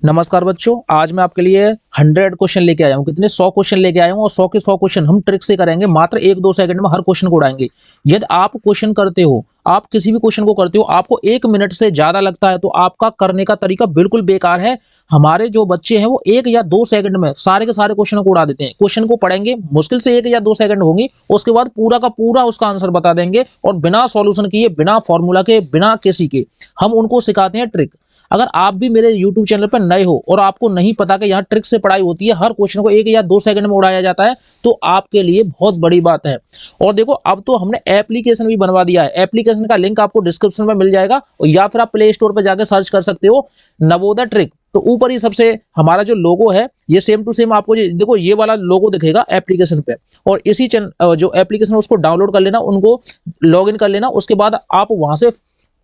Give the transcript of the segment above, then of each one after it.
नमस्कार बच्चों, आज मैं आपके लिए 100 क्वेश्चन लेके आया हूँ। कितने 100 क्वेश्चन लेके आया हूँ और 100 के 100 क्वेश्चन हम ट्रिक से करेंगे। मात्र 1-2 सेकंड में हर क्वेश्चन को उड़ाएंगे। यदि आप क्वेश्चन करते हो, आप किसी भी क्वेश्चन को करते हो, आपको 1 मिनट से ज्यादा लगता है तो आपका करने का तरीका बिल्कुल बेकार है। हमारे जो बच्चे हैं वो 1 या 2 सेकंड में सारे के सारे क्वेश्चन को उड़ा देते हैं। क्वेश्चन को पढ़ेंगे, मुश्किल से 1 या 2 सेकंड होंगी, उसके बाद पूरा का पूरा उसका आंसर बता देंगे और बिना सॉल्यूशन किए, बिना फॉर्मूला के, बिना किसी के हम उनको सिखाते हैं ट्रिक। अगर आप भी मेरे YouTube चैनल पर नए हो और आपको नहीं पता कि यहाँ ट्रिक से पढ़ाई होती है, हर क्वेश्चन को 1 या 2 सेकंड में उड़ाया जाता है, तो आपके लिए बहुत बड़ी बात है। और देखो, अब तो हमने एप्लीकेशन भी बनवा दिया है। एप्लीकेशन का लिंक आपको डिस्क्रिप्शन में मिल जाएगा और या फिर आप प्ले स्टोर पर जाकर सर्च कर सकते हो नवोदय ट्रिक। तो ऊपर ही सबसे हमारा जो लोगो है, ये सेम टू सेम आपको देखो ये वाला लोगो दिखेगा एप्लीकेशन पे। और इसी जो एप्लीकेशन है उसको डाउनलोड कर लेना, उनको लॉगिन कर लेना। उसके बाद आप वहां से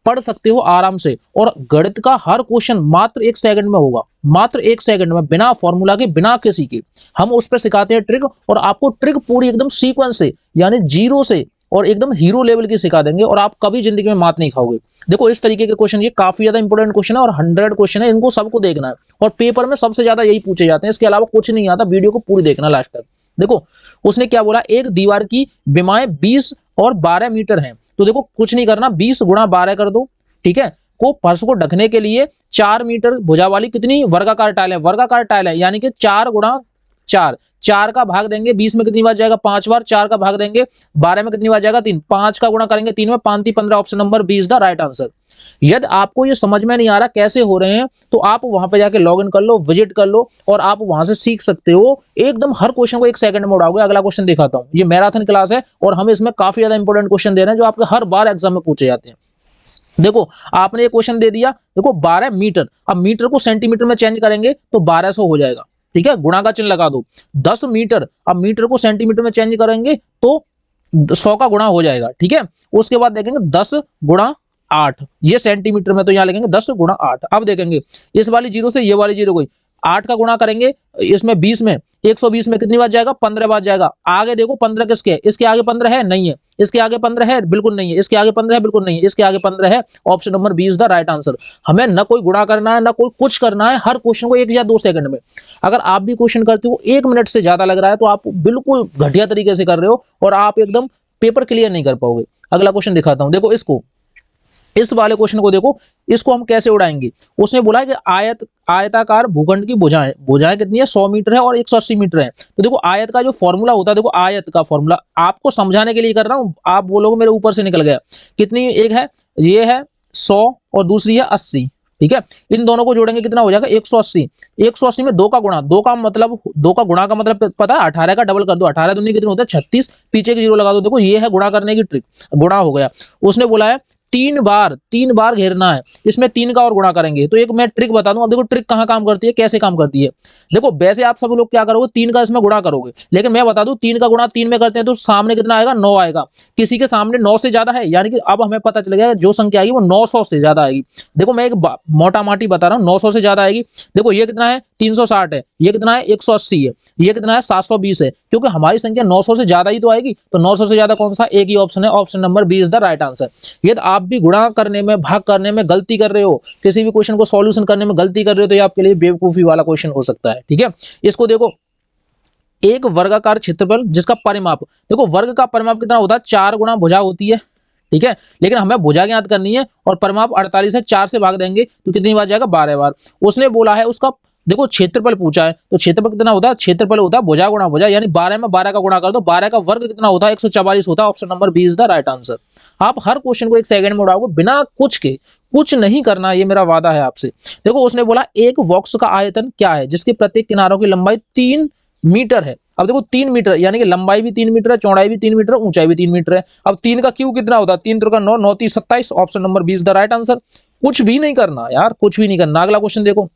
पढ़ सकते हो आराम से। और गणित का हर क्वेश्चन मात्र 1 सेकंड में होगा, मात्र 1 सेकंड में, बिना फॉर्मूला के, बिना किसी के। हम उस पर सिखाते हैं ट्रिक, और आपको ट्रिक पूरी एकदम सीक्वेंस से, यानी जीरो से और एकदम हीरो लेवल की सिखा देंगे और आप कभी जिंदगी में मात नहीं खाओगे। देखो इस तरीके के क्वेश्चन, ये काफी ज्यादा इंपॉर्टेंट क्वेश्चन है और 100 क्वेश्चन है, इनको सबको देखना है। और पेपर में सबसे ज्यादा यही पूछे जाते हैं, इसके अलावा कुछ नहीं आता। वीडियो को पूरी देखना लास्ट तक। देखो उसने क्या बोला, एक दीवार की विमाएं 20 और 12 मीटर हैं। तो देखो कुछ नहीं करना, 20 गुणा 12 कर दो, ठीक है। को फर्श को ढकने के लिए 4 मीटर भुजा वाली कितनी वर्गाकार टाइल है, वर्गाकार टाइल है, यानी कि 4 गुणा 4, 4 का भाग देंगे 20 में कितनी बार जाएगा, 5 बार। 4 का भाग देंगे 12 में कितनी बार जाएगा, 3। 5 का गुणा करेंगे 3 में, 5 3 15, option number B is the right answer. यदि आपको ये समझ में नहीं आ रहा कैसे हो रहे हैं, तो आप वहां पे जाके लॉग इन कर लो, विजिट कर लो और आप वहां से सीख सकते हो। एकदम हर क्वेश्चन को 1 सेकंड में उड़ाओगे। अगला क्वेश्चन दिखाता हूँ। ये मैराथन क्लास है और हम इसमें काफी ज्यादा इंपॉर्टेंट क्वेश्चन दे रहे हैं जो आपके हर बार एग्जाम में पूछे जाते हैं। देखो आपने ये क्वेश्चन दे दिया, देखो 12 मीटर, अब मीटर को सेंटीमीटर में चेंज करेंगे तो 1200 हो जाएगा, ठीक है। गुणा का चिन्ह लगा दो। 10 मीटर, अब मीटर को सेंटीमीटर में चेंज करेंगे तो 100 का गुणा हो जाएगा, ठीक है। उसके बाद देखेंगे 10 गुणा 8, ये सेंटीमीटर में, तो यहाँ लिखेंगे 10 गुणा 8। अब देखेंगे इस वाली जीरो से ये वाली जीरो गई, 8 का गुणा करेंगे इसमें 20 में, 120 में कितनी बार जाएगा, 15 बार जाएगा। आगे देखो 15 किसके है, इसके आगे 15 है, नहीं है। इसके आगे 15 है, बिल्कुल नहीं है। इसके आगे 15 है, बिल्कुल नहीं है। इसके आगे 15 है, option number B is the right answer. हमें न कोई गुणा करना है, न कोई कुछ करना है, हर क्वेश्चन को 1 या 2 सेकंड में। अगर आप भी क्वेश्चन करते हो 1 मिनट से ज्यादा लग रहा है तो आप बिल्कुल घटिया तरीके से कर रहे हो और आप एकदम पेपर क्लियर नहीं कर पाओगे। अगला क्वेश्चन दिखाता हूं, देखो इसको, इस वाले क्वेश्चन को देखो, इसको हम कैसे उड़ाएंगे। उसने बोला है कि आयताकार भूखंड की भुजाएं, भुजाएं कितनी है, 100 मीटर है और 180 मीटर है। तो देखो आयत का जो फॉर्मूला होता है, देखो आयत का फॉर्मूला आपको समझाने के लिए कर रहा हूं, आप बोलोगे मेरे ऊपर से निकल गया। कितनी, एक है, ये है 100 और दूसरी है 80, ठीक है। इन दोनों को जोड़ेंगे कितना हो जाएगा, 180। 180 में 2 का गुणा, 2 का मतलब, 2 का गुणा का मतलब पता है, 18 का डबल कर दो, 18 दूनी कितने होता है, 36, पीछे की जीरो लगा दो। देखो ये है गुणा करने की ट्रिक, गुणा हो गया। उसने बोला है 3 बार घेरना है, इसमें 3 का और गुणा करेंगे। तो एक मैं ट्रिक बता दूं, अब देखो ट्रिक कहां काम करती है, कैसे काम करती है। देखो वैसे आप सब लोग क्या करोगे, 3 का इसमें गुणा करोगे, लेकिन मैं बता दूं 3 का गुणा 3 में करते हैं तो सामने कितना आएगा, 9 आएगा। किसी के सामने 9 से ज्यादा है, यानी कि अब हमें पता चल गया जो संख्या आएगी वो 900 से ज्यादा आएगी। देखो मैं एक मोटा माटी बता रहा हूँ, 900 से ज्यादा आएगी। देखो ये कितना है, 360 है, ये कितना है, 180 है, ये कितना है, 720 है। क्योंकि हमारी संख्या 900 से ज्यादा ही तो आएगी, तो 900 से ज्यादा कौन सा, एक ही ऑप्शन है, option number B is the right answer. यदि आप भी गुणा करने में, भाग करने में गलती कर रहे हो, किसी भी क्वेश्चन को सॉल्यूशन करने में गलती कर रहे हो, तो ये आपके लिए बेवकूफी वाला क्वेश्चन हो सकता है, ठीक है। इसको देखो, एक वर्गाकार क्षेत्रफल जिसका परिमाप, देखो वर्ग का परिमाप कितना होता है, 4 गुणा भुजा होती है, ठीक है। लेकिन हमें भुजा ज्ञात करनी है और परिमाप 48 है, 4 से भाग देंगे तो कितनी बार जाएगा, 12 बार। उसने बोला है उसका, देखो क्षेत्रफल पूछा है, तो क्षेत्रफल कितना होता है, क्षेत्रफल होता है भुजा गुणा भुजा, यानी 12 में 12 का गुणा कर दो, 12 का वर्ग कितना होता है, 144 होता है। Option number B is the right answer. आप हर क्वेश्चन को 1 सेकंड में उड़ाओगे, बिना कुछ के, कुछ नहीं करना, ये मेरा वादा है आपसे। देखो उसने बोला एक बॉक्स का आयतन क्या है जिसके प्रत्येक किनारों की लंबाई 3 मीटर है। अब देखो 3 मीटर, यानी कि लंबाई भी 3 मीटर है, चौड़ाई भी 3 मीटर है, ऊंचाई भी 3 मीटर है। अब 3 का क्यू कितना होता है, 3 3 का 9, 9 3 27, option number B is the right answer. कुछ भी नहीं करना यार, कुछ भी नहीं करना। अगला क्वेश्चन देखो,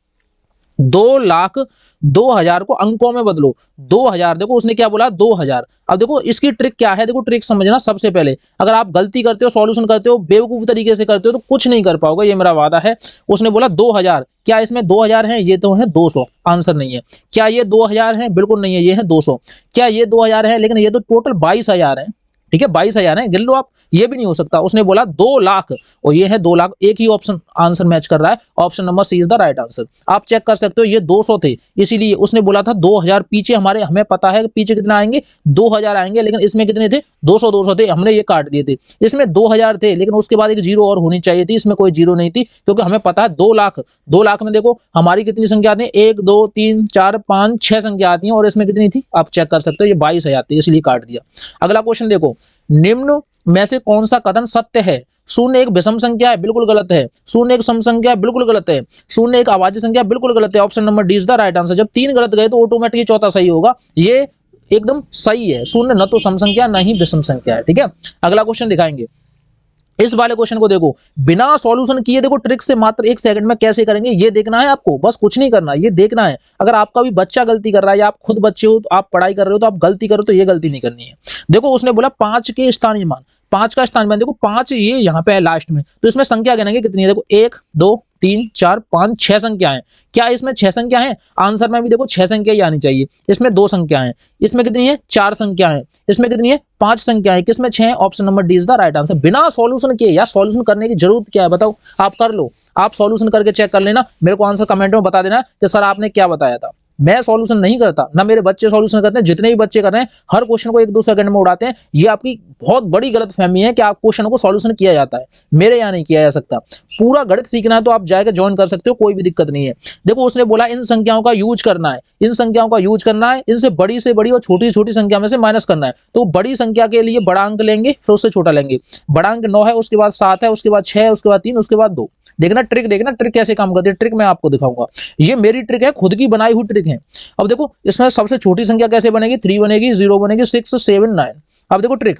2,02,000 को अंकों में बदलो। 2000, देखो उसने क्या बोला, 2000। अब देखो इसकी ट्रिक क्या है, देखो ट्रिक समझना। सबसे पहले अगर आप गलती करते हो, सॉल्यूशन करते हो, बेवकूफ तरीके से करते हो, तो कुछ नहीं कर पाओगे, ये मेरा वादा है। उसने बोला 2000, क्या इसमें 2000 है, ये तो है 200, आंसर नहीं है। क्या ये 2000 है, बिल्कुल नहीं है, ये है 200। क्या ये 2000 है, लेकिन ये तो टोटल 22,000 है, ठीक है 22,000 है, गिन लो आप, ये भी नहीं हो सकता। उसने बोला 2 लाख और ये है 2 लाख, एक ही ऑप्शन आंसर मैच कर रहा है, option number C is the right answer. आप चेक कर सकते हो ये 200 थे, इसीलिए उसने बोला था 2000, पीछे हमारे हमें पता है कि पीछे कितना आएंगे 2000 आएंगे, लेकिन इसमें कितने थे 200 थे, हमने ये काट दिए थे। इसमें 2000 थे लेकिन उसके बाद एक जीरो और होनी चाहिए थी, इसमें कोई जीरो नहीं थी क्योंकि हमें पता है 2 लाख। 2 लाख में देखो हमारी कितनी संख्या आती है, 1 2 3 4 5 6 संख्या आती है और इसमें कितनी थी आप चेक कर सकते हो, ये 22,000 थी, इसलिए काट दिया। अगला क्वेश्चन देखो, निम्न में से कौन सा कथन सत्य है? शून्य एक विषम संख्या है, बिल्कुल गलत है। शून्य एक सम संख्या है, बिल्कुल गलत है। शून्य एक अभाज्य संख्या, बिल्कुल गलत है। Option number D is the right answer. जब 3 गलत गए तो ऑटोमेटिकली चौथा सही होगा, ये एकदम सही है। शून्य न तो सम संख्या न ही विषम संख्या है, ठीक है। अगला क्वेश्चन दिखाएंगे, इस वाले क्वेश्चन को देखो, बिना सॉल्यूशन किए देखो ट्रिक से मात्र 1 सेकंड में कैसे करेंगे ये देखना है आपको, बस कुछ नहीं करना, ये देखना है। अगर आपका भी बच्चा गलती कर रहा है या आप खुद बच्चे हो तो आप पढ़ाई कर रहे हो तो आप गलती करो तो ये गलती नहीं करनी है। देखो उसने बोला 5 के स्थानीय मान, 5 का स्थानीय मान देखो 5 ये यहाँ पे है लास्ट में, तो इसमें संख्या गिनेंगे कितनी है, देखो 1 2 3 4 5 6 संख्या है। क्या इसमें 6 संख्या है? आंसर में भी देखो 6 संख्या ही आनी चाहिए। इसमें 2 संख्या है, इसमें कितनी है 4 संख्या है, इसमें कितनी है 5 संख्या है, किसमें 6 है? Option number D is the right answer. बिना सॉल्यूशन किए, यार सॉल्यूशन करने की जरूरत क्या है बताओ, आप कर लो, आप सॉल्यूशन करके चेक कर लेना, मेरे को आंसर कमेंट में बता देना कि सर आपने क्या बताया था। मैं सॉल्यूशन नहीं करता, ना मेरे बच्चे सॉल्यूशन करते हैं, जितने भी बच्चे कर रहे हैं हर क्वेश्चन को 1-2 सेकंड में उड़ाते हैं। ये आपकी बहुत बड़ी गलतफहमी है कि आप क्वेश्चन को सॉल्यूशन किया जाता है, मेरे यहाँ नहीं किया जा सकता। पूरा गणित सीखना है तो आप जाकर ज्वाइन कर सकते हो, कोई भी दिक्कत नहीं है। देखो उसने बोला इन संख्याओं का यूज करना है, इन संख्याओं का यूज करना है, इनसे बड़ी से बड़ी और छोटी से छोटी संख्या में से माइनस करना है। तो बड़ी संख्या के लिए बड़ा अंक लेंगे फिर उससे छोटा लेंगे। बड़ा अंक 9 है, उसके बाद 7 है, उसके बाद 6 है, उसके बाद 3, उसके बाद 2। देखना ट्रिक, देखना ट्रिक कैसे काम करती है, ट्रिक मैं आपको दिखाऊंगा। ये मेरी ट्रिक है, खुद की बनाई हुई ट्रिक है। अब देखो इसमें सबसे छोटी संख्या कैसे बनेगी, 3 बनेगी, 0 बनेगी, 6 7 9। अब देखो ट्रिक,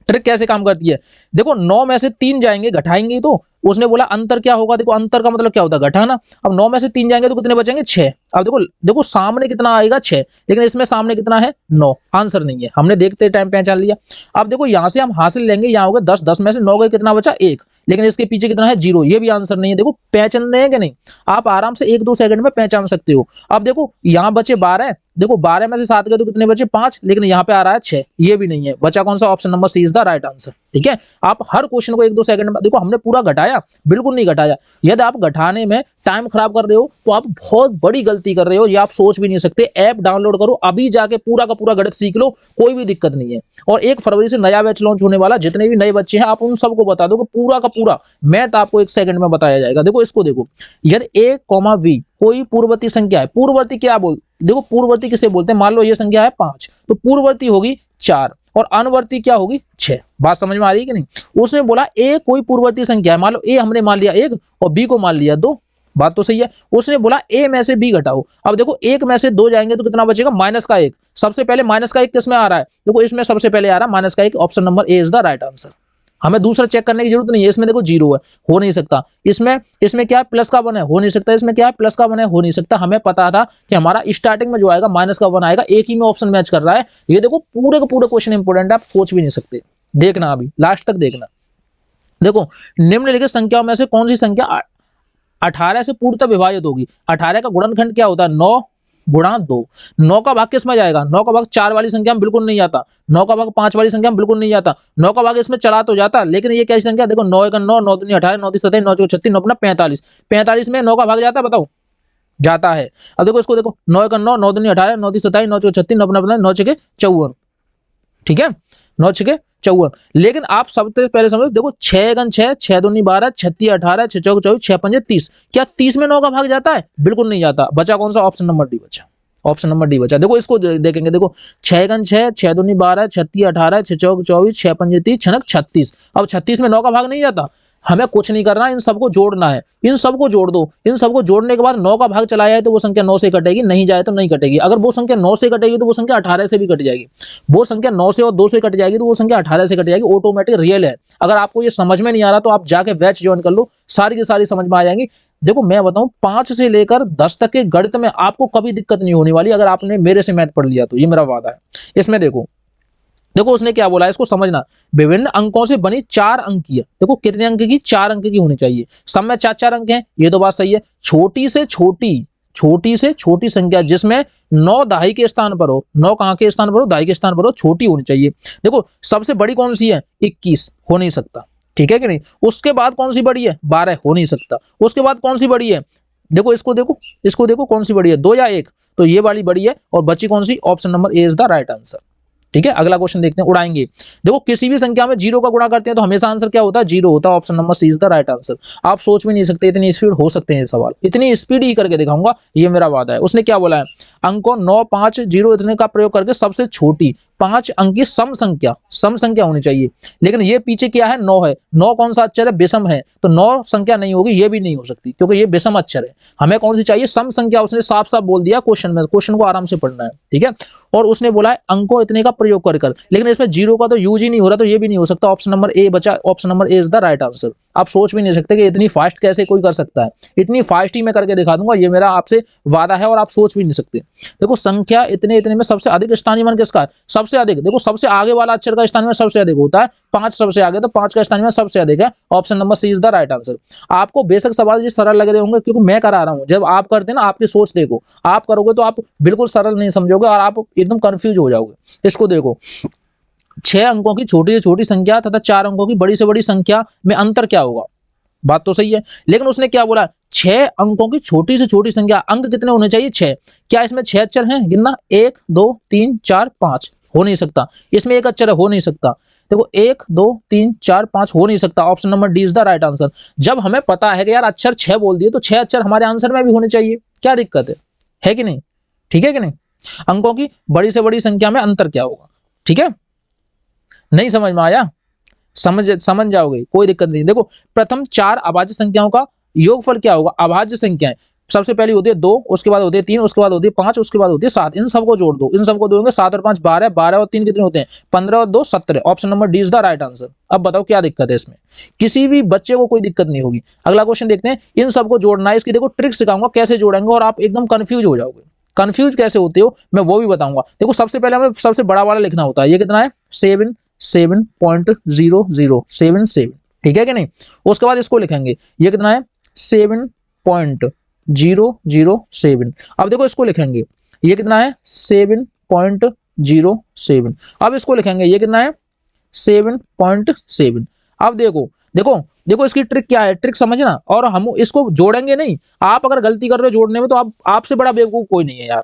ट्रिक कैसे काम करती है। देखो 9 में से 3 जाएंगे, घटाएंगे तो उसने बोला अंतर क्या होगा, देखो अंतर का मतलब क्या होता है घटाना। अब 9 में से 3 जाएंगे तो कितने बचेंगे 6। अब देखो देखो सामने कितना आएगा 6, लेकिन इसमें सामने कितना है 9, आंसर नहीं है, हमने देखते टाइम पहचान लिया। अब देखो यहां से हम हासिल लेंगे, यहाँ होगा 10, 10 में से 9 गए, कितना बचा 1, लेकिन इसके पीछे कितना है 0, ये भी आंसर नहीं है। देखो पहचान रहे हैं कि नहीं, आप आराम से 1-2 सेकंड में पहचान सकते हो। अब देखो यहाँ बचे 12, देखो 12 में से 7 गए तो कितने बचे 5, लेकिन यहाँ पे आ रहा है 6, ये भी नहीं है, बचा कौन सा, option number C is the right answer. ठीक है, आप हर क्वेश्चन को 1-2 सेकंड में, देखो हमने पूरा घटाया, बिल्कुल नहीं घटाया। यदि आप घटाने में टाइम खराब कर रहे हो तो आप बहुत बड़ी गलती कर रहे हो, ये आप सोच भी नहीं सकते। ऐप डाउनलोड करो अभी, जाके पूरा का पूरा गणित सीख लो, कोई भी दिक्कत नहीं है। और 1 फरवरी से नया बैच लॉन्च होने वाला, जितने भी नए बच्चे हैं आप उन सबको बता दो कि पूरा का पूरा मैथ आपको 1 सेकंड में बताया जाएगा। देखो इसको देखो, यदि a, v कोई पूर्ववर्ती संख्या है, पूर्ववर्ती क्या बोल, देखो पूर्ववर्ती किसे बोलते हैं, मान लो ये संख्या है 5, तो पूर्ववर्ती होगी 4 और अनुवर्ती क्या होगी 6। बात समझ में आ रही है कि नहीं। उसने बोला a कोई पूर्ववर्ती संख्या है, मान लो a हमने मान लिया 1 और b को मान लिया 2, बात तो सही है। उसने बोला a में से b घटाओ। अब देखो 1 में से 2 जाएंगे तो कितना बचेगा, माइनस का 1। सबसे पहले माइनस का 1 किसमें आ रहा है, देखो इसमें सबसे पहले आ रहा है माइनस का 1, option number A is the right answer. हमें दूसरा चेक करने की जरूरत नहीं है। इसमें देखो 0 है, हो नहीं सकता। इसमें क्या है, प्लस का 1 है, हो नहीं सकता। इसमें क्या है, प्लस का 1 है, हो नहीं सकता। हमें पता था कि हमारा स्टार्टिंग में जो आएगा माइनस का 1 आएगा, एक ही में ऑप्शन मैच कर रहा है। ये देखो पूरे का पूरे क्वेश्चन इंपोर्टेंट है, आप सोच भी नहीं सकते। देखना अभी लास्ट तक देखना। देखो निम्नलिखित संख्याओं में से कौन सी संख्या 18 से पूर्णतः विभाजित होगी। 18 का गुणनखंड क्या होता है, 9 गुणा 2। 9 का भाग किस में जाएगा, 9 का भाग 4 वाली संख्या में बिल्कुल नहीं आता, 9 का भाग 5 वाली संख्या में बिल्कुल नहीं आता। 9 का भाग इसमें चला तो जाता, लेकिन ये कैसी संख्या, देखो 9 1 9, 9 2 18, 9 3 27, 9 4 36, 9 45। 45 में 9 का भाग जाता है, बताओ जाता है। अब देखो इसको देखो, 9 1 9, 9 2 18, 9 3 27, 9 4 36, 9 15, 9 6 54, ठीक है 9 6 54। लेकिन आप सबसे पहले समझो, देखो 6 1 6, 6 2 12, 36 18, 6 4 24, 6 5 30। क्या 30 में 9 का भाग जाता है, बिल्कुल नहीं जाता। बचा कौन सा, ऑप्शन नंबर डी बचा, ऑप्शन नंबर डी बचा। देखो इसको देखेंगे, देखो 6 1 6, 6 2 12, 36 18, 6 4 24, 6 5 30, 6 36। अब 36 में 9 का भाग नहीं जाता, हमें कुछ नहीं करना, इन सबको जोड़ना है। इन सबको जोड़ दो, इन सबको जोड़ने के बाद 9 का भाग चला जाए तो वो संख्या 9 से कटेगी, नहीं जाए तो नहीं कटेगी। अगर वो संख्या 9 से कटेगी तो वो संख्या 18 से भी कट जाएगी। वो संख्या 9 से और 2 से कट जाएगी तो वो संख्या 18 से कट जाएगी, ऑटोमेटिक रियल है। अगर आपको ये समझ में नहीं आ रहा तो आप जाके बैच ज्वाइन कर लो, सारी की सारी समझ में आ जाएंगी। देखो मैं बताऊं 5 से लेकर 10 तक के गणित में आपको कभी दिक्कत नहीं होने वाली, अगर आपने मेरे से मैथ पढ़ लिया तो, ये मेरा वादा है। इसमें देखो देखो उसने क्या बोला, इसको समझना। विभिन्न अंकों से बनी 4 अंकीय, देखो कितने अंक की, 4 अंक की होनी चाहिए। सब में 4 4 अंक हैं, ये तो बात सही है। छोटी से छोटी से छोटी संख्या जिसमें 9 दहाई के स्थान पर हो, 9 कहाँ के स्थान पर हो, दहाई के स्थान पर हो, छोटी होनी चाहिए। देखो सबसे बड़ी कौन सी है, 21, हो नहीं सकता, ठीक है कि नहीं। उसके बाद कौन सी बड़ी है, 12, हो नहीं सकता। उसके बाद कौन सी बड़ी है, देखो इसको देखो, इसको देखो कौन सी बड़ी है, 2 या 1, तो ये वाली बड़ी है, और बची कौन सी, option number A is the right answer. ठीक है, अगला क्वेश्चन देखते हैं, उड़ाएंगे। देखो किसी भी संख्या में 0 का गुणा करते हैं तो हमेशा आंसर क्या होता है, 0 होता है, option number C is the right answer. आप सोच भी नहीं सकते इतनी स्पीड हो सकते हैं ये सवाल, इतनी स्पीड ही करके दिखाऊंगा, ये मेरा वादा है। उसने क्या बोला है, अंकों 9, 5, 0 इतने का प्रयोग करके सबसे छोटी 5 अंक की सम संख्या होनी चाहिए। लेकिन ये पीछे क्या है, 9 है, 9 कौन सा अक्षर है, विषम है, तो 9 संख्या नहीं होगी, ये भी नहीं हो सकती क्योंकि ये विषम अक्षर है। हमें कौन सी चाहिए, सम संख्या। उसने साफ साफ बोल दिया क्वेश्चन में, क्वेश्चन को आराम से पढ़ना है, ठीक है। और उसने बोला है अंकों इतने का प्रयोग कर, लेकिन इसमें 0 का तो यूज ही नहीं हो रहा, तो ये भी नहीं हो सकता, ऑप्शन नंबर ए बचा, option number A is the right answer. आप सोच भी नहीं सकते कि इतनी फास्ट कैसे कोई कर सकता है, इतनी फास्ट ही मैं करके दिखा दूंगा, ये मेरा आपसे वादा है, और आप सोच भी नहीं सकते। देखो संख्या इतने इतने में सबसे अधिक स्थानीय मान किसका है, सबसे अधिक, देखो सबसे आगे वाला अक्षर का स्थानीय मान सबसे अधिक होता है, 5 सबसे आगे, तो 5 का स्थानीय मान सबसे अधिक है, option number C is the right answer. आपको बेशक सवाल ये सरल लग रहे होंगे क्योंकि मैं करा रहा हूं, जब आप करते हैं ना, आपकी सोच देखो, आप करोगे तो आप बिल्कुल सरल नहीं समझोगे और आप एकदम कंफ्यूज हो जाओगे। इसको देखो, 6 अंकों की छोटी से छोटी संख्या तथा 4 अंकों की बड़ी से बड़ी संख्या में अंतर क्या होगा, बात तो सही है, लेकिन उसने क्या बोला, 6 अंकों की छोटी से छोटी संख्या, अंक कितने होने चाहिए, 6। क्या इसमें 6 अक्षर हैं, गिनना, 1 2 3 4 5, हो नहीं सकता। इसमें एक अक्षर है, हो नहीं सकता। देखो 1 2 3 4 5, हो नहीं सकता, option number D is the right answer. जब हमें पता है कि यार अक्षर 6 बोल दिए तो 6 अक्षर हमारे आंसर में भी होने चाहिए, क्या दिक्कत है कि नहीं, ठीक है कि नहीं। अंकों की बड़ी से बड़ी संख्या में अंतर क्या होगा, ठीक है, नहीं समझ में आया, समझ जाओगे, कोई दिक्कत नहीं। देखो प्रथम 4 अभाज्य संख्याओं का योगफल क्या होगा, अभाज्य संख्याएं सबसे पहली होती है 2, उसके बाद होती है 3, उसके बाद होती है 5, उसके बाद होती है 7, इन सबको जोड़ दो, इन सबको दोगे 7 और 5 12, 12 और 3 कितने होते हैं, 15 और 2 17, option number D is the right answer. अब बताओ क्या दिक्कत है इसमें, किसी भी बच्चे को कोई दिक्कत नहीं होगी। अगला क्वेश्चन देखते हैं, इन सबको जोड़ना है, इसकी देखो ट्रिक सिखाऊंगा कैसे जोड़ेंगे, और आप एकदम कंफ्यूज हो जाओगे। कंफ्यूज कैसे होते हो मैं वो भी बताऊंगा। देखो सबसे पहले हमें सबसे बड़ा वाला लिखना होता है, ये कितना है, 7.77, ठीक है कि नहीं। उसके बाद इसको लिखेंगे, ये कितना है, 7.007। अब देखो इसको लिखेंगे, ये कितना है, 7.07। अब इसको लिखेंगे, ये कितना है, 7.7। अब देखो देखो देखो इसकी ट्रिक क्या है, ट्रिक समझना, और हम इसको जोड़ेंगे नहीं। आप अगर गलती कर रहे हो जोड़ने में तो आपसे बड़ा बेवकूफ कोई नहीं है यार,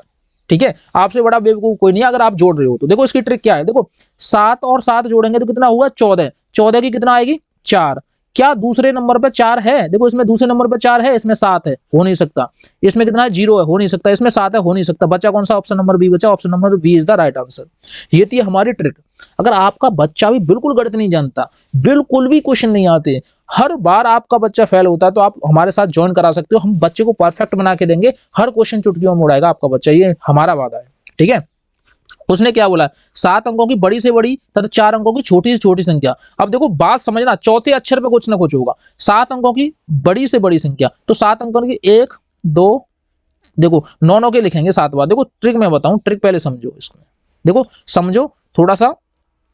ठीक है, आपसे बड़ा बेवकूफ कोई नहीं है अगर आप जोड़ रहे हो तो। देखो इसकी ट्रिक क्या है, देखो 7 और 7 जोड़ेंगे तो कितना हुआ, 14, 14 की कितना आएगी, 4। क्या दूसरे नंबर पर 4 है, देखो इसमें दूसरे नंबर पर 4 है, इसमें 7 है, हो नहीं सकता। इसमें कितना है, 0 है, हो नहीं सकता। इसमें 7 है, हो नहीं सकता। बचा कौन सा, ऑप्शन नंबर बी बचा, option number B is the right answer. ये थी हमारी ट्रिक। अगर आपका बच्चा भी बिल्कुल गणित नहीं जानता, बिल्कुल भी क्वेश्चन नहीं आते, हर बार आपका बच्चा फेल होता है, तो आप हमारे साथ ज्वाइन करा सकते हो, हम बच्चे को परफेक्ट बना के देंगे, हर क्वेश्चन चुटकियों में उड़ाएगा आपका बच्चा, ये हमारा वादा है, ठीक है। उसने क्या बोला, 7 अंकों की बड़ी से बड़ी तथा 4 अंकों की छोटी से छोटी संख्या। अब देखो बात समझना, चौथे अक्षर पे कुछ ना कुछ होगा। 7 अंकों की बड़ी से बड़ी संख्या, तो 7 अंकों की 1 2, देखो 9 9 के लिखेंगे 7 बार। देखो ट्रिक मैं बताऊं, ट्रिक पहले समझो इसमें, देखो समझो थोड़ा सा,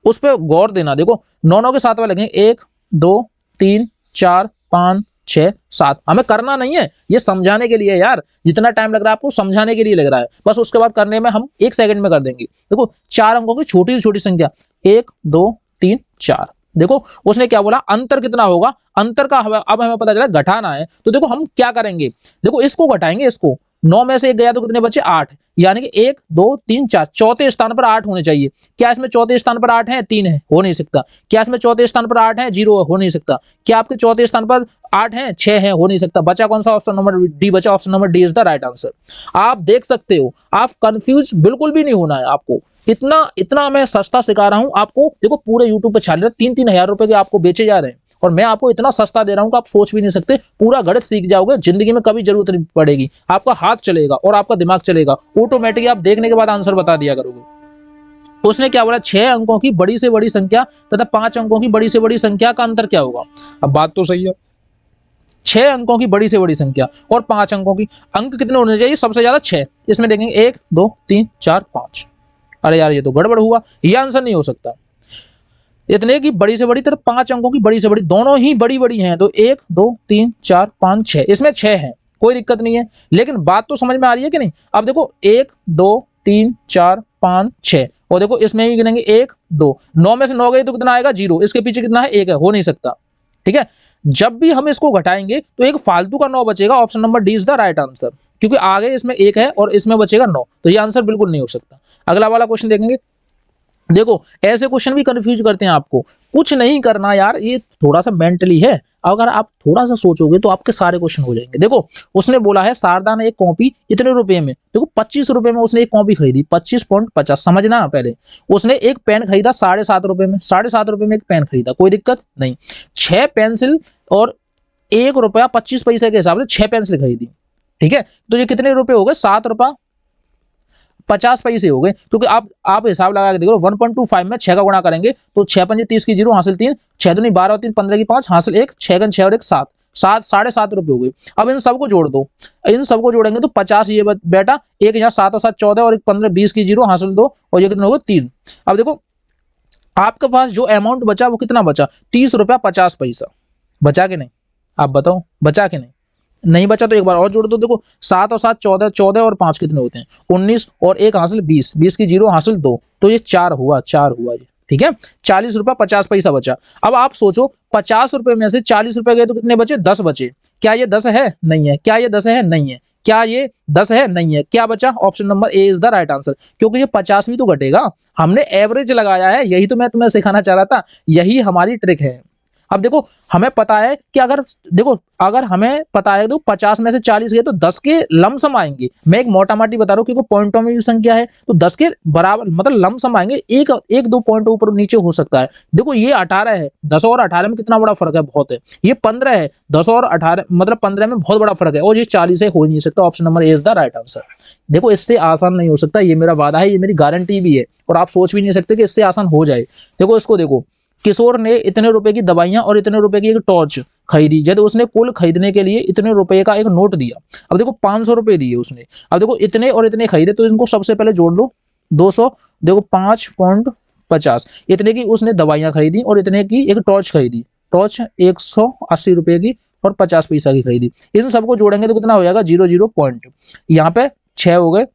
उस पर गौर देना। देखो 9 9 के 7 बार लिखेंगे, 1 2 3 4 5 6 7। हमें करना नहीं है, ये समझाने के लिए यार, जितना टाइम लग रहा है आपको समझाने के लिए लग रहा है, बस उसके बाद करने में हम 1 सेकंड में कर देंगे। देखो 4 अंकों की छोटी से छोटी संख्या, 1 2 3 4। देखो उसने क्या बोला, अंतर कितना होगा, अंतर का अब हमें पता चला घटाना है, तो देखो हम क्या करेंगे, देखो इसको घटाएंगे, इसको 9 में से 1 गया तो कितने बचे, 8, यानी कि 1 2 3 4, चौथे स्थान पर 8 होने चाहिए। क्या इसमें चौथे स्थान पर 8 है, 3 है, हो नहीं सकता। क्या इसमें चौथे स्थान पर 8 है, 0 है, हो नहीं सकता। क्या आपके चौथे स्थान पर 8 है, 6 है, हो नहीं सकता। बचा कौन सा, ऑप्शन नंबर डी बचा, option number D is the right answer. आप देख सकते हो, आप कंफ्यूज बिल्कुल भी नहीं होना है आपको, इतना मैं सस्ता सिखा रहा हूं आपको। देखो पूरे यूट्यूब पे छाल रहे 3-3 हजार रुपए के आपको बेचे जा रहे हैं, और मैं आपको इतना सस्ता दे रहा हूं कि आप सोच भी नहीं सकते। पूरा गणित सीख जाओगे, जिंदगी में कभी जरूरत नहीं पड़ेगी, आपका हाथ चलेगा और आपका दिमाग चलेगा, ऑटोमेटिकली आप देखने के बाद आंसर बता दिया करोगे। उसने क्या बोला, 6 अंकों की बड़ी से बड़ी संख्या तथा 5 अंकों की बड़ी से बड़ी संख्या का अंतर क्या होगा। अब बात तो सही है, 6 अंकों की बड़ी से बड़ी संख्या और 5 अंकों की, अंक कितने होने चाहिए, सबसे ज्यादा 6। इसमें देखेंगे 1 2 3 4 5। अरे यार ये तो गड़बड़ हुआ, ये आंसर नहीं हो सकता। इतने की बड़ी से बड़ी तथा 5 अंकों की बड़ी से बड़ी, दोनों ही बड़ी बड़ी हैं, तो 1 2 3 4 5 6, इसमें 6 है। कोई दिक्कत नहीं है। लेकिन बात तो समझ में आ रही है कि नहीं। अब देखो 1 2 3 4 5 6 और देखो इसमें भी गिनेंगे 1 2, 9 में से 9 गए तो कितना आएगा 0, इसके पीछे कितना है 1 है, हो नहीं सकता। ठीक है, जब भी हम इसको घटाएंगे तो एक फालतू का 9 बचेगा। Option number D is the right answer, क्योंकि आगे इसमें 1 है और इसमें बचेगा 9, तो ये आंसर बिल्कुल नहीं हो सकता। अगला वाला क्वेश्चन देखेंगे। देखो ऐसे क्वेश्चन भी कंफ्यूज करते हैं आपको, कुछ नहीं करना यार, ये थोड़ा सा मेंटली है, अगर आप थोड़ा सा सोचोगे तो आपके सारे क्वेश्चन हो जाएंगे। देखो उसने बोला है शारदा ने एक कॉपी इतने रुपए में, देखो 25 रुपए में उसने एक कॉपी खरीदी, 25.50, समझना पहले। उसने एक पेन खरीदा 7.5 रुपए में, 7.5 रुपए में एक पेन खरीदा, कोई दिक्कत नहीं। 6 पेंसिल और 1 रुपया 25 पैसे के हिसाब से 6 पेंसिल खरीदी। ठीक है, तो ये कितने रुपए हो गए, 7 रुपया 50 पैसे हो गए। क्योंकि आप हिसाब लगा के देखो 1.25 में 6 का गुणा करेंगे तो 6 पंजे 30 की 0 हासिल 3, 6 दूनी 12 और 3 15 की 5 हासिल 1, 6 गन 6 और 1 7, 7.5 रुपए हो गए। अब इन सबको जोड़ दो, इन सबको जोड़ेंगे तो 50 ये बेटा, एक यहाँ 7 और 7 14 और एक 15 20 की 0 हासिल 2 और ये कितना होगा 3। अब देखो आपके पास जो अमाउंट बचा वो कितना बचा, 30 रुपया 50 पैसा बचा कि नहीं, आप बताओ बचा कि नहीं। नहीं बचा तो एक बार और जोड़ दो। देखो 7 और 7 14, 14 और 5 कितने होते हैं 19 और 1 हासिल 20, 20 की 0 हासिल 2, तो ये 4 हुआ, 4 हुआ ये। ठीक है, 40 रुपया 50 पैसा बचा। अब आप सोचो 50 रुपए में से 40 रुपए गए तो कितने बचे, 10 बचे। क्या ये 10 है, नहीं है। क्या ये 10 है, नहीं है। क्या ये 10 है, नहीं है। क्या बचा, option number A is the right answer, क्योंकि ये 50 भी तो घटेगा, हमने एवरेज लगाया है, यही तो मैं तुम्हें सिखाना चाह रहा था, यही हमारी ट्रिक है। अब देखो हमें पता है कि अगर हमें पता है तो 50 में से 40 गए तो 10 के लमसम आएंगे। मैं एक मोटा माटी बता रहा हूँ क्योंकि पॉइंटों में भी संख्या है तो 10 के बराबर मतलब लमसम आएंगे, एक दो पॉइंट ऊपर नीचे हो सकता है। देखो ये 18 है, 10 और 18 में कितना बड़ा फर्क है, बहुत है। ये 15 है, 10 और 18 मतलब 15 में बहुत बड़ा फर्क है, और ये 40 है, हो नहीं सकता। Option number A is the right answer. देखो इससे आसान नहीं हो सकता, ये मेरा वादा है, ये मेरी गारंटी भी है, और आप सोच भी नहीं सकते कि इससे आसान हो जाए। देखो इसको देखो, किशोर ने इतने रुपए की दवाइयां और इतने रुपए की एक टॉर्च खरीदी, जब उसने कुल खरीदने के लिए इतने रुपए का एक नोट दिया। अब देखो 500 रुपए दिए उसने। अब देखो इतने और इतने खरीदे तो इनको सबसे पहले जोड़ लो, 200, देखो 5.50, इतने की उसने दवाइयां खरीदी और इतने की एक टॉर्च खरीदी। टॉर्च 180 रुपए की और 50 पैसा की खरीदी। इन सबको जोड़ेंगे तो कितना हो जाएगा, 00 पॉइंट, यहाँ पे 6 हो गए।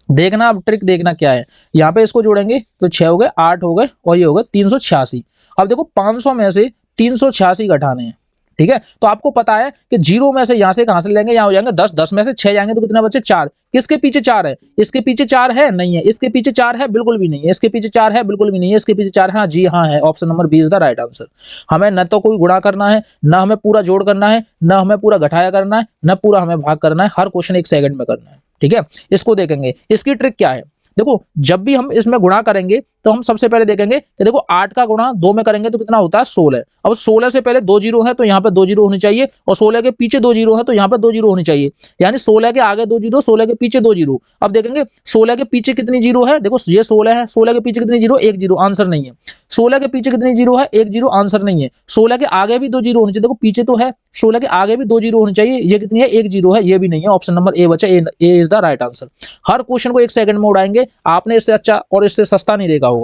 देखना अब ट्रिक देखना क्या है, यहाँ पे इसको जोड़ेंगे तो 6 हो गए, 8 हो गए और ये हो गए 386। अब देखो 500 में से 386 घटाने हैं। ठीक है, तो आपको पता है कि 0 में से यहाँ से कहां से लेंगे, यहाँ हो जाएंगे 10, 10 में से 6 जाएंगे तो कितना बचे 4। किसके पीछे 4 है, इसके पीछे 4 है, नहीं है। इसके पीछे 4 है, बिल्कुल भी नहीं है। इसके पीछे 4 है, बिल्कुल भी नहीं है। इसके पीछे 4 है, हाँ जी हाँ है। Option number B is the right answer. हमें न तो कोई गुणा करना है, न हमें पूरा जोड़ करना है, न हमें पूरा घटाया करना है, न पूरा हमें भाग करना है। हर क्वेश्चन 1 सेकंड में करना है। ठीक है, इसको देखेंगे, इसकी ट्रिक क्या है। देखो जब भी हम इसमें गुणा करेंगे तो हम सबसे पहले देखेंगे कि देखो 8 का गुणा 2 में करेंगे तो कितना होता है 16। अब 16 से पहले 2 जीरो है तो यहाँ पे 2 जीरो होनी चाहिए, और 16 के पीछे 2 जीरो है तो यहाँ पे 2 जीरो होनी चाहिए। यानी 16 के आगे 2 जीरो, 16 के पीछे 2 जीरो। अब देखेंगे 16 के पीछे कितनी जीरो है, देखो ये 16 है, 16 के पीछे कितनी जीरो, 1 जीरो, आंसर नहीं है। 16 के पीछे कितनी जीरो है, 1 जीरो, आंसर नहीं है। 16 के आगे भी 2 जीरो होनी चाहिए, देखो पीछे तो है, 16 के आगे भी 2 जीरो होनी चाहिए, ये कितनी है, 1 जीरो है, ये भी नहीं है। ऑप्शन नंबर ए बचा, A is the right answer. हर क्वेश्चन को 1 सेकंड में उड़ाएंगे, आपने इससे अच्छा और इससे सस्ता नहीं देखा होगा।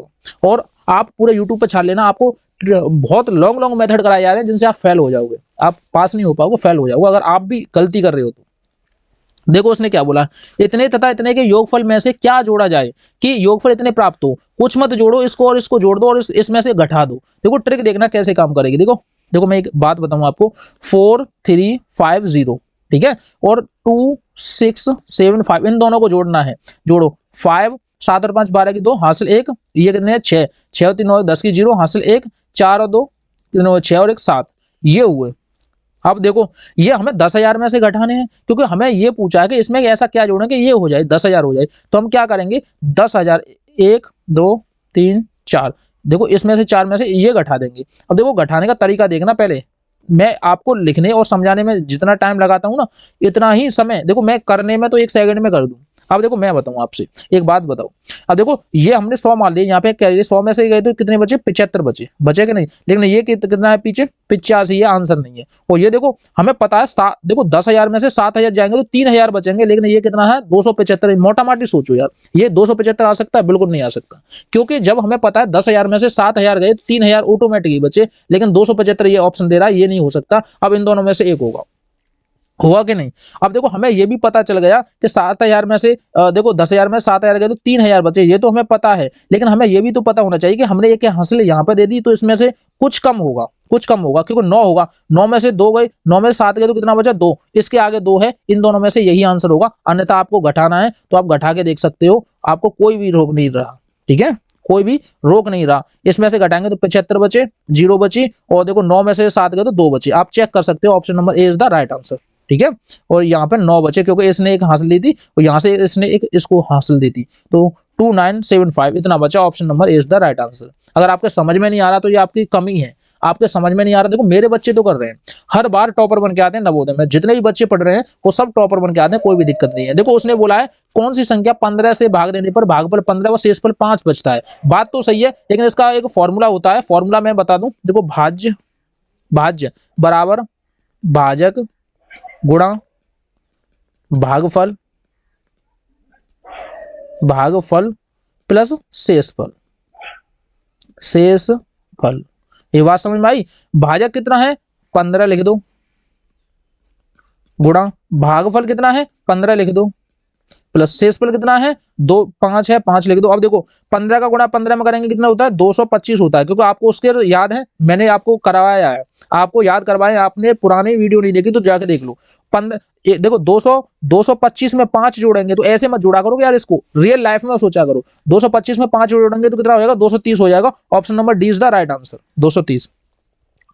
और आप पूरे यूट्यूब पर छान लेना, आपको बहुत लॉन्ग मेथड कराए जा रहे हैं जिनसे आप फेल हो जाओगे, आप पास नहीं हो पाओगे, फेल हो जाओगे अगर आप भी गलती कर रहे हो तो। देखो उसने क्या बोला, इतने तथा इतने के योगफल में से क्या जोड़ा जाए कि योगफल इतने प्राप्त हो। कुछ मत जोड़ो, इसको और इसको जोड़ दो और इसमें से घटा दो। देखो ट्रिक देखना कैसे काम करेगी। देखो देखो मैं एक बात बताऊं आपको, 4 3 5 0, ठीक है, और 2 6 7 5, इन दोनों को जोड़ना है। जोड़ो 5, 7 और 5 12 की 2 हासिल 1, ये कितने हैं 6, 6 और 3 9 10 की 0 हासिल 1, 4 और 2 कितने हुए 6 और 1 7, ये हुए। अब देखो ये हमें 10,000 में से घटाने हैं, क्योंकि हमें ये पूछा है कि इसमें ऐसा क्या जोड़ें कि ये हो जाए 10,000 हो जाए। तो हम क्या करेंगे, 10,000 1 2 3 4, देखो इसमें से 4 में से ये घटा देंगे। अब देखो घटाने का तरीका देखना, पहले मैं आपको लिखने और समझाने में जितना टाइम लगाता हूँ ना, इतना ही समय देखो मैं करने में तो 1 सेकंड में कर दूं। अब देखो मैं बताऊं आपसे एक बात बताओ, अब देखो ये हमने 100 मान लिया, यहाँ पे क्या 100 में से गए तो कितने बचे 75 बचे, बचे कि नहीं। लेकिन ये कितना है पीछे 85, ये आंसर नहीं है। और ये देखो हमें पता है देखो 10,000 में से 7,000 जाएंगे तो 3,000 बचेंगे, लेकिन ये कितना है 275। मोटा माटी सोचो यार, ये 275 आ सकता है, बिल्कुल नहीं आ सकता, क्योंकि जब हमें पता है 10,000 में से 7,000 गए तो 3,000 ऑटोमेटिक ही बचे, लेकिन 275 ये ऑप्शन दे रहा है, ये नहीं हो सकता। अब इन दोनों में से एक होगा। हुआ कि नहीं। अब देखो हमें ये भी पता चल गया कि 7,000 में से देखो 10,000 में 7,000 गए तो 3,000 बचे, ये तो हमें पता है। लेकिन हमें ये भी तो पता होना चाहिए कि हमने एक हासिल यहाँ पे दे दी तो इसमें से कुछ कम होगा, कुछ कम होगा, क्योंकि 9 होगा, 9 में से 2 गए, 9 में से 7 गए तो कितना बचा 2, इसके आगे 2 है, इन दोनों में से यही आंसर होगा। अन्यथा आपको घटाना है तो आप घटा के देख सकते हो, आपको कोई भी रोक नहीं रहा, ठीक है, कोई भी रोक नहीं रहा। इसमें से घटाएंगे तो 75 बचे, 0 बची, और देखो 9 में से 7 गए तो 2 बचे। आप चेक कर सकते हो, option number A is the right answer, ठीक है। और यहाँ पे 9 बचे क्योंकि इसने एक हासिल दी थी और यहाँ से इसने एक इसको हासिल दी थी, तो 2975 इतना बचा। Option number A is the right answer. अगर आपके समझ में नहीं आ रहा तो ये आपकी कमी है, आपके समझ में नहीं आ रहा। देखो मेरे बच्चे तो कर रहे हैं, हर बार टॉपर बन के आते हैं नवोदय में, जितने भी बच्चे पढ़ रहे हैं वो सब टॉपर बन के आते हैं, कोई भी दिक्कत नहीं है। देखो उसने बोला है कौन सी संख्या 15 से भाग देने पर भागफल 15 व शेषफल 5 बचता है। बात तो सही है, लेकिन इसका एक फॉर्मूला होता है, फॉर्मूला मैं बता दूं। देखो भाज्य, भाज्य बराबर भाजक गुणा भागफल, भागफल प्लस शेषफल, शेषफल। ये बात समझ में आई। भाजक कितना है 15 लिख दो, गुणा भागफल कितना है 15 लिख दो, प्लस शेषफल कितना है 5 है 5 लिख दो। अब देखो 15 का गुणा 15 में करेंगे कितना होता है 225 होता है, क्योंकि आपको उसके याद है, मैंने आपको करवाया है, आपको याद करवाए, आपने पुरानी वीडियो नहीं देखी तो जाके देख लो। 15 देखो 225 में 5 जोड़ेंगे, तो ऐसे मत जोड़ा करो यार, इसको रियल लाइफ में सोचा करो। 225 में 5 जोड़ेंगे तो कितना हो जाएगा 230 हो जाएगा। Option number D is the right answer, 230।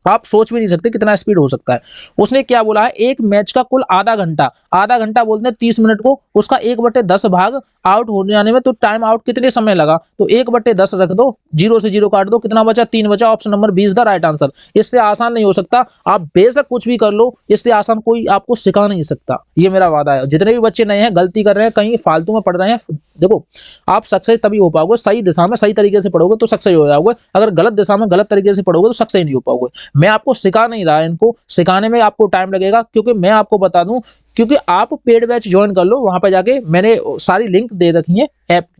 आप सोच भी नहीं सकते कितना स्पीड हो सकता है। उसने क्या बोला है, एक मैच का कुल आधा घंटा, आधा घंटा बोलते हैं 30 मिनट को, उसका 1/10 भाग आउट होने जाने में, तो टाइम आउट कितने समय लगा, तो 1/10 रख दो, 0 से 0 काट दो, कितना बचा 3 बचा। Option number B is the right answer. इससे आसान नहीं हो सकता, आप बेशक कुछ भी कर लो, इससे आसान कोई आपको सिखा नहीं सकता, ये मेरा वादा है। जितने भी बच्चे नए हैं, गलती कर रहे हैं, कहीं फालतू में पढ़ रहे हैं, देखो आप सक्सेस तभी हो पाओगे, सही दिशा में सही तरीके से पढ़ोगे तो सक्सेस हो जाओगे। अगर गलत दिशा में गलत तरीके से पढ़ोगे तो सक्सेस नहीं हो पाओगे। मैं आपको सिखा नहीं रहा, इनको सिखाने में आपको टाइम लगेगा, क्योंकि मैं आपको बता दूं, क्योंकि आप पेड बैच ज्वाइन कर लो, वहां पर जाके मैंने सारी लिंक दे रखी है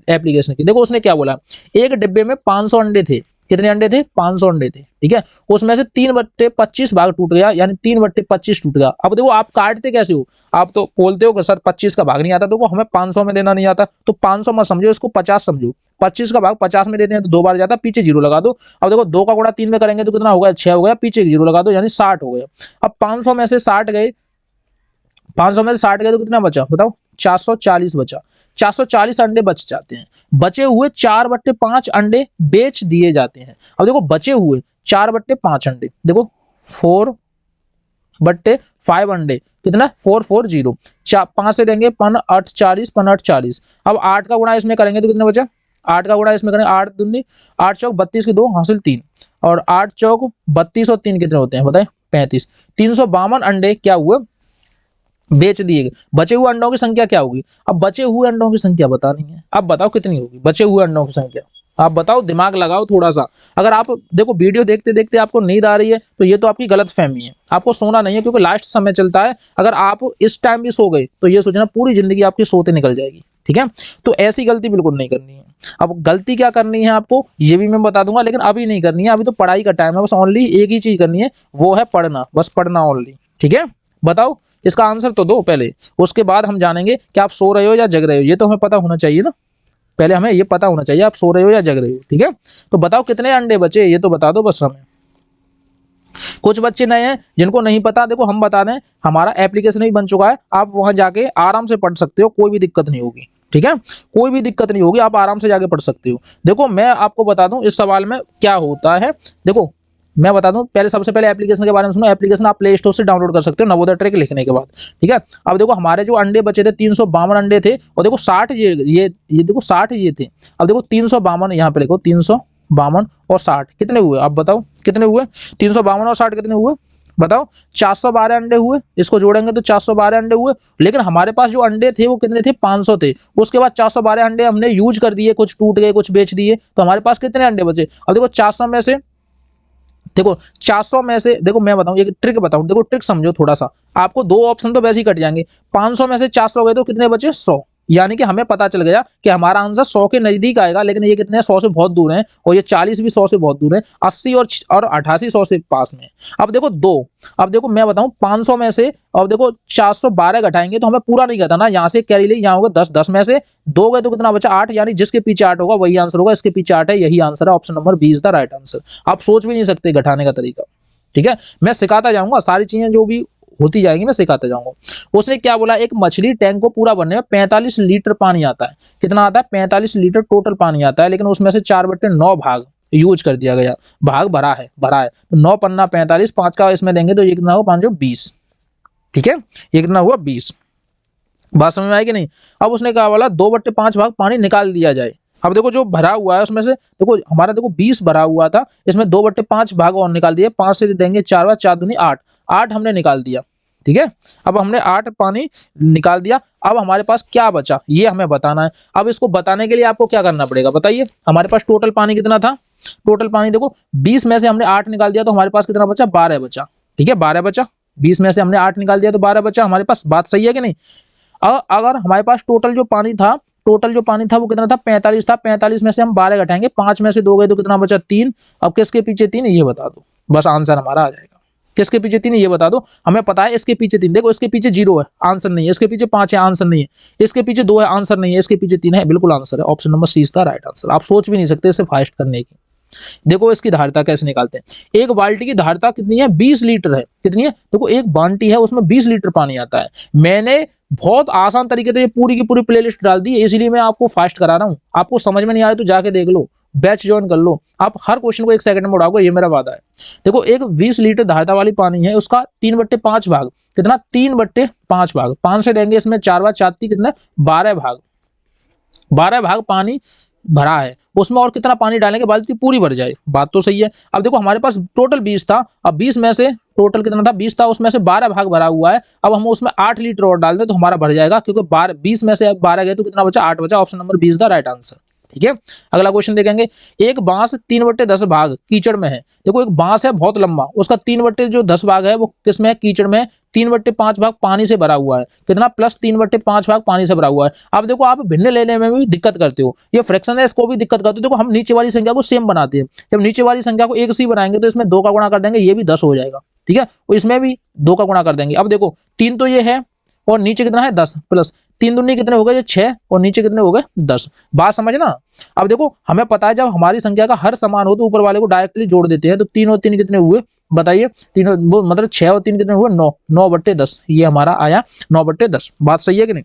एप्लीकेशन की। देखो उसने क्या बोला, एक डिब्बे में 500 अंडे थे, कितने अंडे थे 500 अंडे थे, ठीक है। उसमें से 3/25 भाग टूट गया, यानी 3/25 टूट गया। अब देखो आप काटते कैसे हो, आप तो बोलते हो कि सर 25 का भाग नहीं आता, देखो हमें 500 में देना नहीं आता, तो 500 मत समझो, इसको 50 समझो। 25 का भाग 50 में देते हैं तो 2 बार जाता, पीछे 0 लगा दो। अब देखो 2 का गुणा 3 में करेंगे तो कितना हो गया 6 हो गया, पीछे 0 लगा दो, यानी 60 हो गया। अब 500 में से 60 गए, 500 में से 60 गए तो कितना बचा बताओ, 440 बचा। 440 अंडे बच जाते हैं, बचे हुए 4/5 अंडे बेच दिए जाते हैं। अब देखो बचे हुए 4/5 अंडे, देखो 4/5 अंडे कितना 440, 5 से देंगे 5 8 40, 5 8 40। अब 8 का गुणा इसमें करेंगे तो कितना बचा, 8 का गुणा इसमें करेंगे 8 दूनी 8 चौक 32 की 2 हासिल 3, और 8 चौक 32 और 3 कितने होते हैं बताए 35। 352 अंडे क्या हुए बेच दिए गए। बचे हुए अंडों की संख्या क्या होगी, अब बचे हुए अंडों की संख्या बतानी है, अब बताओ कितनी होगी बचे हुए अंडों की संख्या, आप बताओ, दिमाग लगाओ थोड़ा सा। अगर आप देखो वीडियो देखते देखते आपको नींद आ रही है तो ये तो आपकी गलत फहमी है, आपको सोना नहीं है, क्योंकि लास्ट समय चलता है। अगर आप इस टाइम भी सो गए तो ये सोचना पूरी जिंदगी आपकी सोते निकल जाएगी, ठीक है। तो ऐसी गलती बिल्कुल नहीं करनी है। अब गलती क्या करनी है आपको ये भी मैं बता दूंगा, लेकिन अभी नहीं करनी है, अभी तो पढ़ाई का टाइम है, बस ओनली एक ही चीज करनी है, वो है पढ़ना, बस पढ़ना ओनली, ठीक है। बताओ इसका आंसर तो दो पहले, उसके बाद हम जानेंगे कि आप सो रहे हो या जग रहे हो, ये तो हमें पता होना चाहिए ना, पहले हमें ये पता होना चाहिए आप सो रहे हो या जग रहे हो, ठीक है। तो बताओ कितने अंडे बचे, ये तो बता दो बस हमें। कुछ बच्चे नए हैं जिनको नहीं पता, देखो हम बता दें, हमारा एप्लीकेशन भी बन चुका है, आप वहां जाके आराम से पढ़ सकते हो, कोई भी दिक्कत नहीं होगी, ठीक है, कोई भी दिक्कत नहीं होगी, आप आराम से जाके पढ़ सकते हो। देखो मैं आपको बता दूं इस सवाल में क्या होता है, देखो मैं बता दूं, पहले सबसे पहले एप्लीकेशन के बारे में सुनो। एप्लीकेशन आप प्ले स्टोर से डाउनलोड कर सकते हो नवोदय ट्रिक लिखने के बाद, ठीक है। अब देखो हमारे जो अंडे बचे थे 352 अंडे थे, और देखो 60 ये देखो 60 ये थे। अब देखो 352 यहाँ पे लिखो, 352 और 60 कितने हुए, आप बताओ कितने हुए, 352 और 60 कितने हुए बताओ, 412 अंडे हुए, इसको जोड़ेंगे तो 412 अंडे हुए। लेकिन हमारे पास जो अंडे थे वो कितने थे 500 थे, उसके बाद 412 अंडे हमने यूज कर दिए, कुछ टूट गए कुछ बेच दिए, तो हमारे पास कितने अंडे बचे। अब देखो 400 में से, देखो 400 में से, देखो मैं बताऊं एक ट्रिक बताऊं, देखो ट्रिक समझो थोड़ा सा, आपको दो ऑप्शन तो वैसे ही कट जाएंगे। 500 में से 400 गए तो कितने बचे 100, यानी कि हमें पता चल गया कि हमारा आंसर 100 के नजदीक आएगा, लेकिन ये कितने 100 से बहुत दूर हैं, और ये 40 भी 100 से बहुत दूर है, 80 और 88 100 से पास में। अब देखो अब देखो मैं बताऊं 500 में से, अब देखो 412 घटाएंगे तो हमें पूरा नहीं घटाना, यहाँ से कैरी ले, यहाँ होगा 10, 10 में से 2 गए तो कितना बचा 8, यानी जिसके पीछे 8 होगा वही आंसर होगा, इसके पीछे 8 है, यही आंसर है, option number B is the right answer. आप सोच भी नहीं सकते घटाने का तरीका, ठीक है। मैं सिखाता जाऊंगा, सारी चीजें जो भी होती जाएंगी मैं सिखाता जाऊंगा। उसने क्या बोला, एक मछली टैंक को पूरा भरने में 45 लीटर पानी आता है। कितना आता है? 45 लीटर टोटल पानी आता है, लेकिन उसमें से 4/9 भाग यूज कर दिया गया, भाग भरा है तो 9 पन्ना 45, 5 का इसमें देंगे तो ये कितना हुआ 5 20, ठीक है, ये कितना हुआ 20। बात समझ में आई कि नहीं? अब उसने कहा बोला 2/5 भाग पानी निकाल दिया जाए। अब देखो जो भरा हुआ है उसमें से देखो हमारा देखो 20 भरा हुआ था, इसमें 2/5 भाग और निकाल दिए, 5 से देंगे 4 बार 4 दूनी 8, 8 हमने निकाल दिया, ठीक है। अब हमने 8 पानी निकाल दिया, अब हमारे पास क्या बचा ये हमें बताना है। अब इसको बताने के लिए आपको क्या करना पड़ेगा बताइए, हमारे पास टोटल पानी कितना था, टोटल पानी देखो 20 में से हमने 8 निकाल दिया तो हमारे पास कितना बचा 12 बचा, ठीक है 12 बचा, 20 में से हमने 8 निकाल दिया तो 12 बचा हमारे पास। बात सही है कि नहीं? अगर हमारे पास टोटल जो पानी था वो कितना था 45 था, 45 में से हम 12 घटाएंगे, 5 में से 2 गए तो कितना बचा 3। अब किसके पीछे 3 ये बता दो, बस आंसर हमारा आ जाएगा। किसके पीछे 3 ये बता दो, हमें पता है इसके पीछे 3, देखो इसके पीछे 0 है आंसर नहीं है, इसके पीछे 5 है आंसर नहीं है, इसके पीछे 2 है आंसर नहीं है, इसके पीछे 3 है बिल्कुल आंसर है, ऑप्शन नंबर सी इसका राइट आंसर। आप सोच भी नहीं सकते इसे फास्ट करने की। देखो इसकी धारिता कैसे निकालते हैं, एक बाल्टी की धारिता कितनी है 20 लीटर है, कितनी है देखो एक बाल्टी है उसमें 20 लीटर पानी आता है। मैंने बहुत आसान तरीके से ये पूरी की पूरी प्लेलिस्ट डाल दी है, इसलिए मैं आपको फास्ट करा रहा हूँ। आपको समझ में नहीं आ रहा तो जाके देख लो, बैच ज्वाइन कर लो, आप हर क्वेश्चन को 1 सेकंड में उड़ाओगे, ये मेरा वादा है। देखो एक 20 लीटर धारिता वाली पानी है, उसका 3/5 भाग, कितना 3/5 भाग, 5 से देंगे इसमें 4 बार 4 कितना 12 भाग, 12 भाग पानी भरा है, उसमें और कितना पानी डालेंगे बाल्टी पूरी भर जाए। बात तो सही है। अब देखो हमारे पास टोटल 20 था, अब 20 में से टोटल कितना था 20 था, उसमें से 12 भाग भरा हुआ है, अब हम उसमें 8 लीटर और डाल दें तो हमारा भर जाएगा, क्योंकि 20 में से 12 गए तो कितना बचा 8 बचा, option number 20 the right answer, ठीक है। अगला क्वेश्चन देखेंगे, एक बांस 3/10 भाग कीचड़ में है। देखो एक बांस है बहुत लंबा, उसका 3/10 भाग है वो किसमें है कीचड़ में, 3/5 भाग पानी से भरा हुआ है, कितना प्लस 3/5 भाग पानी से भरा हुआ है। अब देखो आप भिन्न लेने में भी दिक्कत करते हो, ये फ्रैक्शन है इसको भी दिक्कत करते हो। देखो हम नीचे वाली संख्या को सेम बनाते हैं, जब नीचे वाली संख्या को 1 से बनाएंगे तो इसमें 2 का गुणा कर देंगे, ये भी 10 हो जाएगा, ठीक है, और इसमें भी 2 का गुणा कर देंगे। अब देखो 3 तो ये है और नीचे कितना है 10, प्लस 3 दूनी कितने हो गए ये 6 और नीचे कितने हो गए 10। बात समझना। अब देखो हमें पता है जब हमारी संख्या का हर समान हो तो ऊपर वाले को डायरेक्टली जोड़ देते हैं, तो 3 और 3 कितने हुए बताइए, 3 मतलब 6 और 3 कितने हुए 9, 9/10 ये हमारा आया 9/10। बात सही है कि नहीं?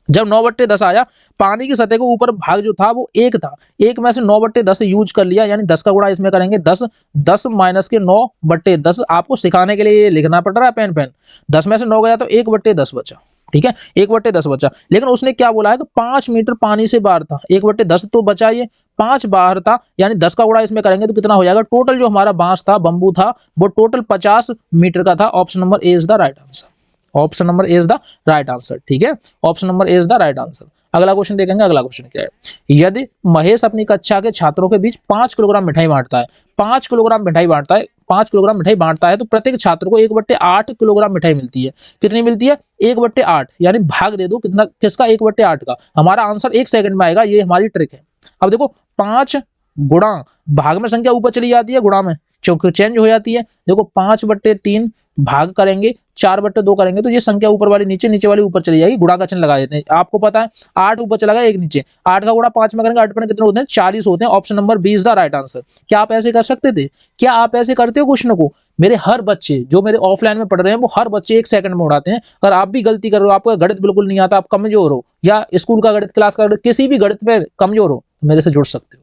जब 9/10 आया, पानी की सतह के ऊपर भाग जो था वो 1 था, 1 में से 9/10 यूज कर लिया, यानी 10 का गुणा इसमें करेंगे 10, 10 माइनस के 9/10। आपको सिखाने के लिए लिखना पड़ रहा है पेन 10 में से 9 गया तो 1/10 बचा, ठीक है 1/10 बचा। लेकिन उसने क्या बोला है कि 5 मीटर पानी से बाहर था, 1/10 तो बचा, ये 5 बाहर था, यानी 10 का गुणा इसमें करेंगे तो कितना हो जाएगा, टोटल जो हमारा बांस था बंबू था वो टोटल 50 मीटर का था। Option number A is the right answer, option number A is the right answer, ठीक है, option number A is the right answer. अगला क्वेश्चन देखेंगे, अगला क्वेश्चन क्या है, यदि महेश अपनी कक्षा के छात्रों के बीच 5 किलोग्राम मिठाई बांटता है, 5 किलोग्राम मिठाई बांटता है, 5 किलोग्राम मिठाई बांटता है तो प्रत्येक छात्र को 1/8 किलोग्राम मिठाई मिलती है। कितनी मिलती है 1/8, यानी भाग दे दो कितना किसका 1/8 का। हमारा आंसर 1 सेकंड में आएगा, ये हमारी ट्रिक है। अब देखो 5 गुणा भाग में संख्या ऊपर चली जाती है, गुणा में चेंज हो जाती है। देखो 5/3 भाग करेंगे 4/2 करेंगे तो ये संख्या ऊपर वाली नीचे, नीचे वाली ऊपर चली जाएगी, गुणा का चिन्ह लगा देते हैं। आपको पता है 8 ऊपर चला गया 1 नीचे, 8 का गुणा 5 में करेंगे 8 पर कितने होते हैं 40 होते हैं। Option number B is the right answer. क्या आप ऐसे कर सकते थे? क्या आप ऐसे करते हो क्वेश्चन को? मेरे हर बच्चे जो मेरे ऑफलाइन में पढ़ रहे हैं वो हर बच्चे 1 सेकंड में उड़ाते हैं। अगर आप भी गलती कर रहे हो, आपको गणित बिल्कुल नहीं आता, आप कमजोर हो, या स्कूल का गणित क्लास का गणित किसी भी गणित में कमजोर हो, मेरे से जुड़ सकते हो।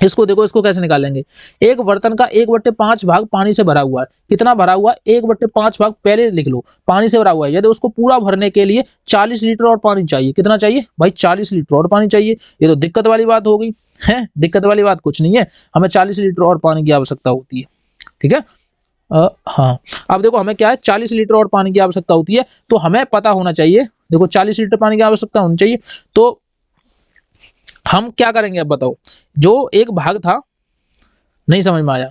इसको देखो, इसको कैसे निकालेंगे, एक बर्तन का 1/5 भाग पानी से भरा हुआ है, कितना भरा हुआ है 1/5 भाग पहले लिख लो, पानी से भरा हुआ है। यदि उसको पूरा भरने के लिए 40 लीटर और पानी चाहिए, कितना चाहिए भाई 40 लीटर और पानी चाहिए। ये तो दिक्कत वाली बात हो गई है, दिक्कत वाली बात कुछ नहीं है, हमें 40 लीटर और पानी की आवश्यकता होती है, ठीक है। हाँ अब देखो हमें क्या है 40 लीटर और पानी की आवश्यकता होती है, तो हमें पता होना चाहिए, देखो 40 लीटर पानी की आवश्यकता होनी चाहिए, तो हम क्या करेंगे अब बताओ। जो एक भाग था, नहीं समझ में आया,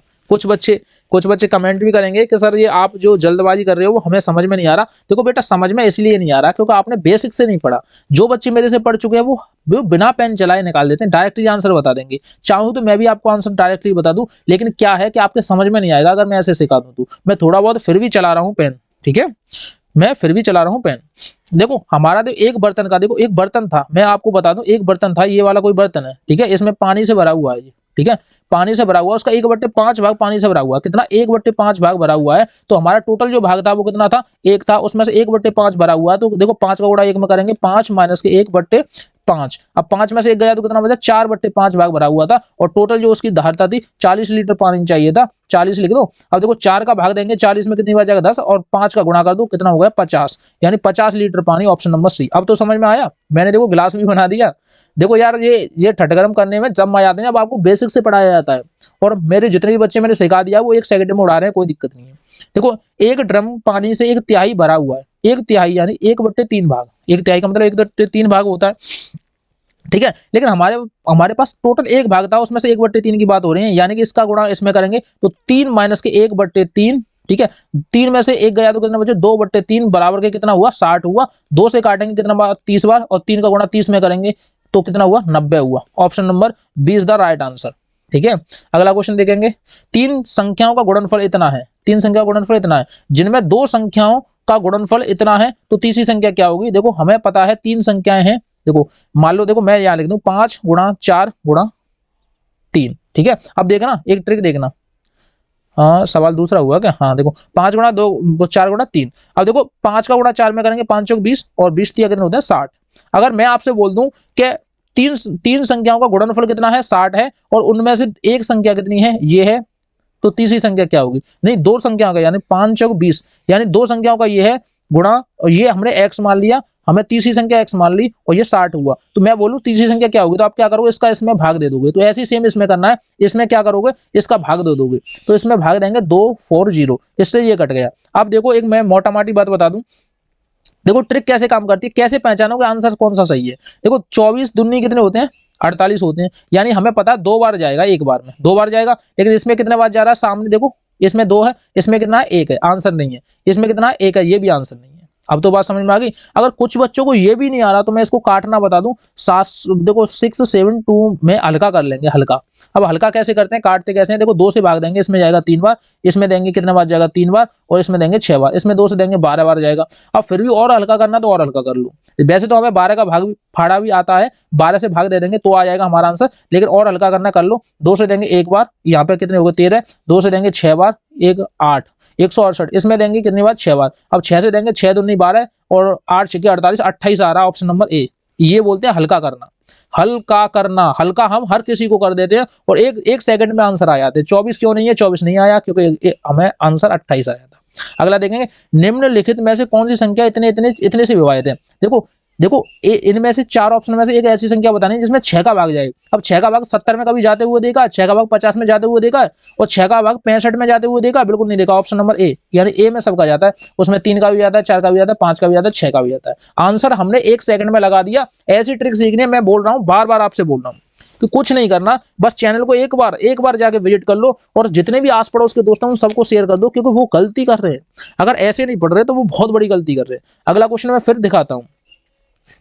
कुछ बच्चे कमेंट भी करेंगे कि सर ये आप जो जल्दबाजी कर रहे हो वो हमें समझ में नहीं आ रहा। देखो बेटा, समझ में इसलिए नहीं आ रहा क्योंकि आपने बेसिक से नहीं पढ़ा। जो बच्चे मेरे से पढ़ चुके हैं वो बिना पेन चलाए निकाल देते हैं, डायरेक्टली आंसर बता देंगे। चाहूँ तो मैं भी आपको आंसर डायरेक्टली बता दूं, लेकिन क्या है कि आपके समझ में नहीं आएगा अगर मैं ऐसे सिखा दूं तो। मैं थोड़ा बहुत फिर भी चला रहा हूँ पेन, ठीक है, मैं फिर भी चला रहा हूँ पेन। देखो हमारा एक बर्तन का, देखो एक बर्तन था, मैं आपको बता दूं, एक बर्तन था, ये वाला कोई बर्तन है, ठीक है, इसमें पानी से भरा हुआ है ये, ठीक है, पानी से भरा हुआ, उसका 1/5 भाग पानी से भरा हुआ है। कितना? 1/5 भाग भरा हुआ है। तो हमारा टोटल जो भाग था वो कितना था? 1 था, उसमें से 1/5 भरा हुआ है। तो देखो 5 का गुणा 1 में करेंगे, 5 माइनस के 1/5। अब 5 में से 1 गया तो कितना बचा? 4/5 भाग भरा हुआ था। और टोटल जो उसकी धारता थी 40 लीटर पानी चाहिए था, 40 लिख दो। अब देखो 4 का भाग देंगे, 40 में कितनी बार जाएगा? 10, और 5 का गुणा कर दो, कितना हो गया? 50, यानी 50 लीटर पानी, ऑप्शन नंबर सी। अब तो समझ में आया, मैंने देखो गिलास भी बना दिया। देखो यार, ये ठटगरम करने में जब मजा आते हैं, अब आपको बेसिक से पढ़ाया जाता है। और मेरे जितने भी बच्चे मैंने सिखा दिया वो 1 सेकंड में उड़ा रहे हैं, कोई दिक्कत नहीं है। देखो एक ड्रम पानी से 1/3 भरा हुआ है, 1/3 यानी 1/3 भाग, 1/3 का मतलब 1/3 भाग होता है, ठीक है। लेकिन हमारे हमारे पास टोटल 1 भाग था, उसमें से 1/3 की बात हो रही है, यानी कि इसका गुणा इसमें करेंगे तो 3 माइनस के 1/3, ठीक है। 3 में से 1 गया तो कितना बचे? 2/3 बराबर के कितना हुआ? 60 हुआ। 2 से काटेंगे कितना बार? 30 बार, और 3 का गुणा 30 में करेंगे तो कितना हुआ? 90 हुआ। Option number B is the right answer, ठीक है। अगला क्वेश्चन देखेंगे। 3 संख्याओं का गुणनफल इतना है, 3 संख्या का गुणनफल इतना है, जिनमें 2 संख्याओं का गुणनफल इतना है, तो तीसरी संख्या क्या होगी? देखो हमें पता है 3 संख्याएं हैं। देखो मान लो, देखो मैं यहाँ लिख दूं 5 गुणा 4 गुणा 3, ठीक है। अब देखना एक ट्रिक देखना। हाँ, सवाल दूसरा हुआ क्या? हाँ देखो, 5 गुणा 2 4 गुणा 3। अब देखो 5 का गुणा 4 में करेंगे, 5 चौक 20, और 20 3 कितने होते हैं? 60। अगर मैं आपसे बोल दूं कि तीन तीन संख्याओं का गुणनफल कितना है? 60 है, और उनमें से एक संख्या कितनी है? ये है, तो तीसरी संख्या क्या होगी? नहीं, 2 संख्याओं का, यानी 5 चौक 20, यानी 2 संख्याओं का ये है गुणा, और ये हमने x मान लिया, हमें तीसरी संख्या x मान ली, और ये 60 हुआ। तो मैं बोलूं तीसरी संख्या क्या होगी, तो आप क्या करोगे? इसका इसमें भाग दे दोगे। तो ऐसे ही सेम इसमें करना है, इसमें क्या करोगे? इसका भाग दे दोगे। तो इसमें भाग देंगे 240, इससे ये कट गया। अब देखो एक मैं मोटा माटी बात बता दूं, देखो ट्रिक कैसे काम करती है, कैसे पहचानोगे आंसर कौन सा सही है। देखो 24 दूनी कितने होते हैं? 48 होते हैं, यानी हमें पता है 2 बार जाएगा, एक बार में 2 बार जाएगा, लेकिन इसमें कितने बार जा रहा है? सामने देखो, इसमें 2 है, इसमें कितना है? 1 है, आंसर नहीं है। इसमें कितना है? 1 है, ये भी आंसर नहीं है। अब तो बात समझ में आ गई। अगर कुछ बच्चों को ये भी नहीं आ रहा तो मैं इसको काटना बता दूं। 7, देखो 6 7 2 में हल्का कर लेंगे, हल्का। अब हल्का कैसे करते हैं, काटते कैसे हैं? देखो 2 से भाग देंगे, इसमें जाएगा 3 बार, इसमें देंगे कितने बार जाएगा? 3 बार, और इसमें देंगे 6 बार, इसमें 2 से देंगे 12 बार जाएगा। अब फिर भी और हल्का करना तो और हल्का कर लो। वैसे तो हमें 12 का भाग भी फाड़ा भी आता है, 12 से भाग दे देंगे तो आ जाएगा हमारा आंसर, लेकिन और हल्का करना कर लो। 2 से देंगे 1 बार, यहाँ पे कितने हो गए? 13। 2 से देंगे 6 बार, 1 8, 168, इसमें देंगे कितनी बार? 6 बार। अब 6 से देंगे 6 दूनी 12, और 8 6 48, 28 आ रहा है, ऑप्शन नंबर ए। ये बोलते हैं हल्का करना। हल्का करना, हल्का हम हर किसी को कर देते हैं, और एक एक सेकंड में आंसर आ जाते हैं। 24 क्यों नहीं है? 24 नहीं आया क्योंकि हमें आंसर 28 आया था। अगला देखेंगे, निम्नलिखित में से कौन सी संख्या इतने इतने इतने से विभाजित है? देखो देखो इनमें से 4 ऑप्शन में से एक ऐसी संख्या बतानी है जिसमें 6 का भाग जाए। अब 6 का भाग 70 में कभी जाते हुए देखा? 6 का भाग 50 में जाते हुए देखा है? और 6 का भाग 65 में जाते हुए देखा? बिल्कुल नहीं देखा। ऑप्शन नंबर ए, यानी ए में सबका जाता है। उसमें 3 का भी जाता है, 4 का भी जाता है, 5 का भी जाता है, 6 का भी जाता है। आंसर हमने 1 सेकंड में लगा दिया। ऐसी ट्रिक सीखनी है, मैं बोल रहा हूँ, बार बार आपसे बोल रहा हूँ कि कुछ नहीं करना, बस चैनल को एक बार जाके विजिट कर लो, और जितने भी आस पड़ोस के दोस्त हैं उन सबको शेयर कर दो, क्योंकि वो गलती कर रहे हैं। अगर ऐसे नहीं पढ़ रहे तो वो बहुत बड़ी गलती कर रहे हैं। अगला क्वेश्चन मैं फिर दिखाता हूँ।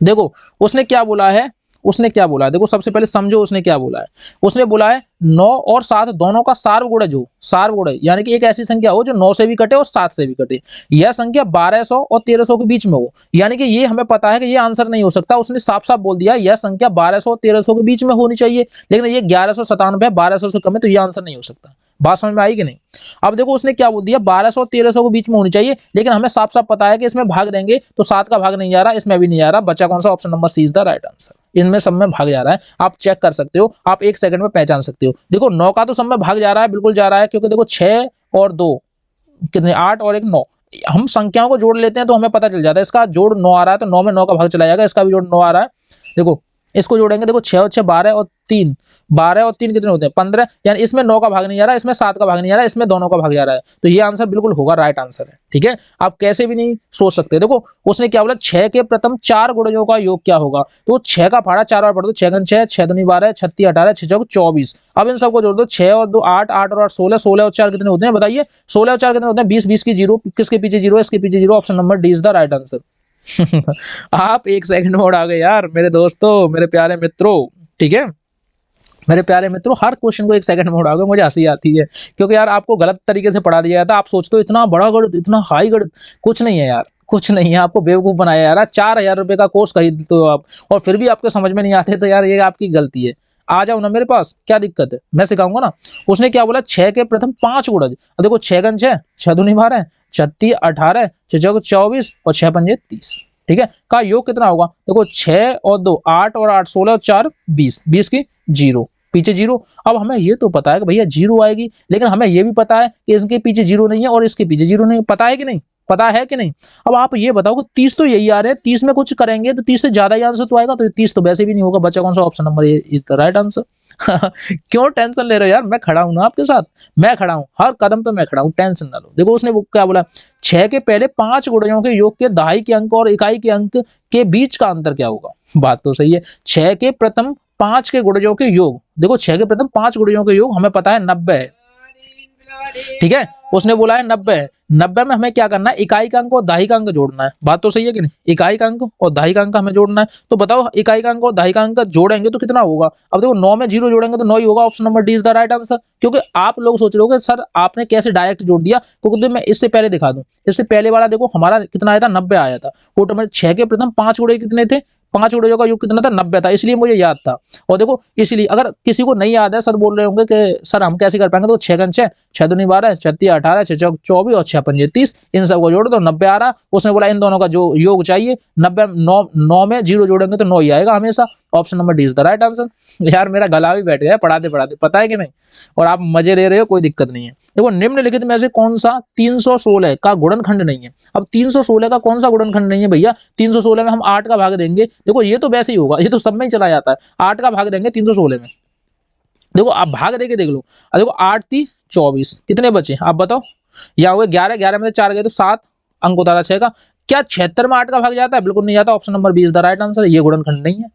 देखो उसने क्या बोला है, उसने क्या बोला है, देखो सबसे पहले समझो उसने क्या बोला है। उसने बोला है 9 और 7 दोनों का सार्वगुणज हो। सार्वगुणज यानी कि एक ऐसी संख्या हो जो 9 से भी कटे और 7 से भी कटे। यह संख्या 1200 और 1300 के बीच में हो, यानी कि ये हमें पता है कि ये आंसर नहीं हो सकता। उसने साफ साफ बोल दिया यह संख्या 1200 और 1300 के बीच में होनी चाहिए, लेकिन ये 1197 है, 1200 से कम है, तो ये आंसर नहीं हो सकता। बात समझ में आई कि नहीं? अब देखो उसने क्या बोल दिया, 1200 और 1300 के बीच में होनी चाहिए, लेकिन हमें साफ साफ पता है कि इसमें भाग देंगे तो 7 का भाग नहीं जा रहा, इसमें भी नहीं जा रहा, बचा कौन सा? Option number C is the right answer. इनमें सब में भाग जा रहा है, आप चेक कर सकते हो, आप 1 सेकंड में पहचान सकते हो। देखो 9 का तो सब में भाग जा रहा है, बिल्कुल जा रहा है, क्योंकि देखो 6 और 2 कितने? 8 और 1 9। हम संख्याओं को जोड़ लेते हैं तो हमें पता चल जाता है, इसका जोड़ 9 आ रहा है तो 9 में 9 का भाग चला जाएगा, इसका भी जोड़ 9 आ रहा है। देखो इसको जोड़ेंगे, देखो 6 और 6 12 और 3, 12 और 3 कितने होते हैं 15, यानी इसमें 9 का भाग नहीं जा रहा है, इसमें 7 का भाग नहीं जा रहा है, इसमें दोनों का भाग जा रहा है, तो ये आंसर बिल्कुल होगा, राइट आंसर है। ठीक है, आप कैसे भी नहीं सोच सकते। देखो उसने क्या बोला, 6 के प्रथम 4 गुणजों का योग क्या होगा, तो 6 का फाड़ा 4 बार पढ़ दो, 6 गुण 6, 6 दूनी 12, 36 18, 6 चौक 24। अब इन सबको जोड़ दो, 6 और 2 8, 8 और 8 16, 16 और 4 कितने होते हैं बताइए, 16 और 4 कितने होते हैं 20, 20 की जीरो, किसके पीछे जीरो है, इसके पीछे zero, option number D is the right answer. आप एक सेकंड में उड़ा गए यार मेरे दोस्तों, मेरे प्यारे मित्रों। ठीक है मेरे प्यारे मित्रों, हर क्वेश्चन को एक सेकंड में उड़ाओगे, मुझे हंसी आती है, क्योंकि यार आपको गलत तरीके से पढ़ा दिया जाता है। आप सोचते हो इतना बड़ा गणित, इतना हाई गणित, कुछ नहीं है यार, कुछ नहीं है, आपको बेवकूफ बनाया यार। 4000 रुपए का कोर्स खरीदते हो आप, और फिर भी आपको समझ में नहीं आते, तो यार ये आपकी गलती है। आ जाओ ना मेरे पास, क्या दिक्कत है, मैं सिखाऊंगा ना। उसने क्या बोला, 6 के प्रथम 5 गुणज, देखो 6 गण 6, 6 दूनी 12, 36 18, 6 चौक 24 और 6 पंजे 30। ठीक है, का योग कितना होगा, देखो 6 और 2 8 और 8 16 और 4 20, 20 की जीरो, पीछे जीरो। अब हमें ये तो पता है कि भैया जीरो आएगी, लेकिन हमें ये भी पता है कि इसके पीछे जीरो नहीं है और इसके पीछे जीरो नहीं है, पता है कि नहीं, पता है कि नहीं। अब आप ये बताओ कि 30 तो यही आ रहे हैं, 30 में कुछ करेंगे तो 30 से ज्यादा ही आंसर तो आएगा, तो 30 तो वैसे भी नहीं होगा, बचा कौन सा, option number A is the right answer. क्यों टेंशन ले रहे हो यार, मैं खड़ा हूं ना आपके साथ, मैं खड़ा हूं, हर कदम पे मैं खड़ा हूं, टेंशन ना लो। देखो उसने क्या बोला, 6 के पहले 5 गुणजों के योग के दहाई के अंक और इकाई के अंक के बीच का अंतर क्या होगा। बात तो सही है, 6 के प्रथम 5 के गुणजों के योग, देखो 6 के प्रथम 5 गुणजों के योग हमें पता है 90 है। ठीक है, उसने बोला है 90 है, 90 में हमें क्या करना है, इकाई का अंक और दहाई का अंक जोड़ना है। बात तो सही है कि नहीं, इकाई का अंक और दहाई का अंक हमें जोड़ना है। तो बताओ इकाई का अंक और दहाई का अंक जोड़ेंगे तो कितना होगा। अब देखो 9 में 0 जोड़ेंगे तो 9 ही होगा, option number D is the right answer. क्योंकि आप लोग सोच रहे हो सर आपने कैसे डायरेक्ट जोड़ दिया, क्योंकि मैं इससे पहले दिखा दूं, इससे पहले वाला देखो हमारा कितना आया था, 90 आया था। ऑटोमेटिक 6 के प्रथम 5 गुणे कितने थे, 5 गुणजों का योग कितना था, 90 था, इसलिए मुझे याद था। और देखो इसलिए अगर किसी को नहीं याद है, सर बोल रहे होंगे कि सर हम कैसे कर पाएंगे, तो 6 6 6 दूनी 12, 36 18, 6 चौक 24 और 6 पंजे 30, इन सबको जोड़ दो 90 आ रहा। उसने बोला इन दोनों का जो योग चाहिए 90, 9 में 0 जोड़ेंगे तो 9 ही आएगा हमेशा, option number D is the right answer. यार मेरा गला भी बैठ गया पढ़ाते पढ़ाते, पता है कि नहीं, और आप मजे ले रहे हो, कोई दिक्कत नहीं है। देखो निम्नलिखित में से कौन सा 316 का गुणनखंड नहीं है। अब 316 का कौन सा गुणनखंड नहीं है भैया, 316 में हम 8 का भाग देंगे, देखो ये तो वैसे ही होगा, ये तो सब में ही चला जाता है, 8 का भाग देंगे 316 में, देखो आप भाग देके देख लो। देखो 8 3 24, कितने बचे आप बताओ, या हुए 11, 11 में से 4 गए तो 7, अंक उतारा 6 का। क्या 76 में 8 का भाग जाता है, बिल्कुल नहीं जाता, option number B is the right answer, ये गुणनखंड नहीं है।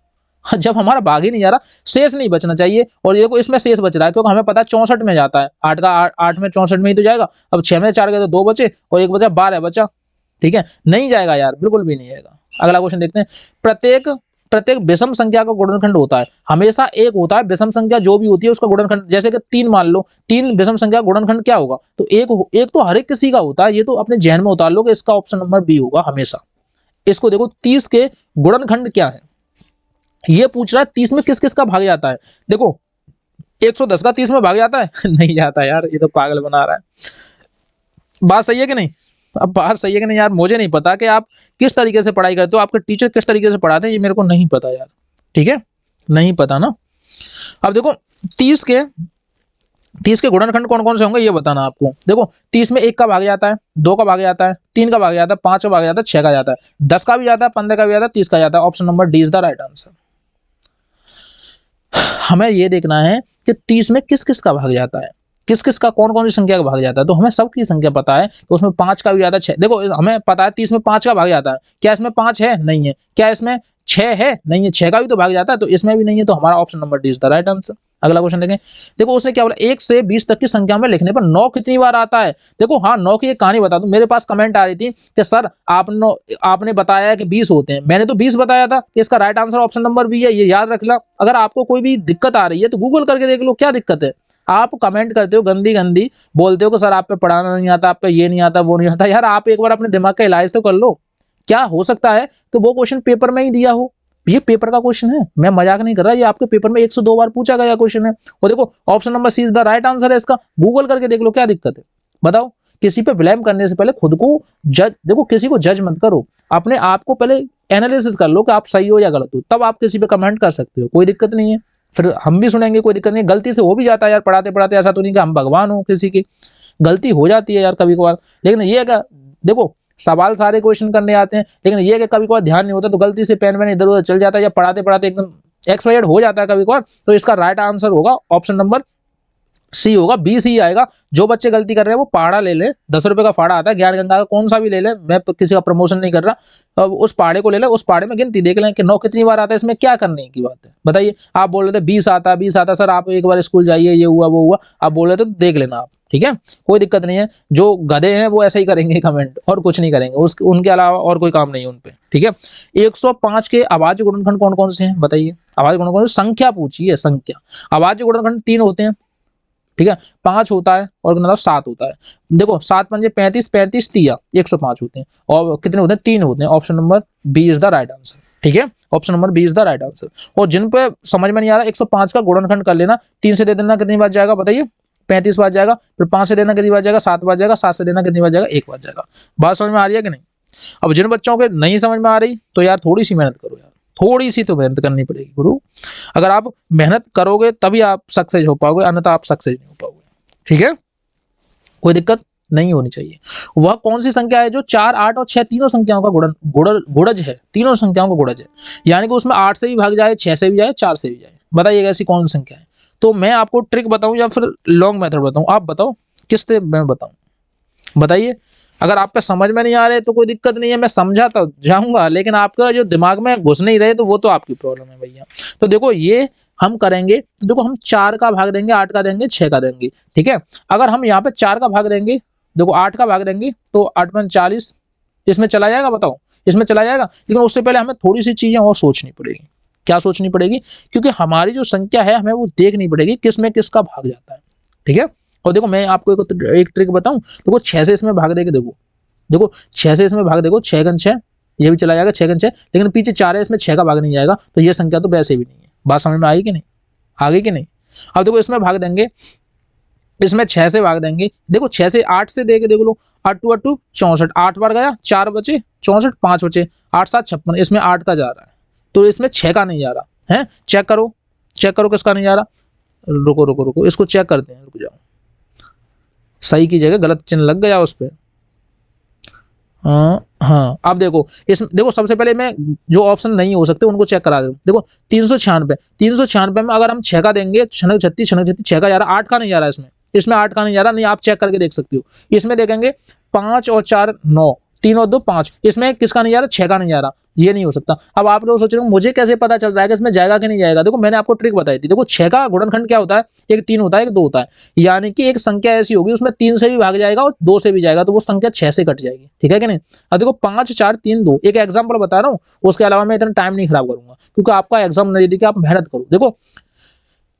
जब हमारा भाग ही नहीं जा रहा, शेष नहीं बचना चाहिए, और देखो इसमें शेष बच रहा है, क्योंकि हमें पता है 64 में जाता है, 8 का 8 में 64 में ही तो जाएगा। अब 6 में 4 गए तो 2 बचे और 1 बचा, 12 बचा। ठीक है, नहीं जाएगा यार, बिल्कुल भी नहीं जाएगा। अगला क्वेश्चन देखते हैं, प्रत्येक प्रत्येक विषम संख्या का गुणनखंड होता है, हमेशा एक होता है, विषम संख्या जो भी होती है उसका गुणनखंड, जैसे कि 3 मान लो, 3 विषम संख्या गुणनखंड क्या होगा, तो एक तो हर एक किसी का होता है, ये तो अपने जहन में उतार लो कि इसका ऑप्शन नंबर बी होगा हमेशा। इसको देखो 30 के गुणनखंड क्या है, ये पूछ रहा है 30 में किस किस का भाग जाता है। देखो 110 का 30 में भाग जाता है नहीं जाता यार, ये तो पागल बना रहा है। बात सही है कि नहीं, अब बात सही है कि नहीं यार, मुझे नहीं पता कि आप किस तरीके से पढ़ाई करते हो, आपके टीचर किस तरीके से पढ़ाते हैं, ये मेरे को नहीं पता यार। ठीक है, नहीं पता ना। अब देखो 30 के गुणनखंड कौन कौन से होंगे ये बताना आपको। देखो 30 में 1 का भाग जाता है, 2 का भाग जाता है, 3 का भाग जाता है, 5 का भाग जाता है, 6 का जाता है, 10 का भी जाता है, 15 का भी जाता है, 30 का जाता है, option number D is the right answer. हमें ये देखना है कि 30 में किस किस का भाग जाता है, किस किस का कौन कौन सी संख्या का भाग जाता है, तो हमें सबकी संख्या पता है, तो उसमें 5 का भी जाता है, 6, देखो हमें पता है 30 में 5 का भाग जाता है, क्या इसमें 5 है, नहीं है, क्या इसमें 6 है, नहीं है, 6 का भी तो भाग जाता है, तो इसमें भी नहीं है, तो हमारा option number D is the right answer. अगला क्वेश्चन देखें, देखो उसने क्या बोला, 1 से 20 तक की संख्या में लिखने पर 9 कितनी बार आता है। देखो हाँ 9 की एक कहानी बता दूं, मेरे पास कमेंट आ रही थी कि सर आपने बताया कि 20 होते हैं, मैंने तो 20 बताया था, कि इसका right answer option number B है, ये याद रख ला। अगर आपको कोई भी दिक्कत आ रही है तो गूगल करके देख लो क्या दिक्कत है। आप कमेंट करते हो गंदी गंदी, बोलते हो कि सर आप पे पढ़ाना नहीं आता, आप पे ये नहीं आता, वो नहीं आता, यार आप एक बार अपने दिमाग का इलाज तो कर लो। क्या हो सकता है कि वो क्वेश्चन पेपर में ही दिया हो, ये पेपर का क्वेश्चन है, मैं मजाक नहीं कर रहा, ये आपके पेपर में 102 बार पूछा गया क्वेश्चन है। और देखो option number C is the right answer है इसका, गूगल करके देख लो क्या दिक्कत है, बताओ। किसी पे ब्लेम करने से पहले खुद को जज, देखो किसी को जज मत करो, अपने आप को पहले एनालिसिस कर लो कि आप सही हो या गलत हो, तब आप किसी पे कमेंट कर सकते हो, कोई दिक्कत नहीं है, फिर हम भी सुनेंगे, कोई दिक्कत नहीं। गलती से हो भी जाता है यार, पढ़ाते पढ़ाते, ऐसा तो नहीं कि हम भगवान हो, किसी की गलती हो जाती है यार कभी कभार, लेकिन ये क्या, देखो सवाल सारे क्वेश्चन करने आते हैं, लेकिन ये कि कभी कभार ध्यान नहीं होता तो गलती से पेन वैन इधर उधर चल जाता है, या पढ़ाते पढ़ाते एकदम XYZ हो जाता है कभी कभार, तो इसका राइट आंसर होगा ऑप्शन नंबर सी होगा, बी सी आएगा। जो बच्चे गलती कर रहे हैं वो पाड़ा ले ले, 10 रुपए का फाड़ा आता है ज्ञान गंगा का, कौन सा भी ले ले, मैं तो किसी का प्रमोशन नहीं कर रहा। अब उस पाड़े को ले ले, उस पाड़े में गिनती देख लें कि 9 कितनी बार आता है, इसमें क्या करने की बात है बताइए। आप बोल रहे थे 20 आता है, 20 आता है सर, आप एक बार स्कूल जाइए, ये हुआ वो हुआ, आप बोल रहे थे तो देख लेना आप, ठीक है, कोई दिक्कत नहीं है। जो गधे हैं वो ऐसा ही करेंगे कमेंट, और कुछ नहीं करेंगे, उनके अलावा और कोई काम नहीं है उनपे, ठीक है। 105 के अभाज्य गुणनखंड कौन कौन से हैं बताइए। अभाज्य गुणनखंड संख्या पूछिए, संख्या। अभाज्य गुणनखंड 3 होते हैं, ठीक है, 5 होता है और मतलब 7 होता है। देखो 7 पंजे 35, 35 तिया 105 होते हैं, और कितने होते हैं, 3 होते हैं। Option number B is the right answer, ठीक है, option number B is the right answer. और जिन पे समझ में नहीं आ रहा, 105 का गुणनखंड कर लेना, 3 से दे देना कितनी बार जाएगा बताइए, 35 बार जाएगा, फिर 5 से देना कितनी बार जाएगा, 7 बार जाएगा, 7 से देना कितनी बार जाएगा, 1 बार जाएगा। बात समझ में आ रही है कि नहीं। अब जिन बच्चों के नहीं समझ में आ रही तो यार थोड़ी सी मेहनत करो यार, थोड़ी सी तो मेहनत करनी पड़ेगी गुरु। अगर आप मेहनत करोगे तभी आप सक्सेस हो पाओगे, अन्यथा आप सक्सेस नहीं हो पाओगे, ठीक है, कोई दिक्कत नहीं होनी चाहिए। वह कौन सी संख्या है जो 4, 8 और 6 तीनों संख्याओं का गुणज है, तीनों संख्याओं का गुणज है, यानी कि उसमें 8 से भी भाग जाए, 6 से भी जाए, 4 से भी जाए, बताइएगा ऐसी कौन सी संख्या है। तो मैं आपको ट्रिक बताऊं या फिर लॉन्ग मेथड बताऊं, आप बताओ किस से मैं बताऊं, बताइए। अगर आप पे समझ में नहीं आ रहे तो कोई दिक्कत नहीं है, मैं समझाता जाऊंगा, लेकिन आपका जो दिमाग में घुस नहीं रहे तो वो तो आपकी प्रॉब्लम है भैया। तो देखो ये हम करेंगे, तो देखो हम 4 का भाग देंगे, 8 का देंगे, 6 का देंगे, ठीक है। अगर हम यहाँ पे 4 का भाग देंगे, देखो 8 का भाग देंगे तो 8 में 40, इसमें चला जाएगा, बताओ इसमें चला जाएगा। लेकिन उससे पहले हमें थोड़ी सी चीजें और सोचनी पड़ेगी। क्या सोचनी पड़ेगी, क्योंकि हमारी जो संख्या है हमें वो देखनी पड़ेगी किस में किसका भाग जाता है, ठीक है। और देखो मैं आपको एक ट्रिक बताऊं, देखो 6 से इसमें भाग देके देखो, देखो 6 से इसमें भाग देखो, 6 6, ये भी चला जाएगा 6 6, लेकिन पीछे 4 है, इसमें 6 का भाग नहीं जाएगा, तो ये संख्या तो वैसे भी नहीं है। बात समझ में आई कि नहीं, आ गई कि नहीं। अब देखो इसमें भाग देंगे, इसमें 6 से भाग देंगे, देखो 6 से 8 से देख लो, 8 2 8 2 64, 8 बार गया, 4 बचे 64, 5 बचे, 8 7 56, इसमें 8 का जा रहा है, तो इसमें 6 का नहीं जा रहा है। चेक करो, चेक करो किसका नहीं जा रहा, रुको रुको रुको, इसको चेक करते हैं, रुक जाओ, सही की जगह गलत चिन्ह लग गया उस पर। हाँ अब देखो, इस देखो सबसे पहले मैं जो ऑप्शन नहीं हो सकते उनको चेक करा दूं। देखो 396, 396 में अगर हम 6 का देंगे, 36 36 6 का जा रहा, 8 का नहीं जा रहा, इसमें 8 का नहीं जा रहा, नहीं आप चेक करके देख सकते हो। इसमें देखेंगे 5 और 4 9, 3 और 2 5, इसमें किसका नहीं जा रहा, 6 का नहीं जा रहा, ये नहीं हो सकता। अब आप लोग सोच रहे हो मुझे कैसे पता चल रहा है कि इसमें जाएगा कि नहीं जाएगा। देखो मैंने आपको ट्रिक बताई थी, देखो 6 का गुणनखंड क्या होता है, एक 3 होता है, एक 2 होता है, यानी कि एक संख्या ऐसी होगी उसमें 3 से भी भाग जाएगा और 2 से भी जाएगा, तो वो संख्या 6 से कट जाएगी, ठीक है कि नहीं। अब देखो 5 4 3 2, एक एग्जाम्पल बता रहा हूँ, उसके अलावा मैं इतना टाइम नहीं खराब करूंगा क्योंकि आपका एग्जाम नजदीक है, आप मेहनत करो। देखो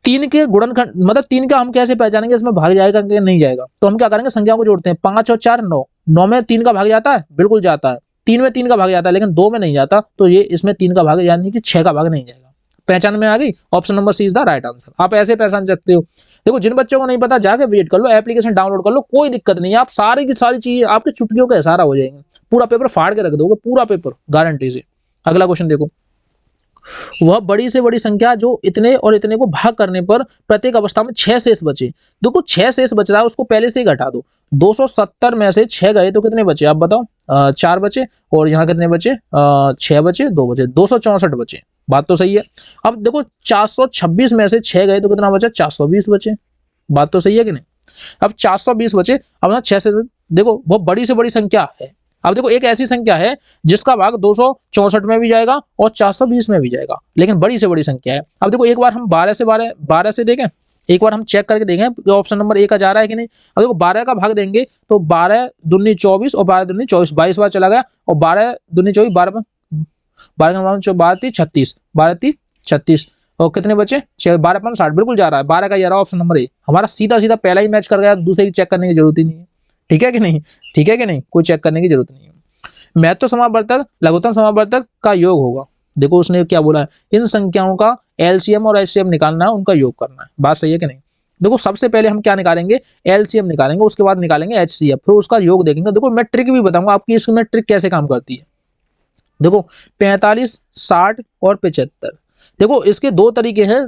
3 के गुणनखंड मतलब 3 का हम कैसे पहचानेंगे इसमें भाग जाएगा कि नहीं जाएगा, तो हम क्या करेंगे, संख्याओं को जोड़ते हैं, 5 और 4 9, 9 में 3 का भाग जाता है, बिल्कुल जाता है, 3 में 3 का भाग जाता है, लेकिन 2 में नहीं जाता, तो ये इसमें 3 का भाग यानी कि 6 का भाग नहीं जाएगा। पहचान में आ गई, option number C is the right answer. आप ऐसे पहचान सकते हो। देखो जिन बच्चों को नहीं पता जाके वेट कर लो, एप्लीकेशन डाउनलोड कर लो, कोई दिक्कत नहीं है, आप सारी की सारी चीजें आपके चुटकियों का इशारा हो जाएंगे, पूरा पेपर फाड़ के रख दोगे, पूरा पेपर गारंटी से। अगला क्वेश्चन देखो, वह बड़ी से बड़ी संख्या जो इतने और इतने को भाग करने पर प्रत्येक अवस्था में 6 शेष बचे। देखो 6 शेष बच रहा है, उसको पहले से ही घटा दो, 270 में से 6 गए तो कितने बचे आप बताओ, 4 बचे, और यहाँ कितने बचे, 6 बचे, 2 बचे, 264 बचे, बात तो सही है। अब देखो 426 में से 6 गए तो कितना बचा, 420 बचे, बात तो सही है कि नहीं। अब 420 बचे, अब ना 6 से देखो बहुत बड़ी से बड़ी संख्या है। अब देखो एक ऐसी संख्या है जिसका भाग 264 में भी जाएगा और 420 में भी जाएगा, लेकिन बड़ी से बड़ी संख्या है। अब देखो एक बार हम 12 से देखें, एक बार हम चेक करके देखें कि ऑप्शन नंबर ए का जा रहा है कि नहीं। अब देखो 12 का भाग देंगे तो 12 दूनी 24 और 12 दूनी 24, 22 बार चला गया, और 12 दूनी 24, 12 12 36, 12 36, और कितने बचे 12 5 60, बिल्कुल जा रहा है, 12 का जा रहा है ऑप्शन नंबर ए हमारा, सीधा सीधा पहला ही मैच कर गया, दूसरे की चेक करने की जरूरत ही नहीं है, ठीक है कि नहीं, ठीक है कि नहीं, कोई चेक करने की जरूरत नहीं है। महत्व समावर्तक लघुत्तम समावर्तक का योग होगा। देखो उसने क्या बोला है, इन संख्याओं का एलसीएम और एचसीएम निकालना है, उनका योग करना है, बात सही है कि नहीं। देखो सबसे पहले हम क्या निकालेंगे, एलसीएम निकालेंगे, उसके बाद निकालेंगे एचसीएफ, फिर उसका योग देखेंगे। देखो मैं ट्रिक भी बताऊंगा आपकी, इसमें ट्रिक कैसे काम करती है। देखो 45 60 और 75, देखो इसके दो तरीके हैं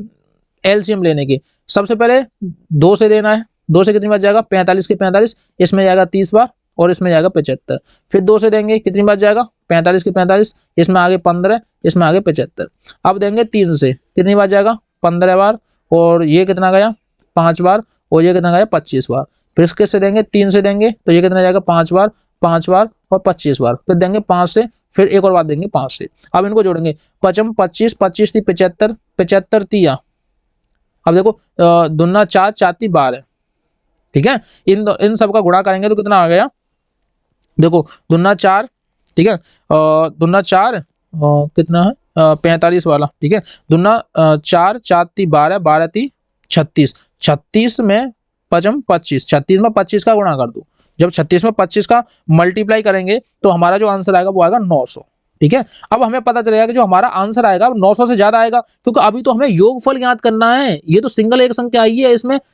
एलसीएम लेने के। सबसे पहले 2 से देना है, 2 से कितनी बार जाएगा, 45 के 45, इसमें जाएगा 30 बार और इसमें जाएगा 75, फिर 2 से देंगे कितनी बार जाएगा, 45 के 45, इसमें आगे 15, इसमें आगे 75। अब देंगे 3 से, कितनी बार जाएगा 15 बार, और ये कितना गया 5 बार, और ये कितना गया 25 बार। फिर किससे देंगे 3 से देंगे, तो ये कितना जाएगा 5 बार, 5 बार और 25 बार। फिर देंगे 5 से, फिर एक और बार देंगे 5 से। अब इनको जोड़ेंगे, 55 25, 25 × 75, 75 तिया। अब देखो दुना 4, 4 × 12, ठीक है। इन सब का गुणा करेंगे तो कितना आ गया, देखो दुना 4, ठीक है, दुना 4 कितना है 45 वाला, ठीक है। दुना 4, 4 × 12, 12 × 36, 36 में 55 25, 36 में 25 का गुणा कर दो। जब 36 में 25 का मल्टीप्लाई करेंगे तो हमारा जो आंसर आएगा वो आएगा 900, ठीक है। अब हमें पता चलेगा कि जो हमारा आंसर आएगा 900 से ज्यादा आएगा, क्योंकि अभी तो हमें योगफल ज्ञात करना है। ये तो सिंगल एक संख्या आई है,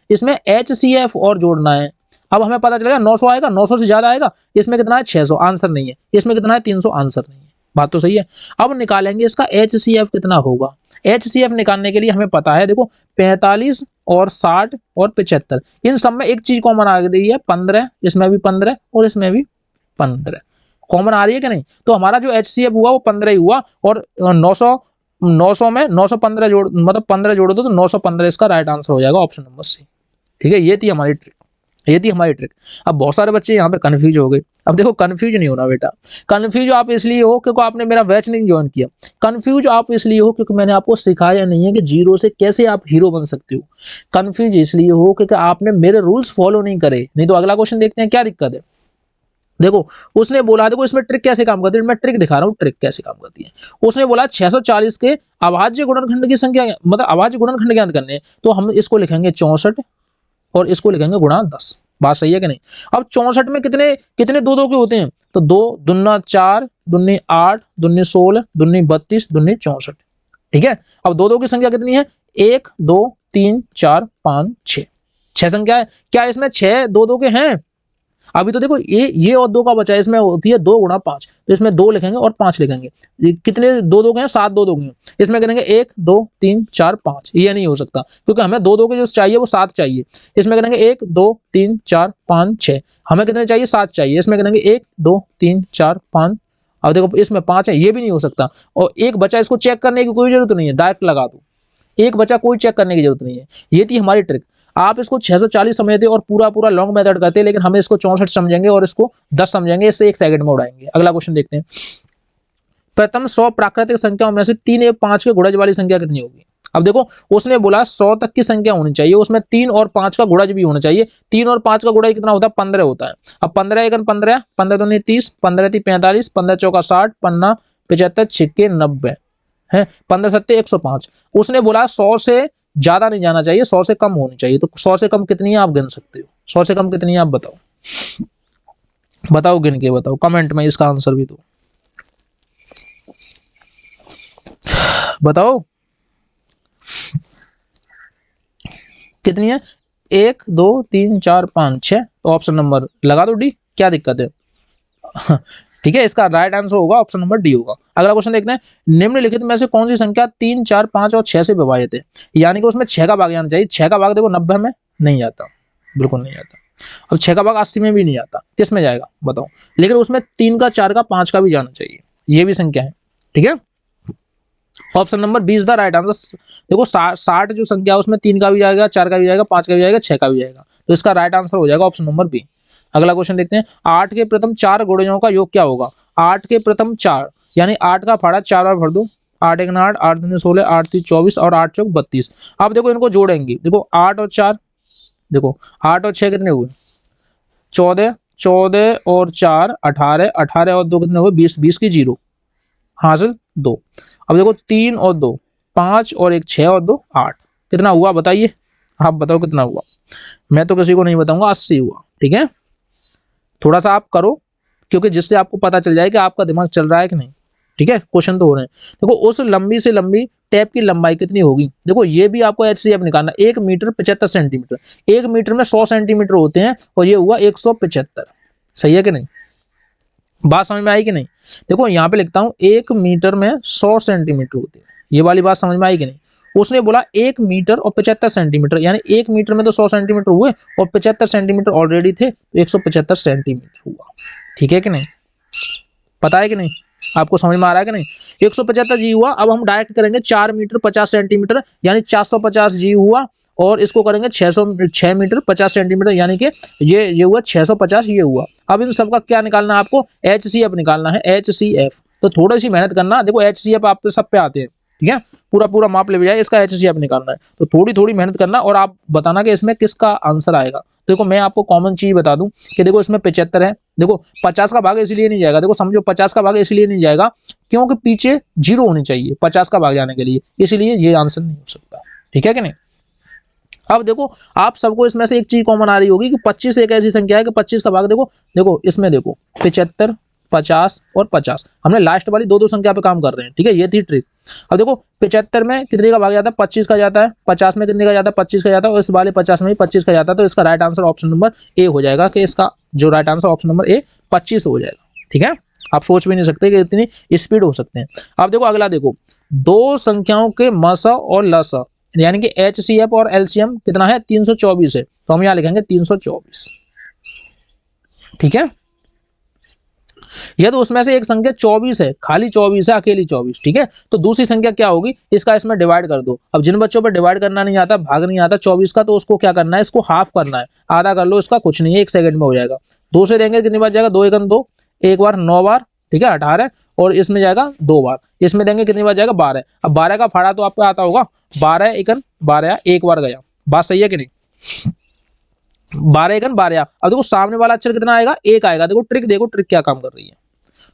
इसमें HCF और जोड़ना है। अब हमें पता चलेगा 900 आएगा, 900 से ज्यादा आएगा। इसमें कितना है 600, आंसर नहीं है। इसमें कितना है 300, आंसर नहीं है। बात तो सही है। अब निकालेंगे इसका HCF कितना होगा। HCF निकालने के लिए हमें पता है, देखो 45 और 60 और 75, इन सब में एक चीज कॉमन आ गई है 15, इसमें भी 15 और इसमें भी 15 कॉमन आ रही है कि नहीं। तो हमारा जो HCF हुआ वो 15 ही हुआ, और 900 में 915 जोड़, मतलब 15 जोड़ दो तो 915 इसका राइट आंसर हो जाएगा, ऑप्शन नंबर सी, ठीक है। ये थी हमारी ट्रिक, ये थी हमारी ट्रिक। अब बहुत सारे बच्चे यहाँ पे कंफ्यूज हो गए। अब देखो कंफ्यूज नहीं होना बेटा, कंफ्यूज आप इसलिए हो क्योंकि आपने मेरा बैच नहीं ज्वाइन किया। कंफ्यूज आप इसलिए हो क्योंकि मैंने आपको सिखाया नहीं है कि जीरो से कैसे आप हीरो बन सकते हो। कंफ्यूज इसलिए हो क्योंकि आपने मेरे रूल्स फॉलो नहीं करे। नहीं तो अगला क्वेश्चन देखते हैं क्या दिक्कत है। देखो उसने बोला, देखो इसमें ट्रिक कैसे काम करती है, मैं ट्रिक दिखा रहा हूँ, ट्रिक कैसे काम करती है। उसने बोला 640 के अभाज्य गुणनखंड की संख्या, मतलब अभाज्य गुणनखंड ज्ञात करने हैं, तो हम इसको लिखेंगे 64 और इसको लिखेंगे गुणा 10। बात सही है कि नहीं। अब 64 में कितने कितने दो दो के होते हैं, तो 2 दूना 4, दूनी 8, दूनी 16, दूनी 32, दूनी 64, ठीक है। अब दो दो की संख्या कितनी है, 1 2 3 4 5 6, 6 संख्या है। क्या इसमें 6 दो दो के हैं, अभी तो देखो ये और 2 का बचा है, इसमें होती है 2 × 5, तो इसमें 2 लिखेंगे और 5 लिखेंगे। कितने दो दो के हैं, 7 दो दो के हैं। इसमें करेंगे 1 2 3 4 5, ये नहीं हो सकता क्योंकि हमें दो दो के जो चाहिए वो 7 चाहिए। इसमें करेंगे 1 2 3 4 5 6, हमें कितने चाहिए 7 चाहिए। इसमें करेंगे 1 2 3 4 5, अब देखो इसमें 5 है, ये भी नहीं हो सकता। और एक बचा, इसको चेक करने की कोई जरूरत नहीं है, डायरेक्ट लगा दो। एक बचा, कोई चेक करने की जरूरत नहीं है। ये थी हमारी ट्रिक। आप इसको 640 समझते और पूरा पूरा लॉन्ग मेथड करते, लेकिन हम इसको 64 समझेंगे और इसको 10 समझेंगे, इससे 1 सेकंड में उड़ाएंगे। अगला क्वेश्चन देखते हैं। प्रथम 100 प्राकृतिक संख्याओं में से 3 या 5 के गुणज वाली संख्या कितनी होगी। अब देखो उसने बोला 100 तक की संख्या होनी चाहिए, उसमें 3 और 5 का गुणज भी होना चाहिए। 3 और 5 का गुणज कितना होता है, 15 होता है। अब 15 1 15, 15 2 30, 15 3 45, 15 4 60, 15 75 6 90 है, 15 7 105। उसने बोला 100 से ज्यादा नहीं जाना चाहिए, 100 से कम होनी चाहिए। तो 100 से कम कितनी है आप गिन सकते हो, 100 से कम कितनी है आप बताओ, बताओ गिन के बताओ, कमेंट में इसका आंसर भी दो, बताओ कितनी है। 1 2 3 4 5 6, तो ऑप्शन नंबर लगा दो डी, क्या दिक्कत है। ठीक है, इसका राइट आंसर होगा ऑप्शन नंबर डी होगा। अगला क्वेश्चन देखते हैं। निम्नलिखित में से कौन सी संख्या 3 4 5 और 6 से विभाजित है, यानी कि उसमें 6 का भाग आना चाहिए। 6 का भाग देखो 90 में नहीं आता, बिल्कुल नहीं आता। अब 6 का भाग 80 में भी नहीं आता, किस में जाएगा बताओ। लेकिन उसमें 3 का 4 का 5 का भी जाना चाहिए, ये भी संख्या है, ठीक है। Option number 20 the right answer. देखो 60 जो संख्या है उसमें 3 का भी जाएगा, 4 का भी जाएगा, 5 का भी जाएगा, 6 का भी जाएगा, तो इसका राइट आंसर हो जाएगा ऑप्शन नंबर बी। अगला क्वेश्चन देखते हैं। 8 के प्रथम 4 गुणजों का योग क्या होगा। 8 के प्रथम 4 यानी 8 का फाड़ा 4 बार भर दो, 8 1 8, 8 2 16, 8 3 24 और 8 4 32। अब देखो इनको जोड़ेंगे, देखो 8 और 4, देखो 8 और 6 कितने हुए 14, 14 और 4 18, 18 और 2 कितने हुए 20, 20 की 0 हासिल 2। अब देखो 3 और 2 5 और 1 6 और 2 8, कितना हुआ बताइए, आप बताओ कितना हुआ। मैं तो किसी को नहीं बताऊंगा, 80 हुआ, ठीक है। थोड़ा सा आप करो, क्योंकि जिससे आपको पता चल जाए कि आपका दिमाग चल रहा है कि नहीं, ठीक है। क्वेश्चन तो हो रहे हैं। देखो उस लंबी से लंबी टैप की लंबाई कितनी होगी। देखो ये भी आपको HCF निकालना, 1 मीटर 75 सेंटीमीटर। 1 मीटर में 100 सेंटीमीटर होते हैं और ये हुआ 175, सही है कि नहीं, बात समझ में आई कि नहीं। देखो यहाँ पे लिखता हूँ 1 मीटर में 100 सेंटीमीटर होते हैं, ये वाली बात समझ में आई कि नहीं। उसने बोला 1 मीटर और 75 सेंटीमीटर, यानी 1 मीटर में तो 100 सेंटीमीटर हुए और 75 सेंटीमीटर ऑलरेडी थे, तो 175 सेंटीमीटर हुआ, ठीक है कि नहीं, पता है कि नहीं। आपको समझ में आ रहा है कि नहीं? 175 जी हुआ। अब हम डायरेक्ट करेंगे 4 मीटर 50 सेंटीमीटर यानी 450 जी हुआ, और इसको करेंगे 6 मीटर 50 सेंटीमीटर यानी कि ये हुआ 650, ये हुआ। अब इन सबका क्या निकालना है आपको? HCF निकालना है, HCF। तो थोड़ी सी मेहनत करना। देखो HCF आप पे सब पे आते हैं, ठीक है, पूरा पूरा माप ले जाए, इसका HCF निकालना है। तो थोड़ी थोड़ी मेहनत करना और आप बताना कि इसमें किसका आंसर आएगा। देखो मैं आपको कॉमन चीज बता दूं कि देखो इसमें 75 है। देखो 50 का भाग इसलिए नहीं जाएगा, देखो समझो 50 का भाग इसलिए नहीं जाएगा क्योंकि पीछे 0 होनी चाहिए 50 का भाग जाने के लिए, इसलिए ये आंसर नहीं हो सकता। ठीक है कि नहीं? अब देखो आप सबको इसमें से एक चीज कॉमन आ रही होगी कि 25 एक ऐसी संख्या है कि 25 का भाग देखो, देखो इसमें देखो 75 50 और 50, हमने लास्ट वाली दो दो संख्या पे काम कर रहे हैं, ठीक है, ये थी ट्रिक। अब देखो 75 में कितने का भाग जाता है? 25 का जाता है। 50 में कितने का जाता है? 25 का जाता है। और इस वाले 50 में भी 25 का जाता है। तो इसका राइट आंसर ऑप्शन नंबर ए हो जाएगा, कि इसका जो राइट आंसर ऑप्शन नंबर ए 25 हो जाएगा। ठीक है, आप सोच भी नहीं सकते कि इतनी स्पीड हो सकते हैं। अब देखो अगला, देखो दो संख्याओं के मसा और लसा यानी कि HCF और LCM कितना है? 324 है। तो हम यहाँ लिखेंगे 324। ठीक है, यह तो उसमें से एक संख्या 24 है, खाली 24 है, अकेली 24। ठीक है, तो दूसरी संख्या क्या होगी? इसका इसमें डिवाइड कर दो। अब जिन बच्चों पर डिवाइड करना नहीं आता, भाग नहीं आता 24 का, तो उसको क्या करना है? इसको हाफ करना है, आधा कर लो, इसका कुछ नहीं है, 1 सेकंड में हो जाएगा। 2 से देंगे कितनी बार जाएगा? 2 एकन 2, एक बार 9 बार, ठीक है 18, और इसमें जाएगा 2 बार। इसमें देंगे कितनी बार जाएगा? 12। अब 12 का फाड़ा तो आपको आता होगा, 12 एकन 12, एक बार गया। बात सही है कि नहीं? 12 एकन 12। अब देखो सामने वाला अक्षर कितना आएगा? 1 आएगा। देखो ट्रिक, देखो ट्रिक क्या काम कर रही है।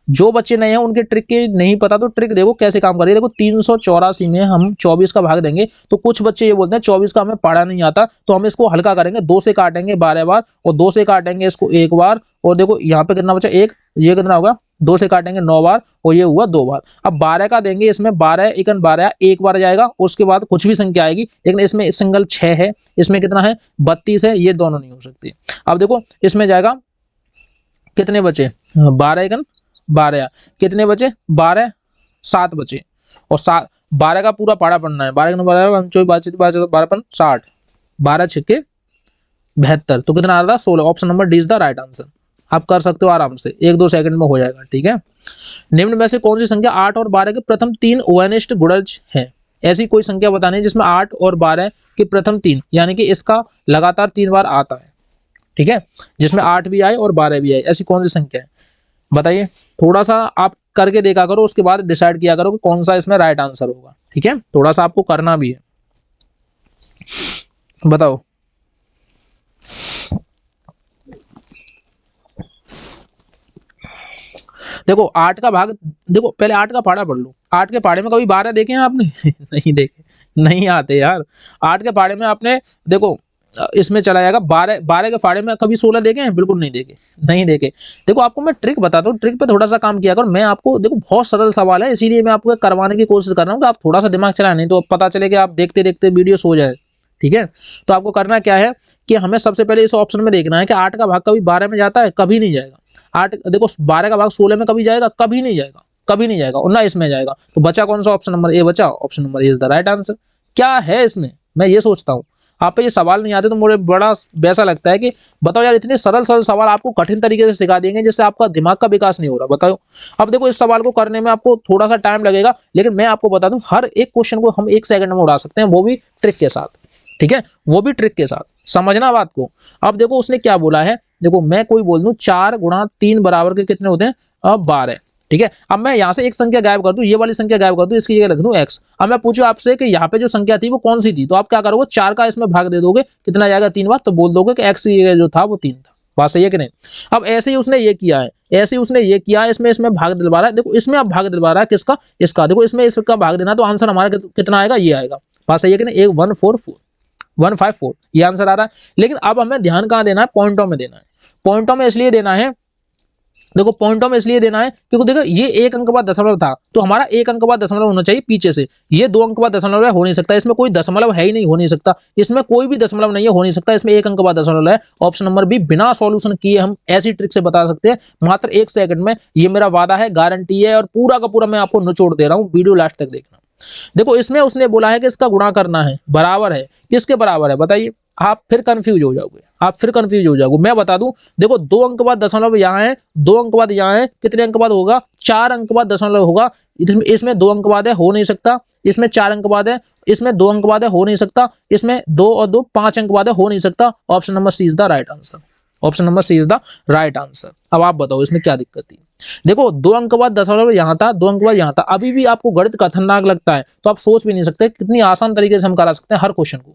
जो बच्चे नए हैं उनके ट्रिक के नहीं पता, तो ट्रिक देखो कैसे काम कर रही है। देखो 384 में हम 24 का भाग देंगे, तो कुछ बच्चे ये बोलते हैं 24 का हमें पढ़ा नहीं आता, तो हम इसको हल्का करेंगे, 2 से काटेंगे 12 बार, और 2 से काटेंगे इसको 1 बार, और देखो यहाँ पे कितना बचा? 1, ये कितना होगा? 2 से काटेंगे 9 बार, और ये हुआ 2 बार। अब 12 का देंगे, इसमें 12 एकन 12 एक बार जाएगा, उसके बाद कुछ भी संख्या आएगी, लेकिन इसमें सिंगल 6 है, इसमें कितना है? 32 है, ये दोनों नहीं हो सकती। अब देखो इसमें जाएगा, कितने बचे? 12 एकन 12, कितने बचे? 12, 7 बचे, और 12 का पूरा पारा पढ़ना है। 12 का 12 12 60, 12 छिक्के 72, तो कितना आ रहा था? 16। Option number D is the right answer. आप कर सकते हो आराम से, 1-2 सेकंड में हो जाएगा। ठीक है, निम्न में से कौन सी संख्या 8 और 12 के प्रथम 3 ओएनिष्ट गुणज है? ऐसी कोई संख्या बतानी है जिसमें 8 और 12 के प्रथम 3 यानी कि इसका लगातार 3 बार आता है। ठीक है, जिसमें 8 भी आए और 12 भी आए, ऐसी कौन सी संख्या है? बताइए। थोड़ा सा आप करके देखा करो, उसके बाद डिसाइड किया करो कि कौन सा इसमें राइट आंसर होगा। ठीक है, थोड़ा सा आपको करना भी है। बताओ। देखो 8 का भाग, देखो पहले 8 का पाड़ा पढ़ लो। 8 के पाड़े में कभी 12 देखे हैं आपने? नहीं देखे, नहीं आते यार। 8 के पाड़े में आपने देखो इसमें चला जाएगा 12 के फाड़े में कभी 16 देखे हैं? बिल्कुल नहीं देखे, नहीं देखे। देखो आपको मैं ट्रिक बताता हूँ, ट्रिक पे थोड़ा सा काम किया करो। मैं आपको देखो बहुत सरल सवाल है, इसीलिए मैं आपको करवाने की कोशिश कर रहा हूँ कि आप थोड़ा सा दिमाग चलाएं, नहीं तो पता चले कि आप देखते देखते वीडियो सो जाए। ठीक है, तो आपको करना क्या है कि हमें सबसे पहले इस ऑप्शन में देखना है कि 8 का भाग कभी 12 में जाता है? कभी नहीं जाएगा। 8 देखो 12 का भाग 16 में कभी जाएगा? कभी नहीं जाएगा, कभी नहीं जाएगा, और ना इसमें जाएगा। तो बचा कौन सा? ऑप्शन नंबर ए बचा। Option number A is the right answer. क्या है इसमें? मैं ये सोचता हूँ आप पे ये सवाल नहीं आते तो मुझे बड़ा वैसा लगता है कि बताओ यार, इतने सरल सरल सवाल आपको कठिन तरीके से सिखा देंगे जिससे आपका दिमाग का विकास नहीं हो रहा। बताओ। अब देखो इस सवाल को करने में आपको थोड़ा सा टाइम लगेगा, लेकिन मैं आपको बता दूं हर एक क्वेश्चन को हम 1 सेकंड में उड़ा सकते हैं, वो भी ट्रिक के साथ। ठीक है, वो भी ट्रिक के साथ, समझना बात को। अब देखो उसने क्या बोला है, देखो मैं कोई बोल दूं 4 गुणा 3 बराबर के कितने होते हैं? 12। ठीक है, अब मैं यहाँ से एक संख्या गायब कर दूं, ये वाली संख्या गायब कर दूं, इसकी जगह रख दूं x। अब मैं पूछूं आपसे कि यहाँ पे जो संख्या थी वो कौन सी थी, तो आप क्या करोगे? 4 का इसमें भाग दे दोगे, कितना जाएगा? 3 बार, तो बोल दोगे कि x जो था वो 3 था। बात सही है कि नहीं? अब ऐसे ही उसने ये किया है, ऐसे ही उसने ये किया है, इसमें भाग दिलवा रहा है। देखो इसमें अब भाग दिलवा रहा है किसका? इसका। देखो इसमें इसका भाग देना, तो आंसर हमारा कितना आएगा? ये आएगा। बात सही है कि नहीं? 154 ये आंसर आ रहा है। लेकिन अब हमें ध्यान कहाँ देना है? पॉइंटों में देना है। पॉइंटों में इसलिए देना है, देखो पॉइंटों में इसलिए देना है क्योंकि देखो ये 1 अंक बाद दशमलव था, तो हमारा 1 अंक बाद दशमलव होना चाहिए पीछे से। ये 2 अंक बाद दशमलव हो नहीं सकता, इसमें कोई दशमलव है ही नहीं, हो नहीं सकता। इसमें कोई भी दशमलव नहीं है, हो नहीं सकता। इसमें 1 अंक बाद दशमलव है। ऑप्शन नंबर बी बिना सॉल्यूशन किए हम ऐसी ट्रिक से बता सकते हैं, मात्र 1 सेकंड में। ये मेरा वादा है, गारंटी है, और पूरा का पूरा मैं आपको निचोड़ दे रहा हूँ। वीडियो लास्ट तक देखना। देखो इसमें उसने बोला है कि इसका गुणा करना है, बराबर है, किसके बराबर है? बताइए। आप फिर कंफ्यूज हो जाओगे, आप फिर कंफ्यूज हो जाओगे। मैं बता दूं, देखो 2 अंक बाद दशमलव यहाँ है, 2 अंक बाद यहाँ है, कितने अंक बाद होगा, 4 अंक बाद दशमलव होगा। इसमें 2 अंक बाद है, हो नहीं सकता। इसमें 4 अंक बाद है, इसमें 2 अंक बाद है, हो नहीं सकता। इसमें 2 और 2 5 अंक बाद है, हो नहीं सकता। Option number C is the right answer. Option number C is the right answer. अब आप बताओ इसमें क्या दिक्कत थी। देखो 2 अंक बाद दशमलव यहाँ था, 2 अंक बाद यहाँ था, अभी भी आपको गणित खतरनाक लगता है तो आप सोच भी नहीं सकते कितनी आसान तरीके से हम करा सकते हैं हर क्वेश्चन को।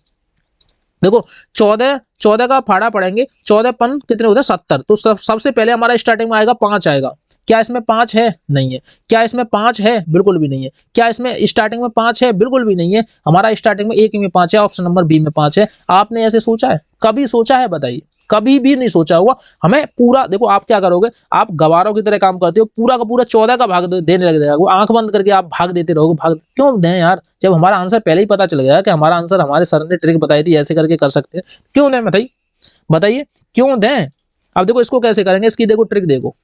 देखो 14 का फाड़ा पढ़ेंगे, 14 पन कितने होते हैं 70। तो सबसे पहले हमारा स्टार्टिंग में आएगा 5 आएगा। क्या इसमें 5 है? नहीं है। क्या इसमें 5 है? बिल्कुल भी नहीं है। क्या इसमें स्टार्टिंग में 5 है? बिल्कुल भी नहीं है। हमारा स्टार्टिंग में एक ही में 5 है, ऑप्शन नंबर बी में 5 है। आपने ऐसे सोचा है? कभी सोचा है? बताइए। कभी भी नहीं सोचा होगा। हमें पूरा, देखो आप क्या करोगे, आप गवारों की तरह काम करते हो, पूरा का पूरा 14 का भाग देने लग जाएगा, वो आंख बंद करके आप भाग देते रहोगे। भाग क्यों दें यार, जब हमारा आंसर पहले ही पता चल गया कि हमारा आंसर हमारे सर ने ट्रिक बताई थी ऐसे करके कर सकते हैं, क्यों दें बताइए, बताइए क्यों दें। अब देखो इसको कैसे करेंगे, इसकी देखो ट्रिक देखो,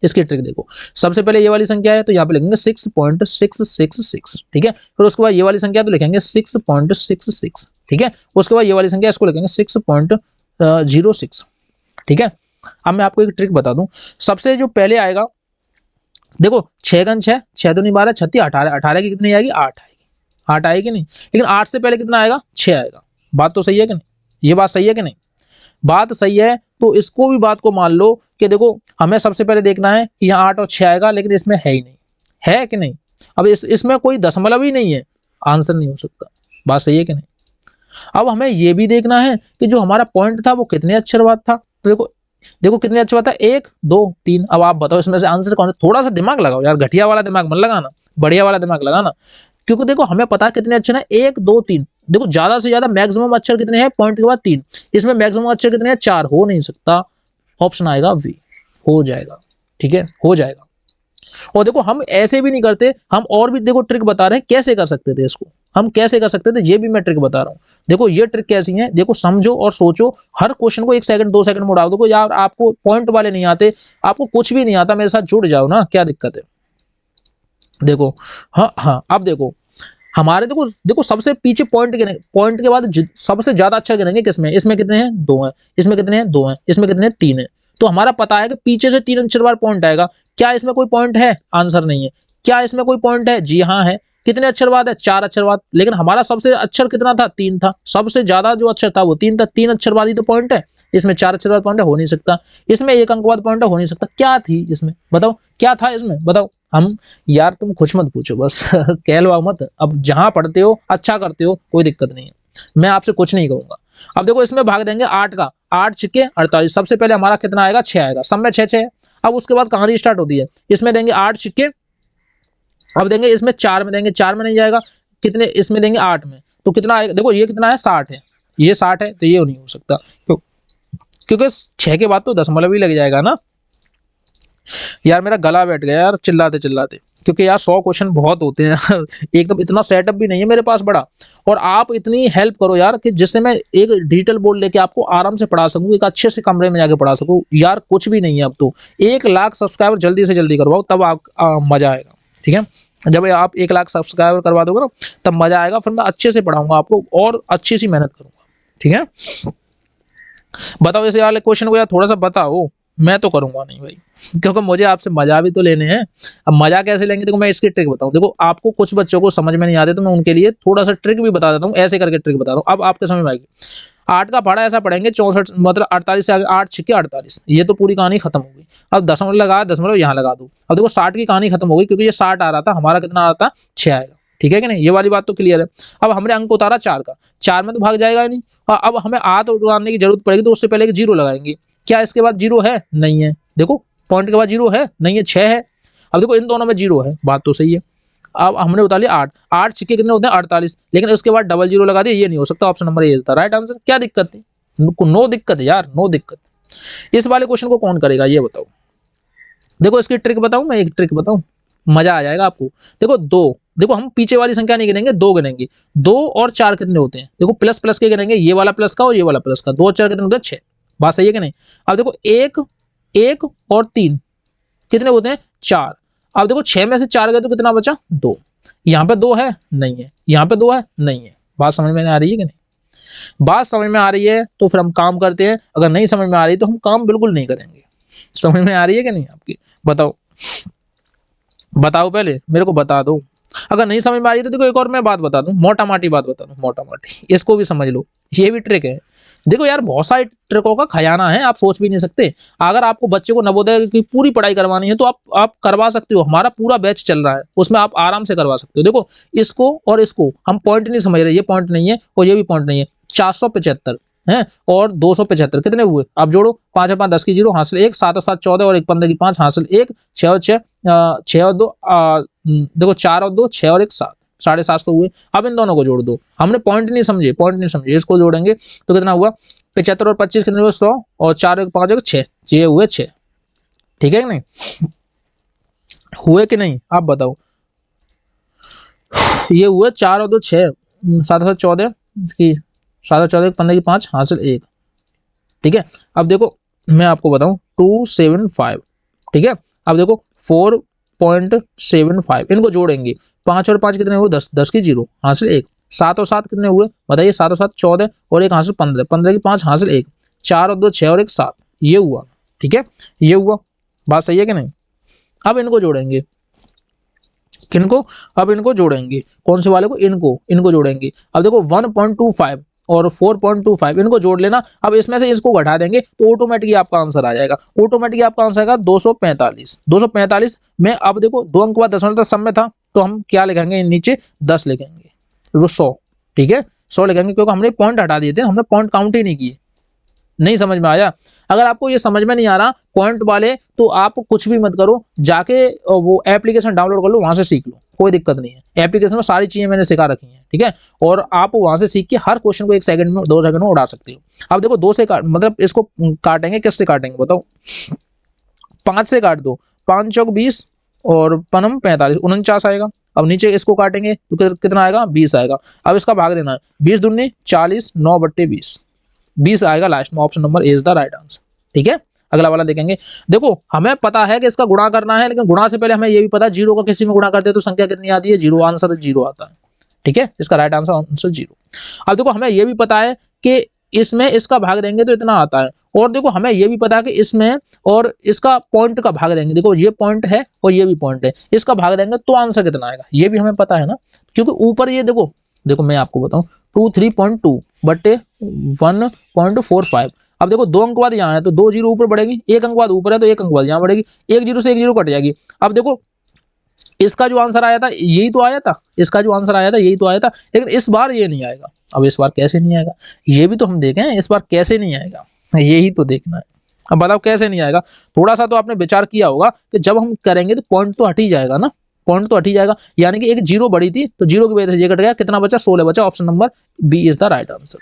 इसकी ट्रिक देखो। सबसे पहले ये वाली संख्या है तो यहाँ पे लिखेंगे 6.666, ठीक है। फिर उसके बाद ये वाली संख्या तो लिखेंगे 6.66, ठीक है। उसके बाद ये वाली संख्या इसको लिखेंगे 6.06, ठीक है। अब मैं आपको एक ट्रिक बता दूं, सबसे जो पहले आएगा, देखो 6 गन 6, 6 दूनी 12, 36, 18, 18 की कितनी आएगी, 8 आएगी, 8 आएगी नहीं। लेकिन 8 से पहले कितना आएगा, 6 आएगा। बात तो सही है कि नहीं, ये बात सही है कि नहीं, बात सही है। तो इसको भी बात को मान लो कि देखो हमें सबसे पहले देखना है कि यहाँ 8 और 6 आएगा, लेकिन इसमें है ही नहीं, है कि नहीं। अब इसमें कोई दशमलव ही नहीं है, आंसर नहीं हो सकता। बात सही है कि नहीं। अब हमें ये भी देखना है कि जो हमारा पॉइंट था वो कितने अक्षर बाद था। तो देखो, देखो कितने अक्षर बाद था, 1 2 3। अब आप बताओ इसमें से आंसर कौन है। थोड़ा सा दिमाग लगाओ यार, घटिया वाला दिमाग मत लगाना, बढ़िया वाला दिमाग लगाना। क्योंकि देखो हमें पता है कितने अक्षर है, 1 2 3। देखो ज्यादा से ज्यादा मैक्सिमम अक्षर कितने हैं, पॉइंट के बाद 3। इसमें मैक्सिमम अक्षर कितने हैं, 4। हो नहीं सकता, ऑप्शन आएगा वी, हो जाएगा, ठीक है, हो जाएगा। और देखो हम ऐसे भी नहीं करते, हम और भी देखो ट्रिक बता रहे हैं कैसे कर सकते थे इसको, हम कैसे कर सकते थे ये भी मैं ट्रिक बता रहा हूँ। देखो ये ट्रिक कैसी है, देखो समझो और सोचो। हर क्वेश्चन को 1 सेकंड 2 सेकंड में उड़ा दो। यार आपको पॉइंट वाले नहीं आते, आपको कुछ भी नहीं आता, मेरे साथ जुड़ जाओ ना, क्या दिक्कत है। देखो हाँ हाँ, अब देखो हमारे, देखो देखो सबसे पीछे पॉइंट गिनेंगे, पॉइंट के बाद सबसे ज्यादा अच्छा गिनेंगे किसमें, इसमें कितने हैं, 2 हैं। इसमें कितने हैं, 2 हैं। इसमें कितने हैं, 3 हैं। तो हमारा पता है कि पीछे से 3 अक्षर बार पॉइंट आएगा। क्या इसमें कोई पॉइंट है, आंसर नहीं है। क्या इसमें कोई पॉइंट है, जी हाँ है। कितने अक्षर बाद है, 4 अक्षर बाद। लेकिन हमारा सबसे अक्षर कितना था, 3 था। सबसे ज्यादा जो अक्षर था वो 3 था, 3 अक्षर बाद ही तो पॉइंट है। इसमें 4 अक्षर बाद पॉइंट है, हो नहीं सकता। इसमें 1 अंक बाद पॉइंट है, हो नहीं सकता। क्या थी इसमें, बताओ क्या था इसमें, बताओ। हम, यार तुम कुछ मत पूछो बस कहलवा मत। अब जहां पढ़ते हो अच्छा करते हो, कोई दिक्कत नहीं है, मैं आपसे कुछ नहीं कहूंगा। अब देखो इसमें भाग देंगे 8 का, 8 छिके 48। सबसे पहले हमारा कितना आएगा, 6 आएगा। सब में 6 6। अब उसके बाद कहानी स्टार्ट होती है, इसमें देंगे 8 छिके, अब देंगे इसमें 4 में, देंगे 4 में नहीं जाएगा, कितने इसमें देंगे 8 में। तो कितना आएगा, देखो ये कितना है, 60 है, ये 60 है, तो ये नहीं हो सकता क्योंकि 6 के बाद तो दशमलव ही लग जाएगा ना। यार मेरा गला बैठ गया यार चिल्लाते चिल्लाते, क्योंकि यार 100 क्वेश्चन बहुत होते हैं एकदम इतना सेटअप भी नहीं है मेरे पास बड़ा। और आप इतनी हेल्प करो यार कि जिससे मैं एक डिजिटल बोर्ड लेके आपको आराम से पढ़ा सकूं, एक अच्छे से कमरे में जाके पढ़ा सकूं। यार कुछ भी नहीं है अब तो। 1 लाख सब्सक्राइबर जल्दी से जल्दी करवाओ, तब आप मजा आएगा, ठीक है। जब आप 1 लाख सब्सक्राइबर करवा दोगे ना, तब मजा आएगा। फिर मैं अच्छे से पढ़ाऊंगा आपको और अच्छी सी मेहनत करूंगा, ठीक है। बताओ इसे वाले क्वेश्चन को यार थोड़ा सा बताओ। मैं तो करूंगा नहीं भाई, क्योंकि मुझे आपसे मजा भी तो लेने हैं। अब मजा कैसे लेंगे, देखो मैं इसकी ट्रिक बताऊं। देखो आपको कुछ बच्चों को समझ में नहीं आते तो मैं उनके लिए थोड़ा सा ट्रिक भी बता देता हूँ, ऐसे करके ट्रिक बता दूं, अब आपके समझ में आएगी। 8 का पढ़ा ऐसा पढ़ेंगे, 64 मतलब 48 से आगे 8 छिके 48, ये तो पूरी कहानी खत्म हो गई। अब दशमलव लगा, दशमलव यहाँ लगा दो। अब देखो 60 की कहानी खत्म हो गई, क्योंकि ये 60 आ रहा था, हमारा कितना आ रहा था, 6 आएगा, ठीक है कि नहीं। ये वाली बात तो क्लियर है। अब हमने अंक उतारा 4 का, 4 में तो भाग जाएगा ही नहीं। और अब हमें आठ उतारने की जरूरत पड़ेगी, तो उससे पहले 0 लगाएंगे। क्या इसके बाद 0 है, नहीं है। देखो पॉइंट के बाद 0 है, नहीं है, 6 है। अब देखो इन दोनों में 0 है, बात तो सही है। अब हमने उतार लिया 8, 8 छिक्के कितने होते हैं, 48। लेकिन उसके बाद डबल 0 लगा दिया, ये नहीं हो सकता। ऑप्शन नंबर ए था राइट आंसर। क्या दिक्कत थी, नो दिक्कत है यार, नो दिक्कत। इस वाले क्वेश्चन को कौन करेगा ये बताओ। देखो इसकी ट्रिक बताऊं, मैं एक ट्रिक बताऊं, मजा आ जाएगा आपको। देखो 2, देखो हम पीछे वाली संख्या नहीं गिनेंगे, 2 गिनेंगे। 2 और 4 कितने होते हैं, देखो प्लस प्लस के गिनेंगे, ये वाला प्लस का और ये वाला प्लस का। 2 और 4 कितने होते हैं, 6। बात सही है कि नहीं। अब देखो 1 1 और 3 कितने होते हैं, 4। अब देखो 6 में से 4 गए तो कितना बचा, 2। यहाँ पे 2 है, नहीं है। यहाँ पे 2 है, नहीं है। बात समझ में आ रही है कि नहीं। बात समझ में आ रही है तो फिर हम काम करते हैं, अगर नहीं समझ में आ रही तो हम काम बिल्कुल नहीं करेंगे। समझ में आ रही है कि नहीं आपकी? बताओ, बताओ पहले मेरे को बता दो। अगर नहीं समझ में आ रही तो देखो एक और मैं बात बता दूं, मोटा माटी बात बता दूं, मोटा माटी, इसको भी समझ लो, ये भी ट्रिक है। देखो यार बहुत सारे ट्रिकों का खजाना है, आप सोच भी नहीं सकते। अगर आपको बच्चे को नवोदय की पूरी पढ़ाई करवानी है तो आप करवा सकते हो, हमारा पूरा बैच चल रहा है, उसमें आप आराम से करवा सकते हो। देखो इसको और इसको हम पॉइंट नहीं समझ रहे, ये पॉइंट नहीं है और ये भी पॉइंट नहीं है। 475 है और 275 कितने हुए? आप जोड़ो, 5 और 5 10 की 0 हासिल 1, 7 और 7 14 और 1 15 की 5 हासिल 1, 6 और 6 6 और 2 देखो 4 और 2 6 और 1 7, 750 हुए। अब इन दोनों को जोड़ दो, हमने पॉइंट नहीं समझे, पॉइंट नहीं समझे, इसको जोड़ेंगे तो कितना हुआ? 75 और 25 कितने हुए? 100 और 4 और 5 6, ये हुए 6। ठीक है कि नहीं? हुए कि नहीं आप बताओ? ये हुए 4 और 2 6, 7 और 14 की 7 और 14 15 की 5 हासिल 1। ठीक है, अब देखो मैं आपको बताऊं 275। ठीक है, अब देखो 4.75 इनको जोड़ेंगे, 5 और 5 कितने हुए? 10, 10 की 0 हासिल 1। 7 और 7 कितने हुए बताइए? 7 और 7 14 और 1 हासिल 15, 15 की 5 हासिल 1, 4 और 2 6 और 1 7, ये हुआ। ठीक है, ये हुआ, बात सही है कि नहीं? अब इनको जोड़ेंगे, किनको? अब इनको जोड़ेंगे, कौन से वाले को? इनको जोड़ेंगे। अब देखो 1.25 और 4.25 इनको जोड़ लेना। अब इसमें से इसको घटा देंगे तो ऑटोमेटिकली आपका आंसर आ जाएगा, ऑटोमेटिकली आपका आंसर आएगा 245। 245 में अब देखो 2 अंक बाद दशमलव तक समय था तो हम क्या लिखेंगे? नीचे 10 लिखेंगे, तो 100। ठीक है, 100 लिखेंगे क्योंकि हमने पॉइंट हटा दिए थे, हमने पॉइंट काउंट ही नहीं किए। नहीं समझ में आया? अगर आपको ये समझ में नहीं आ रहा पॉइंट वाले तो आप कुछ भी मत करो, जाके वो एप्लीकेशन डाउनलोड कर लो, वहां से सीख लो, कोई दिक्कत नहीं है। एप्लीकेशन में सारी चीजें मैंने सिखा रखी हैं। ठीक है, और आप वहां से सीख के हर क्वेश्चन को 1 सेकंड में 2 सेकंड में उड़ा सकते हो। अब देखो 2 से मतलब इसको काटेंगे, किससे काटेंगे बताओ? 5 से काट दो, 5 चौक 20 और पनम 45, 49 आएगा। अब नीचे इसको काटेंगे तो कितना आएगा? 20 आएगा। अब इसका भाग देना है, 20 दूनी 40, 9/20, 20 आएगा लास्ट में, option number is the right answer. ठीक है, अगला वाला देखेंगे। देखो हमें पता है कि इसका गुणा करना है, लेकिन गुणा से पहले हमें ये भी पता है जीरो का किसी में गुणा करते हैं तो संख्या कितनी आती है? 0, आंसर 0 आता है। ठीक है, इसका राइट आंसर 0। अब देखो हमें ये भी पता है कि इसमें इसका भाग देंगे तो इतना आता है, और देखो हमें ये भी पता है कि इसमें और इसका पॉइंट का भाग देंगे, देखो ये पॉइंट है और ये भी पॉइंट है, इसका भाग देंगे तो आंसर कितना आएगा ये भी हमें पता है ना, क्योंकि ऊपर ये देखो, देखो मैं आपको बताऊं 3.2 बटे 1.45। अब देखो 2 अंक बाद यहाँ है तो 2 जीरो ऊपर बढ़ेगी, 1 अंक बाद ऊपर है तो 1 अंक बाद यहाँ बढ़ेगी, 1 जीरो से 1 जीरो कट जाएगी। अब देखो इसका जो आंसर आया था यही तो आया था, इसका जो आंसर आया था यही तो आया था, लेकिन इस बार ये नहीं आएगा। अब इस बार कैसे नहीं आएगा ये भी तो हम देखें, इस बार कैसे नहीं आएगा यही तो देखना है। अब बताओ कैसे नहीं आएगा? थोड़ा सा तो आपने विचार किया होगा कि जब हम करेंगे तो पॉइंट तो हट ही जाएगा ना, पॉइंट तो हट ही जाएगा, यानी कि एक जीरो बड़ी थी तो जीरो की वजह से ये कट गया, कितना बचा? 16 बचा, option number B is the right answer.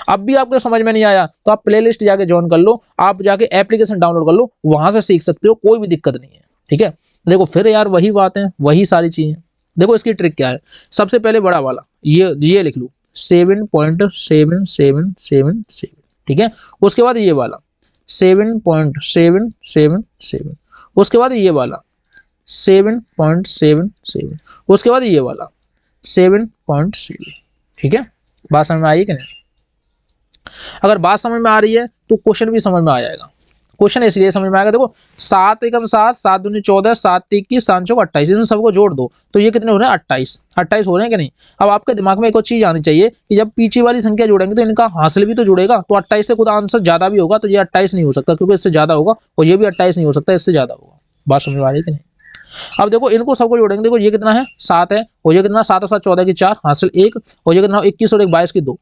अब भी आपको समझ में नहीं आया तो आप प्लेलिस्ट जाके ज्वाइन कर लो, आप जाके एप्लीकेशन डाउनलोड कर लो, वहां से सीख सकते हो, कोई भी दिक्कत नहीं है। ठीक है, देखो फिर यार वही बात है, वही सारी चीजें। देखो इसकी ट्रिक क्या है, सबसे पहले बड़ा वाला ये लिख लो 7.7777। ठीक है, उसके बाद ये वाला 7.777, उसके बाद ये वाला 7.77, उसके बाद ये वाला 7.0। ठीक है, बात समझ में आई कि नहीं? अगर बात समझ में आ रही है तो क्वेश्चन भी समझ में आ जाएगा। क्वेश्चन इसलिए समझ में आएगा, देखो 7 एकम 7, 7 दूनी 14, 7 21, 7 चौक 28, इन सबको जोड़ दो तो ये कितने हो रहे हैं? 28, 28 हो रहे हैं कि नहीं? अब आपके दिमाग में एक और चीज आनी चाहिए कि जब पीछे वाली संख्या जोड़ेंगे तो इनका हासिल भी तो जुड़ेगा, तो 28 से खुद आंसर ज्यादा भी होगा तो ये 28 नहीं हो सकता क्योंकि इससे ज्यादा होगा, और ये भी 28 नहीं हो सकता, इससे ज्यादा होगा। बात समझ में आ रही है कि नहीं? अब देखो इनको सबको जोड़ेंगे, देखो ये कितना है? 7 है, और ये कितना? 7 और 7 14 की 4 हासिल 1, और ये कितना? 21 और 1 22 की 2।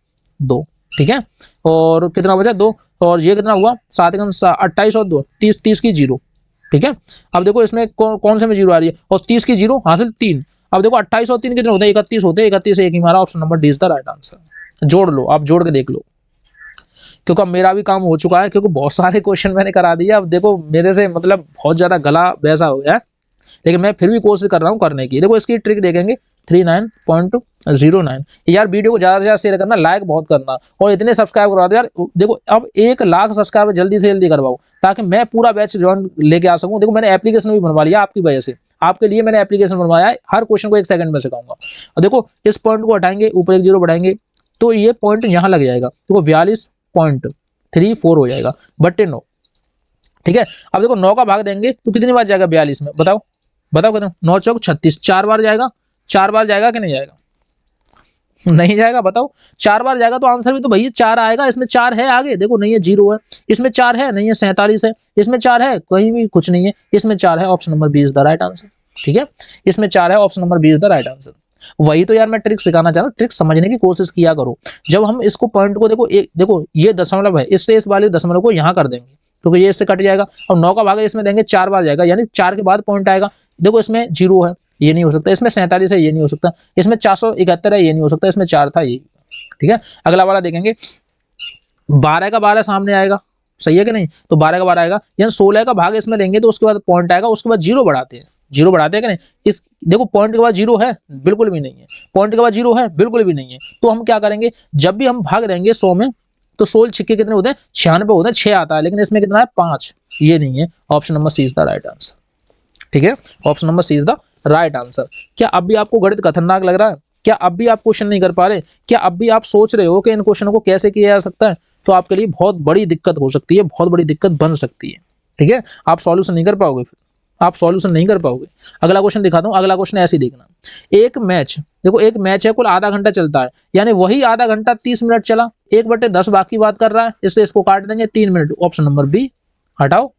ठीक है, और कितना बचा? 2, और ये कितना हुआ? 7 28 और 2 30, 30 की 0। ठीक है, अब देखो इसमें कौन से में 0 आ रही है? और 30 की 0 हासिल 3। अब देखो 28 और 3 कितने होते हैं? 31 होते हैं, 31 से एक ही मारा, option number D is the right answer. जोड़ लो, आप जोड़ के देख लो, क्योंकि अब मेरा भी काम हो चुका है, क्योंकि बहुत सारे क्वेश्चन मैंने करा दिए। अब देखो मेरे से मतलब बहुत ज्यादा गला वैसा हो गया है, लेकिन मैं फिर भी कोशिश कर रहा हूँ करने की। देखो इसकी ट्रिक देखेंगे 39.09। यार वीडियो को ज्यादा से ज्यादा शेयर करना, लाइक बहुत करना, और इतने सब्सक्राइब करवा दो यार। देखो अब 1 लाख सब्सक्राइबर जल्दी से जल्दी करवाओ ताकि मैं पूरा बैच ज्वाइन लेके आ सकूं। देखो मैंने एप्लीकेशन भी बनवा लिया आपकी वजह से, आपके लिए मैंने एप्लीकेशन बनवाया है, हर क्वेश्चन को 1 सेकंड में सिखाऊंगा। और देखो इस पॉइंट को हटाएंगे, ऊपर 1 जीरो बढ़ाएंगे, तो ये पॉइंट यहाँ लग जाएगा, तो 42.34 हो जाएगा बट्टे 9। ठीक है, अब देखो 9 का भाग देंगे तो कितनी बार जाएगा 42 में, बताओ बताओ कितना, 9 चौक 36, 4 बार जाएगा, 4 बार जाएगा कि नहीं जाएगा, नहीं जाएगा, बताओ 4 बार जाएगा तो आंसर भी तो भैया 4 आएगा। इसमें 4 है आगे, देखो नहीं है, 0 है, इसमें 4 है नहीं है, 47 है, इसमें 4 है कहीं भी कुछ नहीं है, इसमें 4 है, option number B is the right answer. ठीक है, इसमें 4 है, option number B is the right answer. वही तो यार मैं ट्रिक सिखाना चाह रहा हूँ, ट्रिक समझने की कोशिश किया करो। जब हम इसको पॉइंट को देखो, एक देखो ये दशमलव है, इससे इस वाले दशमलव को यहाँ कर देंगे क्योंकि ये इससे कट जाएगा, और 9 का भाग इसमें देंगे, 4 बार जाएगा, यानी 4 के बाद पॉइंट आएगा। देखो इसमें 0 है, ये नहीं हो सकता, इसमें 47 है, ये नहीं हो सकता, इसमें 471 है, ये नहीं हो सकता, इसमें 4 था, ये। ठीक है, अगला वाला देखेंगे, 12 का 12 सामने आएगा, सही है कि नहीं, तो 12 का 12 आएगा, यानी 16 का भाग इसमें देंगे तो उसके बाद पॉइंट आएगा, उसके बाद 0 बढ़ाते हैं, 0 बढ़ाते हैं कि नहीं, इस देखो पॉइंट के बाद 0 है, बिल्कुल भी नहीं है, पॉइंट के बाद 0 है, बिल्कुल भी नहीं है, तो हम क्या करेंगे, जब भी हम भाग देंगे 100 में, तो 16 छिक्के कितने होते हैं, 96 होते हैं, 6 आता है, लेकिन इसमें कितना है 5, ये नहीं है, option number C is the right answer. ठीक है, option number C is the right answer. क्या अब भी आपको गणित खतरनाक लग रहा है, क्या अब भी आप क्वेश्चन नहीं कर पा रहे, क्या अब भी आप सोच रहे हो कि इन क्वेश्चनों को कैसे किया जा सकता है, तो आपके लिए बहुत बड़ी दिक्कत हो सकती है, बहुत बड़ी दिक्कत बन सकती है। ठीक है, आप सॉल्यूशन नहीं कर पाओगे, फिर आप सॉल्यूशन नहीं कर पाओगे। अगला क्वेश्चन दिखाता हूँ, अगला क्वेश्चन ऐसे ही देखना, एक मैच, देखो एक मैच है, कुल आधा घंटा चलता है, यानी वही आधा घंटा 30 मिनट चला, 1/10 बाकी बात कर रहा है, इससे इसको काट देंगे 3 मिनट, ऑप्शन नंबर बी हटाओ,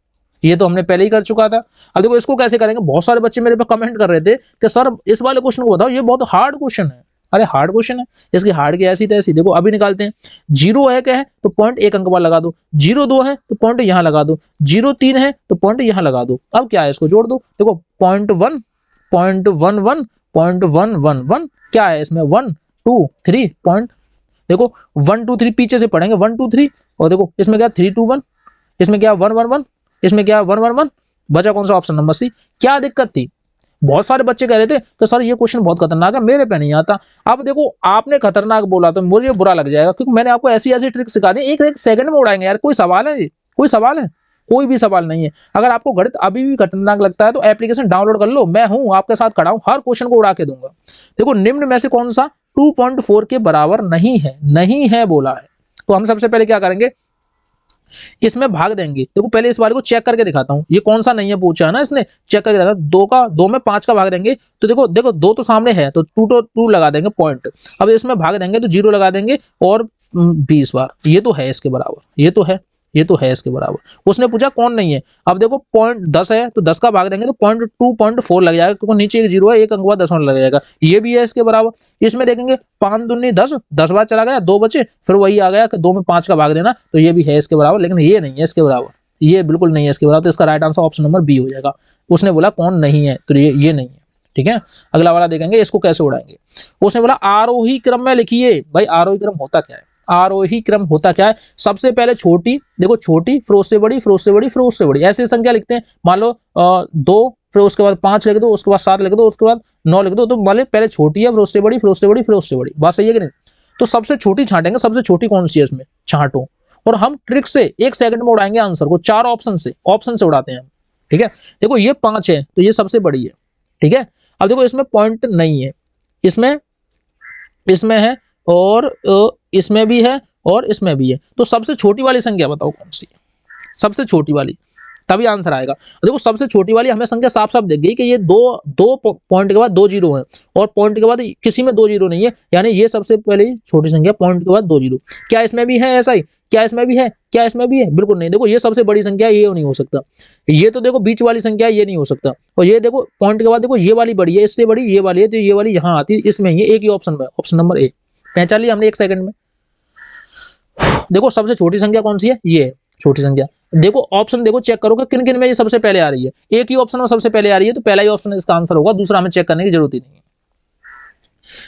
ये तो हमने पहले ही कर चुका था। अब देखो इसको कैसे करेंगे, बहुत सारे बच्चे मेरे पे कमेंट कर रहे थे कि सर इस वाले क्वेश्चन को बताओ, ये बहुत हार्ड क्वेश्चन है। अरे हार्ड क्वेश्चन है, इसकी हार्ड की ऐसी तैसी, देखो अभी निकालते हैं। 0 है क्या है, तो पॉइंट 1 अंक बाद लगा दो, 0 2 है तो पॉइंट यहाँ लगा दो, 0 3 है तो पॉइंट यहाँ लगा दो, अब क्या है इसको जोड़ दो, देखो पॉइंट 1 पॉइंट 1 1 पॉइंट 1 1 1, क्या है इसमें 1 2 3 पॉइंट, देखो 1 2 3 पीछे से पढ़ेंगे 1 2 3, और देखो इसमें क्या 3 2 1, इसमें क्या 1 1 1, इसमें क्या 1 1 1, बचा कौन सा, ऑप्शन नंबर सी। क्या दिक्कत थी, बहुत सारे बच्चे कह रहे थे कि सर ये क्वेश्चन बहुत खतरनाक है, मेरे पे नहीं आता। अब देखो आपने खतरनाक बोला तो मुझे बुरा लग जाएगा, क्योंकि मैंने आपको ऐसी ऐसी ट्रिक सिखा दी, एक एक सेकंड में उड़ाएंगे यार। कोई सवाल है, कोई सवाल है, कोई भी सवाल नहीं है। अगर आपको गणित अभी भी खतरनाक लगता है तो एप्लीकेशन डाउनलोड कर लो, मैं हूं आपके साथ खड़ा हूं, हर क्वेश्चन को उड़ा के दूंगा। देखो निम्न में से कौन सा 2.4 के बराबर नहीं है, नहीं है बोला है, तो हम सबसे पहले क्या करेंगे, इसमें भाग देंगे। देखो पहले इस वाले को चेक करके दिखाता हूँ, ये कौन सा नहीं है पूछा है ना इसने, चेक करके दिखाता, 2 में 5 का भाग देंगे, तो देखो देखो 2 तो सामने है, तो 2 तो 2 लगा देंगे पॉइंट, अब इसमें भाग देंगे तो 0 लगा देंगे, और 20 बार, ये तो है इसके बराबर, ये तो है, ये तो है इसके बराबर। उसने पूछा कौन नहीं है, अब देखो पॉइंट 10 है तो 10 का भाग देंगे तो पॉइंट 2.4 लग जाएगा, क्योंकि नीचे एक 0 है, एक अंक बाद दशमलव लग जाएगा, ये भी है इसके बराबर। इसमें देखेंगे 5 दूनी 10, 10 बार चला गया, 2 बचे, फिर वही आ गया कि 2 में 5 का भाग देना, तो ये भी है इसके बराबर, लेकिन ये नहीं है इसके बराबर, ये बिल्कुल नहीं है इसके बराबर, तो इसका right answer option number B हो जाएगा। उसने बोला कौन नहीं है, तो ये नहीं है। ठीक है, अगला वाला देखेंगे, इसको कैसे उड़ाएंगे। उसने बोला आरोही क्रम में लिखिए, भाई आरोही क्रम होता क्या है, आरोही क्रम होता क्या है, सबसे पहले छोटी, देखो छोटी फिर उससे बड़ी, फिर उससे बड़ी, फिर उससे बड़ी, ऐसे संख्या लिखते हैं। मान लो 2, फिर उसके बाद 5 लिख दो, उसके बाद 7 लिख दो, उसके बाद 9 लिख दो, तो मान लो पहले छोटी है, फिर उससे बड़ी, फिर उससे बड़ी, फिर उससे बड़ी, बात सही है कि नहीं। तो सबसे छोटी छांटेंगे, सबसे छोटी कौन सी है इसमें, छांटो, और हम ट्रिक से 1 सेकंड में उड़ाएंगे आंसर को, 4 ऑप्शन से उड़ाते हैं हम। ठीक है, देखो ये 5 है तो ये सबसे बड़ी है। ठीक है, अब देखो इसमें पॉइंट नहीं है, इसमें इसमें है, और इसमें भी है, और इसमें भी है, तो सबसे छोटी वाली संख्या बताओ कौन सी है, सबसे छोटी वाली, तभी आंसर आएगा। देखो सबसे छोटी वाली हमें संख्या साफ साफ दिख गई कि ये दो पॉइंट के बाद 2 0 है, और पॉइंट के बाद किसी में 2 0 नहीं है, यानी ये सबसे पहले छोटी संख्या, पॉइंट के बाद 2 0। क्या इसमें भी है ऐसा ही, क्या इसमें भी है, क्या इसमें भी है, बिल्कुल नहीं। देखो ये सबसे बड़ी संख्या, ये नहीं हो सकता, ये तो देखो बीच वाली संख्या, ये नहीं हो सकता, और ये देखो पॉइंट के बाद देखो ये वाली बड़ी है, इससे बड़ी ये वाली है, तो ये वाली यहाँ आती है, इसमें ये एक ही ऑप्शन में, ऑप्शन नंबर ए पहचान लिया हमने 1 सेकंड में। देखो सबसे छोटी संख्या कौन सी है, ये है छोटी संख्या। देखो ऑप्शन देखो, चेक करो कि किन किन में ये सबसे पहले आ रही है, एक ही ऑप्शन में सबसे पहले आ रही है, तो पहला ही ऑप्शन इसका आंसर होगा, दूसरा हमें चेक करने की जरूरत ही नहीं है।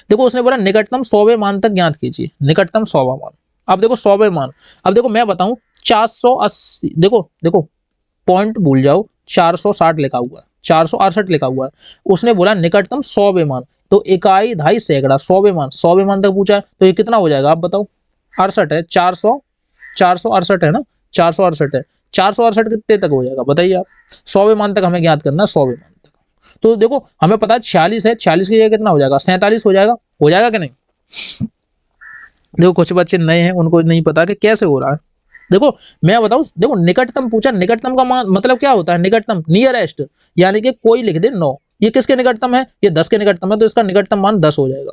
देखो उसने बोला निकटतम 100वें मान तक ज्ञात कीजिए, निकटतम 100वां मान। अब देखो 100वें मान, अब देखो मैं बताऊं 480, देखो देखो पॉइंट भूल जाओ, 460 लिखा हुआ है, 468 लिखा हुआ है। उसने बोला निकटतम 100वें मान, तो इकाई दहाई सैकड़ा, 100वें मान तक पूछा है, तो ये कितना हो जाएगा आप बताओ, 68 है, 468 है ना, 468 है, 468 कितने तक हो जाएगा बताइए आप, 100वें मान तक हमें ज्ञात करना है, 100वें मान तक। तो देखो हमें पता है 46 है, 46 की जगह कितना हो जाएगा, 47 हो जाएगा कि नहीं, देखो कुछ बच्चे नए हैं, उनको नहीं पता कि कैसे हो रहा है। देखो मैं बताऊं, देखो निकटतम पूछा, निकटतम का मतलब क्या होता है, निकटतम नियरेस्ट, यानी कि कोई लिख दे 9, ये किसके निकटतम है, ये 10 के निकटतम है, तो इसका निकटतम मान 10 हो जाएगा।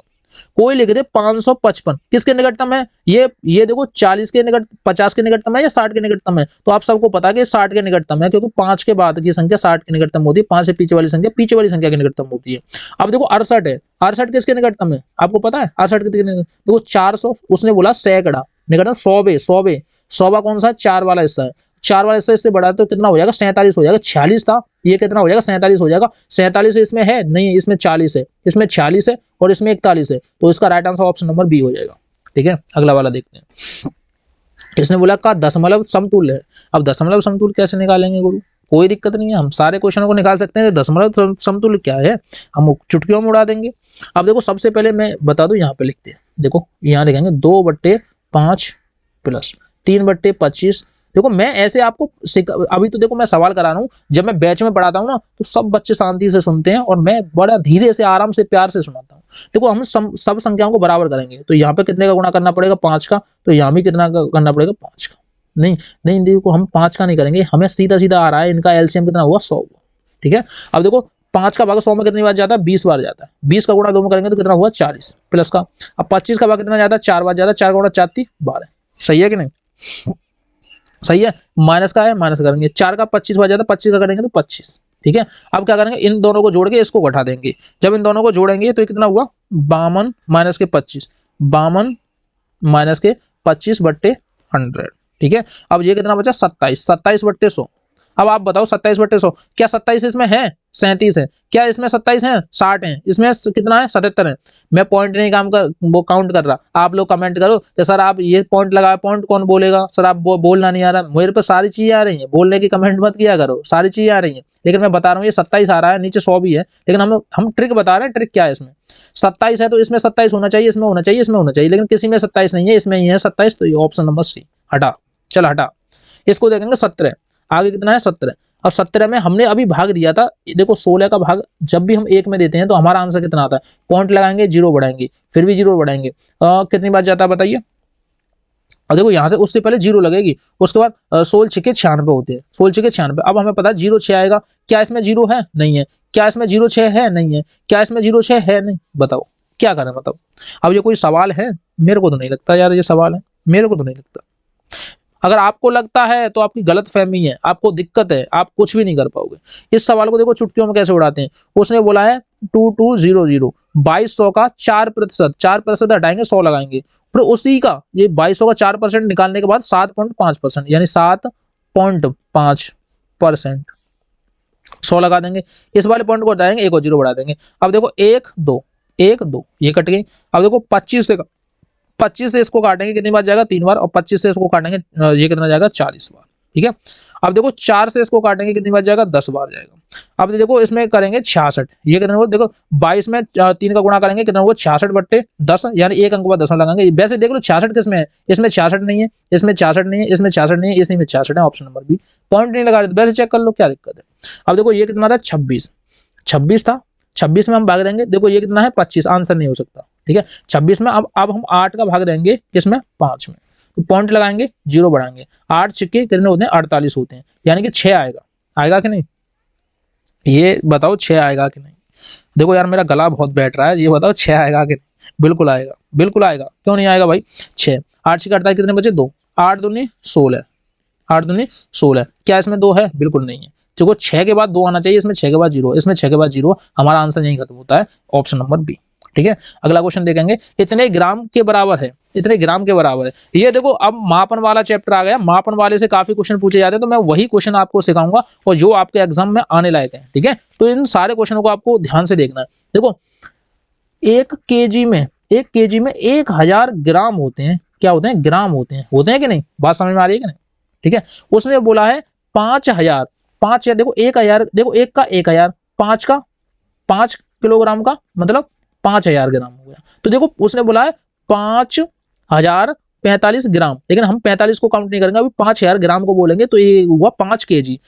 कोई लिख दे 555, किसके निकटतम है, ये देखो 40 के निकट, 50 के निकटतम है या 60 के निकटतम है, तो आप सबको पता है कि 60 के निकटतम है, क्योंकि 5 के बाद की संख्या 60 के निकटतम होती है, 5 से पीछे वाली संख्या पीछे वाली संख्या के निकटतम होती है। अब देखो 68 है, 68 किसके निकटतम है, आपको पता है 68 किसके निकटतम, देखो 400, उसने बोला सैकड़ा, निकटतम 100 100 100 कौन सा है, 4 वाला हिस्सा है, 4 वाला हिस्सा इससे बड़ा है, तो कितना हो जाएगा 47 हो जाएगा, 46 था, ये कितना हो जाएगा 47 हो जाएगा, 47 इसमें है नहीं, इसमें 40 है, इसमें 46 है और इसमें 41 है, तो इसका right answer option number B हो जाएगा। ठीक है, अगला वाला देखते हैं। इसने बोला का दशमलव समतुल्य है। अब दशमलव समतुल्य कैसे निकालेंगे गुरु, कोई दिक्कत नहीं है, हम सारे क्वेश्चनों को निकाल सकते हैं। दशमलव समतुल्य क्या है, हम चुटकियों में उड़ा देंगे। अब देखो सबसे पहले मैं बता दूं, यहाँ पे लिखते हैं, देखो यहाँ लिखेंगे 2/5 प्लस 3/25। देखो मैं ऐसे आपको अभी तो देखो मैं सवाल करा रहा हूँ, जब मैं बैच में पढ़ाता हूँ ना तो सब बच्चे शांति से सुनते हैं और मैं बड़ा धीरे से आराम से प्यार से सुनाता हूँ। देखो हम सब संख्याओं को बराबर करेंगे, तो यहाँ पे कितने का गुणा करना पड़ेगा 5 का, तो यहाँ भी कितना करना पड़ेगा 5 का। नहीं नहीं देखो हम 5 का नहीं करेंगे, हमें सीधा सीधा आ रहा है, इनका एलसीएम कितना हुआ 100 हुआ। ठीक है, अब देखो 5 का भाग 100 में कितनी बार जाता है, 20 बार जाता है, 20 का गुणा 2 में करेंगे तो कितना हुआ 40 प्लस का। अब 25 का भाग कितना जाता है, 4 बार जाता है, 4 का गुणा 4 3 12। सही है कि नहीं, सही है। माइनस का है, माइनस करेंगे, 4 का 25 बार जाता है, 25 का करेंगे तो 25। ठीक है, अब क्या करेंगे, इन दोनों को जोड़ के इसको घटा देंगे, जब इन दोनों को जोड़ेंगे तो कितना हुआ 52 माइनस के 25, 52 माइनस के 25/100। ठीक है, अब ये कितना बचा 27, 27/100। अब आप बताओ 27/100, क्या 27 इसमें है, 37 है, क्या इसमें 27 है, 60 है, इसमें कितना है 77 है। मैं पॉइंट नहीं काम कर वो काउंट कर रहा, आप लोग कमेंट करो कि सर आप ये पॉइंट लगाए, पॉइंट कौन बोलेगा, सर आप बोलना नहीं आ रहा, मेरे पे सारी चीजें आ रही हैं, बोलने की कमेंट मत किया करो, सारी चीजें आ रही हैं, लेकिन मैं बता रहा हूँ ये 27 आ रहा है, नीचे 100 भी है, लेकिन हम ट्रिक बता रहे हैं, ट्रिक क्या है इसमें, 27 है तो इसमें 27 होना चाहिए, इसमें होना चाहिए, इसमें होना चाहिए, लेकिन किसी में 27 नहीं है, इसमें ही है 27, तो ये ऑप्शन नंबर सी हटा, चल हटा। इसको देखेंगे 17, आगे कितना है 17। अब 17 में हमने अभी भाग दिया था, देखो 16 का भाग जब भी हम 1 में देते हैं तो हमारा आंसर कितना आता है, पॉइंट लगाएंगे 0 बढ़ाएंगे, फिर भी 0 बढ़ाएंगे, कितनी बार जाता है बताइए। और देखो यहाँ से उससे पहले 0 लगेगी, उसके बाद 16 6 96 होते हैं, 16 6 96। अब हमें पता है 0 6 आएगा, क्या इसमें 0 है, नहीं है, क्या इसमें 0 6 है, नहीं है, क्या इसमें 0 6 है, नहीं, बताओ क्या करें बताओ। अब ये कोई सवाल है, मेरे को तो नहीं लगता यार ये सवाल है, मेरे को तो नहीं लगता। अगर आपको लगता है तो आपकी गलत फहमी है, आपको दिक्कत है, आप कुछ भी नहीं कर पाओगे। इस सवाल को देखो चुटकियों में कैसे उड़ाते हैं, उसने बोला है 2200, 2200 का 4%, 4% हटाएंगे 100 लगाएंगे, फिर उसी का ये 2200 का 4% निकालने के बाद 7.5% यानी 7.5%, 100 लगा देंगे, इस वाले पॉइंट को हटाएंगे, एक और 0 बढ़ा देंगे। अब देखो 1 2 1 2 ये कट गई। अब देखो 25 से इसको काटेंगे कितनी बार जाएगा 3 बार, और 25 से इसको काटेंगे ये कितना जाएगा 40 बार। ठीक है, अब देखो 4 से इसको काटेंगे कितनी बार जाएगा 10 बार जाएगा। अब देखो इसमें करेंगे 66, ये कितना होगा, देखो 22 में 3 का गुणा करेंगे कितना होगा 66/10, यानी एक अंक बाद 10 लगाएंगे। वैसे देख लो 66 किसमें है, इसमें 66 नहीं है, इसमें 66 नहीं है, इसमें 66 नहीं है, इसमें 66 है, ऑप्शन नंबर बी। पॉइंट नहीं लगा रहे वैसे चेक कर लो क्या दिक्कत है। अब देखो ये कितना था 26 था, 26 में हम भाग देंगे, देखो ये कितना है 25, आंसर नहीं हो सकता। ठीक है, 26 में अब हम 8 का भाग देंगे किसमें 5 में, तो पॉइंट लगाएंगे 0 बढ़ाएंगे, 8 छिक्के कितने होते हैं 48 होते हैं, यानी कि 6 आएगा, आएगा कि नहीं, ये बताओ 6 आएगा कि नहीं। देखो यार मेरा गला बहुत बैठ रहा है, ये बताओ 6 आएगा कि नहीं, बिल्कुल आएगा, बिल्कुल आएगा, क्यों नहीं आएगा भाई 6, 8 छिक्के 48 कितने बचे 2, 8 दूनी 16, 8 दूनी 16, क्या इसमें 2 है, बिल्कुल नहीं है। देखो 6 के बाद 2 आना चाहिए, इसमें 6 के बाद 0, इसमें 6 के बाद 0, हमारा आंसर यही खत्म होता है, ऑप्शन नंबर बी। ठीक है, अगला क्वेश्चन देखेंगे, इतने ग्राम के बराबर है, इतने ग्राम के बराबर है। ये देखो अब मापन वाला चैप्टर आ गया, मापन वाले से काफी क्वेश्चन पूछे जाते हैं, तो मैं वही क्वेश्चन आपको सिखाऊंगा और जो आपके एग्जाम में आने लायक है। ठीक है, तो इन सारे क्वेश्चनों को आपको ध्यान से देखना है। देखो 1 केजी में 1000 ग्राम होते हैं, क्या होते हैं, ग्राम होते हैं कि नहीं, बात समझ में आ रही है कि नहीं। ठीक है, उसने बोला है 5000, 5000 देखो 1000, देखो 1 का 1000, 5 का 5 किलोग्राम का मतलब 5000 ग्राम हो गया। तो देखो उसने बोला है 5045 ग्राम, लेकिन हम 45 को काउंट नहीं करेंगे, अभी 5000 ग्राम को बोलेंगे, तो ये हुआ 5 केजी,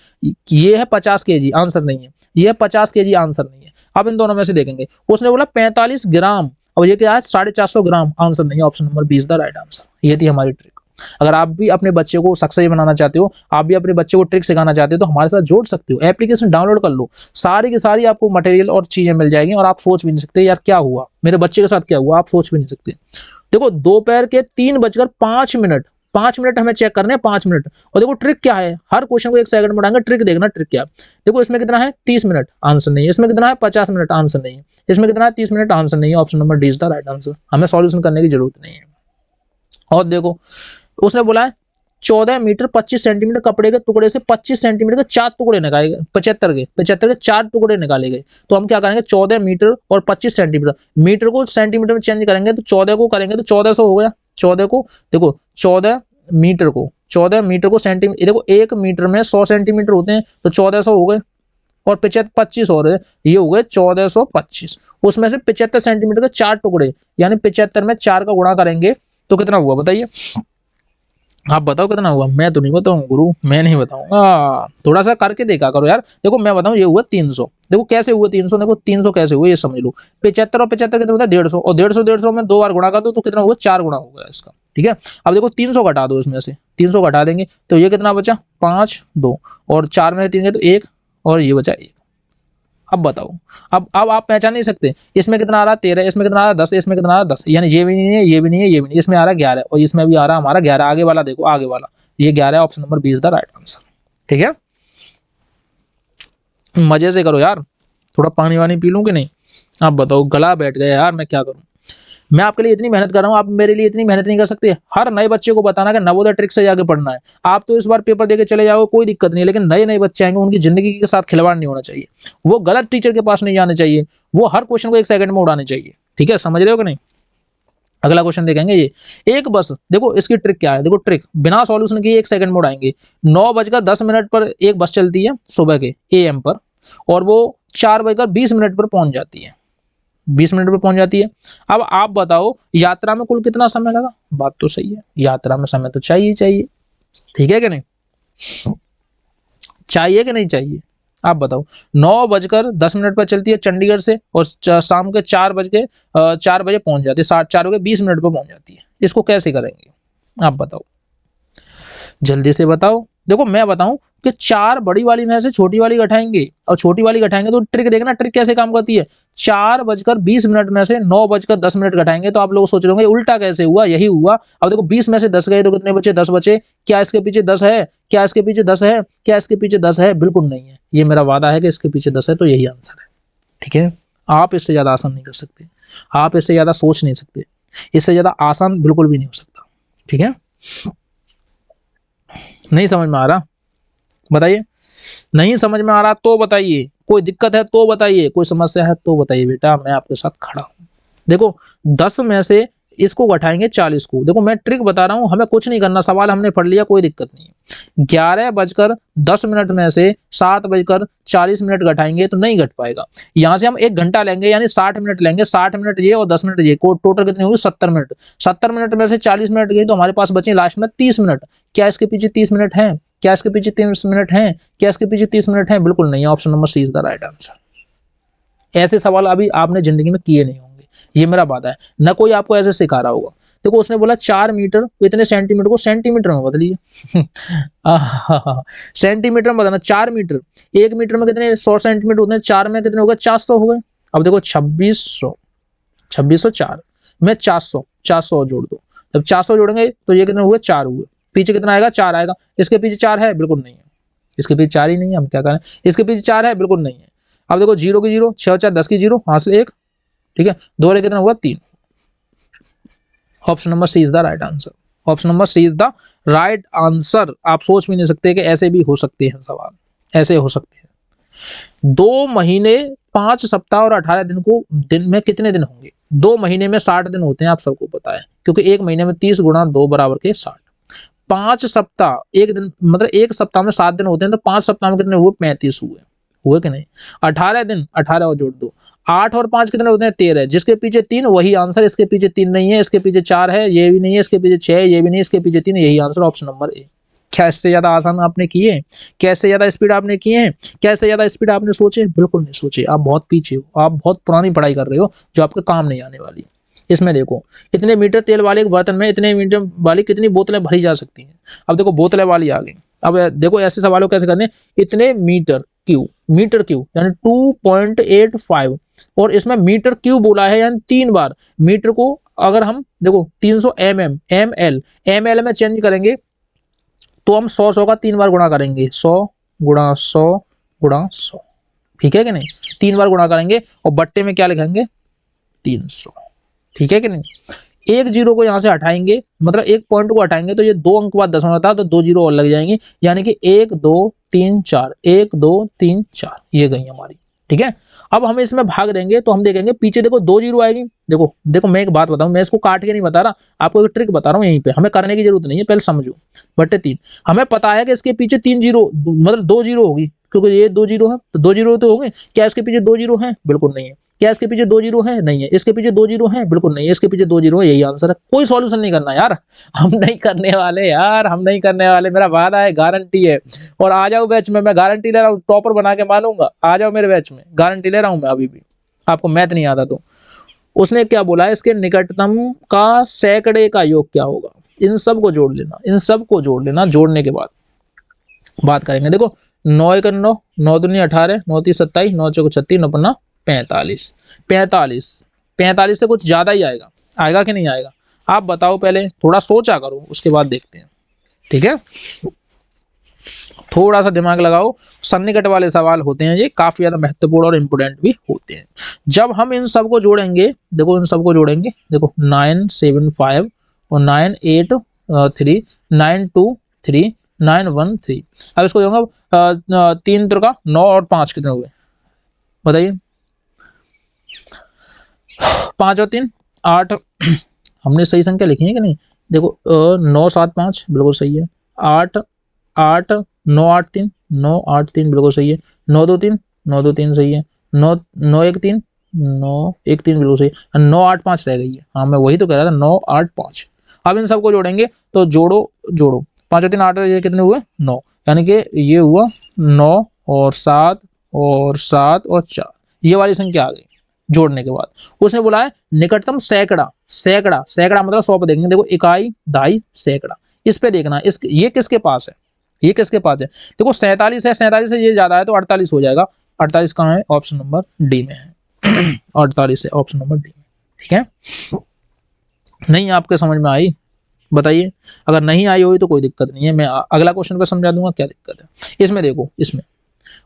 ये है 50 केजी, आंसर नहीं है, ये है 50 केजी, आंसर नहीं है। अब इन दोनों में से देखेंगे, उसने बोला 45 ग्राम, और ये क्या है 450 ग्राम, आंसर नहीं है, option number B is the right answer. ये थी हमारी ट्रिक। अगर आप भी अपने बच्चे को सक्सेस बनाना चाहते हो, आप भी अपने बच्चे को ट्रिक सिखाना चाहते हो, तो हमारे साथ जोड़ सकते हो। एप्लीकेशन डाउनलोड कर लो, सारी की सारी आपको मटेरियल और चीजें मिल जाएंगी, और आप सोच भी नहीं सकते यार क्या हुआ मेरे बच्चे के साथ, क्या हुआ, आप सोच भी नहीं सकते। देखो दोपहर के 3:05, 5 मिनट हमें चेक करने हैं, 5 मिनट। और देखो ट्रिक क्या है, हर क्वेश्चन को 1 सेकंड में उड़ाएंगे, ट्रिक देखना ट्रिक क्या है। देखो इसमें कितना है 30 मिनट, आंसर नहीं है। इसमें कितना है 50 मिनट, आंसर नहीं है। इसमें कितना है 30 मिनट, आंसर नहीं है। Option number D is the right answer. हमें सॉल्यूशन करने की जरूरत नहीं है। और देखो उसने बोला है 14 मीटर 25 सेंटीमीटर कपड़े के टुकड़े से 25 सेंटीमीटर के 4 टुकड़े निकाले गए, 75 के 4 टुकड़े निकाले गए। तो हम क्या करेंगे 14 मीटर और 25 सेंटीमीटर, मीटर को सेंटीमीटर में चेंज करेंगे तो 14 को करेंगे तो 1400 हो गया। 14 को देखो 14 मीटर को सेंटीमीटर, देखो 1 मीटर में 100 सेंटीमीटर होते हैं, तो 1400 हो गए, और 25 हो रहे, ये हो गए 1425। उसमें से 75 सेंटीमीटर के 4 टुकड़े, यानी 75 में 4 का गुणा करेंगे तो कितना हुआ बताइए, आप बताओ कितना हुआ। मैं तो नहीं बताऊंगा गुरु, मैं नहीं बताऊंगा, थोड़ा सा करके देखा करो यार। देखो मैं बताऊं, ये हुआ 300। देखो कैसे हुआ 300, देखो 300 कैसे हुआ ये समझ लो। 75 और 75 कितना होता है 150, और 150 में 2 बार गुणा कर दो तो कितना हुआ 4 गुणा हो गया इसका। ठीक है, अब देखो 300 घटा दो, इसमें से 300 घटा देंगे तो ये कितना बचा 5, 2 और 4 में 3 गए तो 1, और ये बचा 1। अब बताओ, अब आप पहचान नहीं सकते, इसमें कितना आ रहा है 13, इसमें कितना आ रहा है 10, इसमें कितना आ रहा है 10, यानी ये भी नहीं है, ये भी नहीं है, ये भी नहीं, इसमें आ रहा है 11, और इसमें भी आ रहा है हमारा 11। आगे वाला देखो, आगे वाला ये 11 है, option number B is the right answer. ठीक है, मजे से करो यार, थोड़ा पानी वानी पी लूं कि नहीं। आप बताओ, गला बैठ गया यार, मैं क्या करूं। मैं आपके लिए इतनी मेहनत कर रहा हूं, आप मेरे लिए इतनी मेहनत नहीं कर सकते। हर नए बच्चे को बताना कि नवोदय ट्रिक से जाके पढ़ना है। आप तो इस बार पेपर देके चले जाओ, कोई दिक्कत नहीं है, लेकिन नए नए बच्चे आएंगे, उनकी जिंदगी के साथ खिलवाड़ नहीं होना चाहिए। वो गलत टीचर के पास नहीं जाने चाहिए, वो हर क्वेश्चन को 1 सेकंड में उड़ाने चाहिए। ठीक है, समझ रहे हो कि नहीं। अगला क्वेश्चन देखेंगे, ये एक बस, देखो इसकी ट्रिक क्या है, देखो ट्रिक बिना सॉल्यूशन के 1 सेकंड में उड़ाएंगे। 9:10 पर एक बस चलती है सुबह के AM पर, और वो 4:20 पर पहुंच जाती है, 20 मिनट पे पहुंच जाती है। अब आप बताओ यात्रा में कुल कितना समय लगा। बात तो सही है, यात्रा में समय तो चाहिए चाहिए, ठीक है कि नहीं, चाहिए कि नहीं चाहिए। आप बताओ 9:10 पर चलती है चंडीगढ़ से, और शाम के 4 बजे पहुंच जाती है, 4:20 पर पहुंच जाती है। इसको कैसे करेंगे आप बताओ, जल्दी से बताओ। देखो मैं बताऊं कि 4 बड़ी वाली में से छोटी वाली घटाएंगे, और छोटी वाली घटाएंगे तो ट्रिक देखना, ट्रिक कैसे काम करती है। 4:20 में से 9:10 घटाएंगे तो आप लोग सोच रहे होंगे उल्टा कैसे हुआ, यही हुआ। अब देखो 20 में से 10 गए तो कितने बचे 10 बचे। क्या इसके पीछे 10 है, क्या इसके पीछे 10 है, क्या इसके पीछे 10 है, बिल्कुल नहीं है। ये मेरा वादा है कि इसके पीछे 10 है, तो यही आंसर है। ठीक है, आप इससे ज्यादा आसान नहीं कर सकते, आप इससे ज्यादा सोच नहीं सकते, इससे ज्यादा आसान बिल्कुल भी नहीं हो सकता। ठीक है, नहीं समझ में आ रहा बताइए, नहीं समझ में आ रहा तो बताइए, कोई दिक्कत है तो बताइए, कोई समस्या है तो बताइए बेटा, मैं आपके साथ खड़ा हूं। देखो 10 में से इसको घटाएंगे 40 को। देखो मैं ट्रिक बता रहा हूं, हमें कुछ नहीं करना, सवाल हमने पढ़ लिया, कोई दिक्कत नहीं है। 11:10 में से 7:40 घटाएंगे तो नहीं घट पाएगा। यहां से हम 1 घंटा लेंगे, यानी 60 मिनट लेंगे, 60 मिनट ये और 10 मिनट ये, टोटल कितने होंगे 70 मिनट। 70 मिनट में से 40 मिनट गए तो हमारे पास बचे लास्ट में 30 मिनट। क्या इसके पीछे 30 मिनट है, क्या इसके पीछे 30 मिनट है, क्या इसके पीछे 30 मिनट है, बिल्कुल नहीं है। Option number C is the right answer. ऐसे सवाल अभी आपने जिंदगी में किए नहीं होंगे, ये मेरा वादा है, न कोई आपको ऐसे सिखा रहा होगा। देखो उसने बोला 4 मीटर, इतने सेंटीमीटर को सेंटीमीटर में बदलिए सेंटीमीटर में बदलना, 4 मीटर, 1 मीटर में कितने 100 सेंटीमीटर होते हैं, 4 में कितने हो गए 400 हो गए। अब देखो 2604 में 400 जोड़ दो, जब 400 जोड़ेंगे तो ये कितने हुए 4 हुए, पीछे कितना आएगा 4 आएगा। इसके पीछे 4 है, बिल्कुल नहीं है, इसके पीछे 4 ही नहीं है, हम क्या करें। इसके पीछे 4 है, बिल्कुल नहीं है। अब देखो 0 की 0, 6 4 10 की 0, हासिल 1, ठीक है, 2 वाले कितना हुआ 3। Option number C is the right answer. Option number C is the right answer. आप सोच भी नहीं सकते कि ऐसे भी हो सकते हैं सवाल, ऐसे हो सकते हैं। 2 महीने 5 सप्ताह और 18 दिन को दिन में कितने दिन होंगे। 2 महीने में 60 दिन होते हैं, आप सबको पता है, क्योंकि 1 महीने में 30 गुणा 2 बराबर के 60। 5 सप्ताह, एक दिन मतलब 1 सप्ताह में 7 दिन होते हैं, तो 5 सप्ताह में कितने हुए 35 हुए कि नहीं। 18 दिन, 18 और जोड़ दो, 8 और 5 कितने होते हैं 13, जिसके पीछे 3 वही आंसर, इसके पीछे 3 नहीं है, इसके पीछे 4 है, ये भी नहीं है, इसके पीछे 6 है, ये भी नहीं, इसके पीछे 3, यही आंसर ऑप्शन नंबर ए। क्या इससे ज्यादा आसान आपने किए, कैसे ज्यादा स्पीड आपने किए हैं, कैसे ज्यादा स्पीड आपने सोचे, बिल्कुल नहीं सोचे। आप बहुत पीछे हो, आप बहुत पुरानी पढ़ाई कर रहे हो जो आपके काम नहीं आने वाली। इसमें देखो इतने मीटर तेल वाले एक बर्तन में इतने मीटर वाली कितनी बोतलें भरी जा सकती हैं। अब देखो बोतलें वाली आ गई। अब देखो ऐसे सवालों कैसे करने, इतने मीटर क्यू यानी 2.85 और इसमें मीटर क्यू बोला है यानी 3 बार। मीटर को अगर हम देखो 300 ml में चेंज करेंगे तो हम 100 का 3 बार गुणा करेंगे, 100 गुणा 100 गुणा 100, ठीक है कि नहीं, 3 बार गुणा करेंगे और बट्टे में क्या लिखेंगे 300, ठीक है कि नहीं। एक जीरो को यहाँ से हटाएंगे, मतलब एक पॉइंट को हटाएंगे तो ये 2 अंक बाद दशमलव था तो 2 जीरो और लग जाएंगे, यानी कि 1 2 3 4 1 2 3 4 ये गई हमारी, ठीक है। अब हम इसमें भाग देंगे तो हम देखेंगे पीछे देखो 2 जीरो आएगी। देखो मैं एक बात बताऊं, मैं इसको काट के नहीं बता रहा, आपको एक ट्रिक बता रहा हूँ, यहीं पे हमें करने की जरूरत नहीं है, पहले समझो। बट्टे 3 हमें पता है कि इसके पीछे 3 जीरो मतलब 2 जीरो होगी, क्योंकि ये 2 जीरो है तो 2 जीरो तो होंगे। क्या इसके पीछे 2 जीरो है? बिल्कुल नहीं है। क्या इसके पीछे 2 जीरो है? नहीं है। इसके पीछे 2 जीरो है? बिल्कुल नहीं है। इसके पीछे 2 जीरो है, यही आंसर है। कोई सॉल्यूशन नहीं करना यार, हम नहीं करने वाले यार, हम नहीं करने वाले, मेरा वादा है, गारंटी है। और आ जाओ बैच में, मैं गारंटी ले रहा हूँ, टॉपर बना के मानूंगा, आ जाओ मेरे बैच में, गारंटी ले रहा हूँ मैं अभी भी। आपको मैथ नहीं आता तो। उसने क्या बोला है, इसके निकटतम का सैकड़े का योग क्या होगा। इन सब को जोड़ लेना, इन सब को जोड़ लेना, जोड़ने के बाद बात करेंगे। देखो 9 1 9, 9 दूनी 18, 9 3 27, 9 4 36, 9 5 45, 45 से कुछ ज्यादा ही आएगा, आएगा कि नहीं आएगा आप बताओ, पहले थोड़ा सोचा करो उसके बाद देखते हैं, ठीक है। थोड़ा सा दिमाग लगाओ, सन्निकट वाले सवाल होते हैं ये, काफी ज्यादा महत्वपूर्ण और इंपोर्टेंट भी होते हैं। जब हम इन सब को जोड़ेंगे, देखो इन सब को जोड़ेंगे, देखो 9 7 5 और 9 8 3 9 2 3 9 1 3। अब इसको जोड़ूंगा 3 त्रिका 9 और 5 कितने हुए बताइए, 5 और 3 8। हमने सही संख्या लिखी है कि नहीं, देखो 9 7 5 बिल्कुल सही है, 8 8 9 8 3 9 8 3 बिल्कुल सही है, 9 2 3 9 2 3 सही है, 9 9 1 3 9 1 3 बिल्कुल सही है, 9 8 5 रह गई है। हाँ मैं वही तो कह रहा था, 9 8 5। अब इन सबको जोड़ेंगे तो जोड़ो 5 और 3 8, ये कितने हुए 9, यानी कि ये हुआ 9 और 7 और 7 और 4, ये वाली संख्या आ गई जोड़ने के बाद। उसने बोला है निकटतम सैकड़ा, सैकड़ा मतलब 100 पे देखेंगे, देखो इकाई दहाई सैकड़ा, इस पे देखना इस ये किसके पास है, ये किसके पास है। देखो 47 है, 47 से ये ज्यादा है तो 48 हो जाएगा। 48 कहाँ है, ऑप्शन नंबर डी में है। 48 है ऑप्शन नंबर डी में, ठीक है। नहीं आपके समझ में आई बताइए, अगर नहीं आई हुई तो कोई दिक्कत नहीं है, मैं अगला क्वेश्चन पे समझा दूंगा क्या दिक्कत है। इसमें देखो, इसमें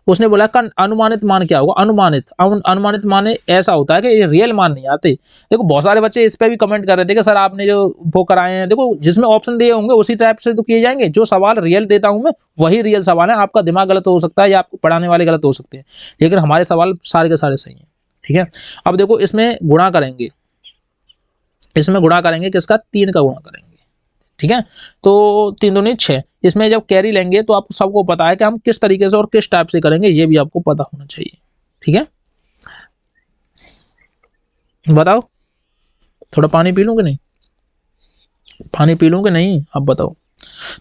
उसने बोला का अनुमानित मान क्या होगा। अनुमानित मान ऐसा होता है कि ये रियल मान नहीं आते। देखो बहुत सारे बच्चे इस पे भी कमेंट कर रहे थे कि सर आपने जो वो कराए हैं, देखो जिसमें ऑप्शन दिए होंगे उसी टाइप से तो किए जाएंगे। जो सवाल रियल देता हूं मैं वही रियल सवाल है, आपका दिमाग गलत हो सकता है या आपको पढ़ाने वाले गलत हो सकते हैं, लेकिन हमारे सवाल सारे के सारे सही है, ठीक है। अब देखो इसमें गुणा करेंगे, इसमें गुणा करेंगे किसका, 3 का गुणा करेंगे, ठीक है। तो 3 दूनी 6, इसमें जब कैरी लेंगे तो आपको सबको पता है कि हम किस तरीके से और किस टाइप से करेंगे, ये भी आपको पता होना चाहिए, ठीक है। बताओ, थोड़ा पानी पी लूं कि नहीं, पानी पी लूं कि नहीं आप बताओ।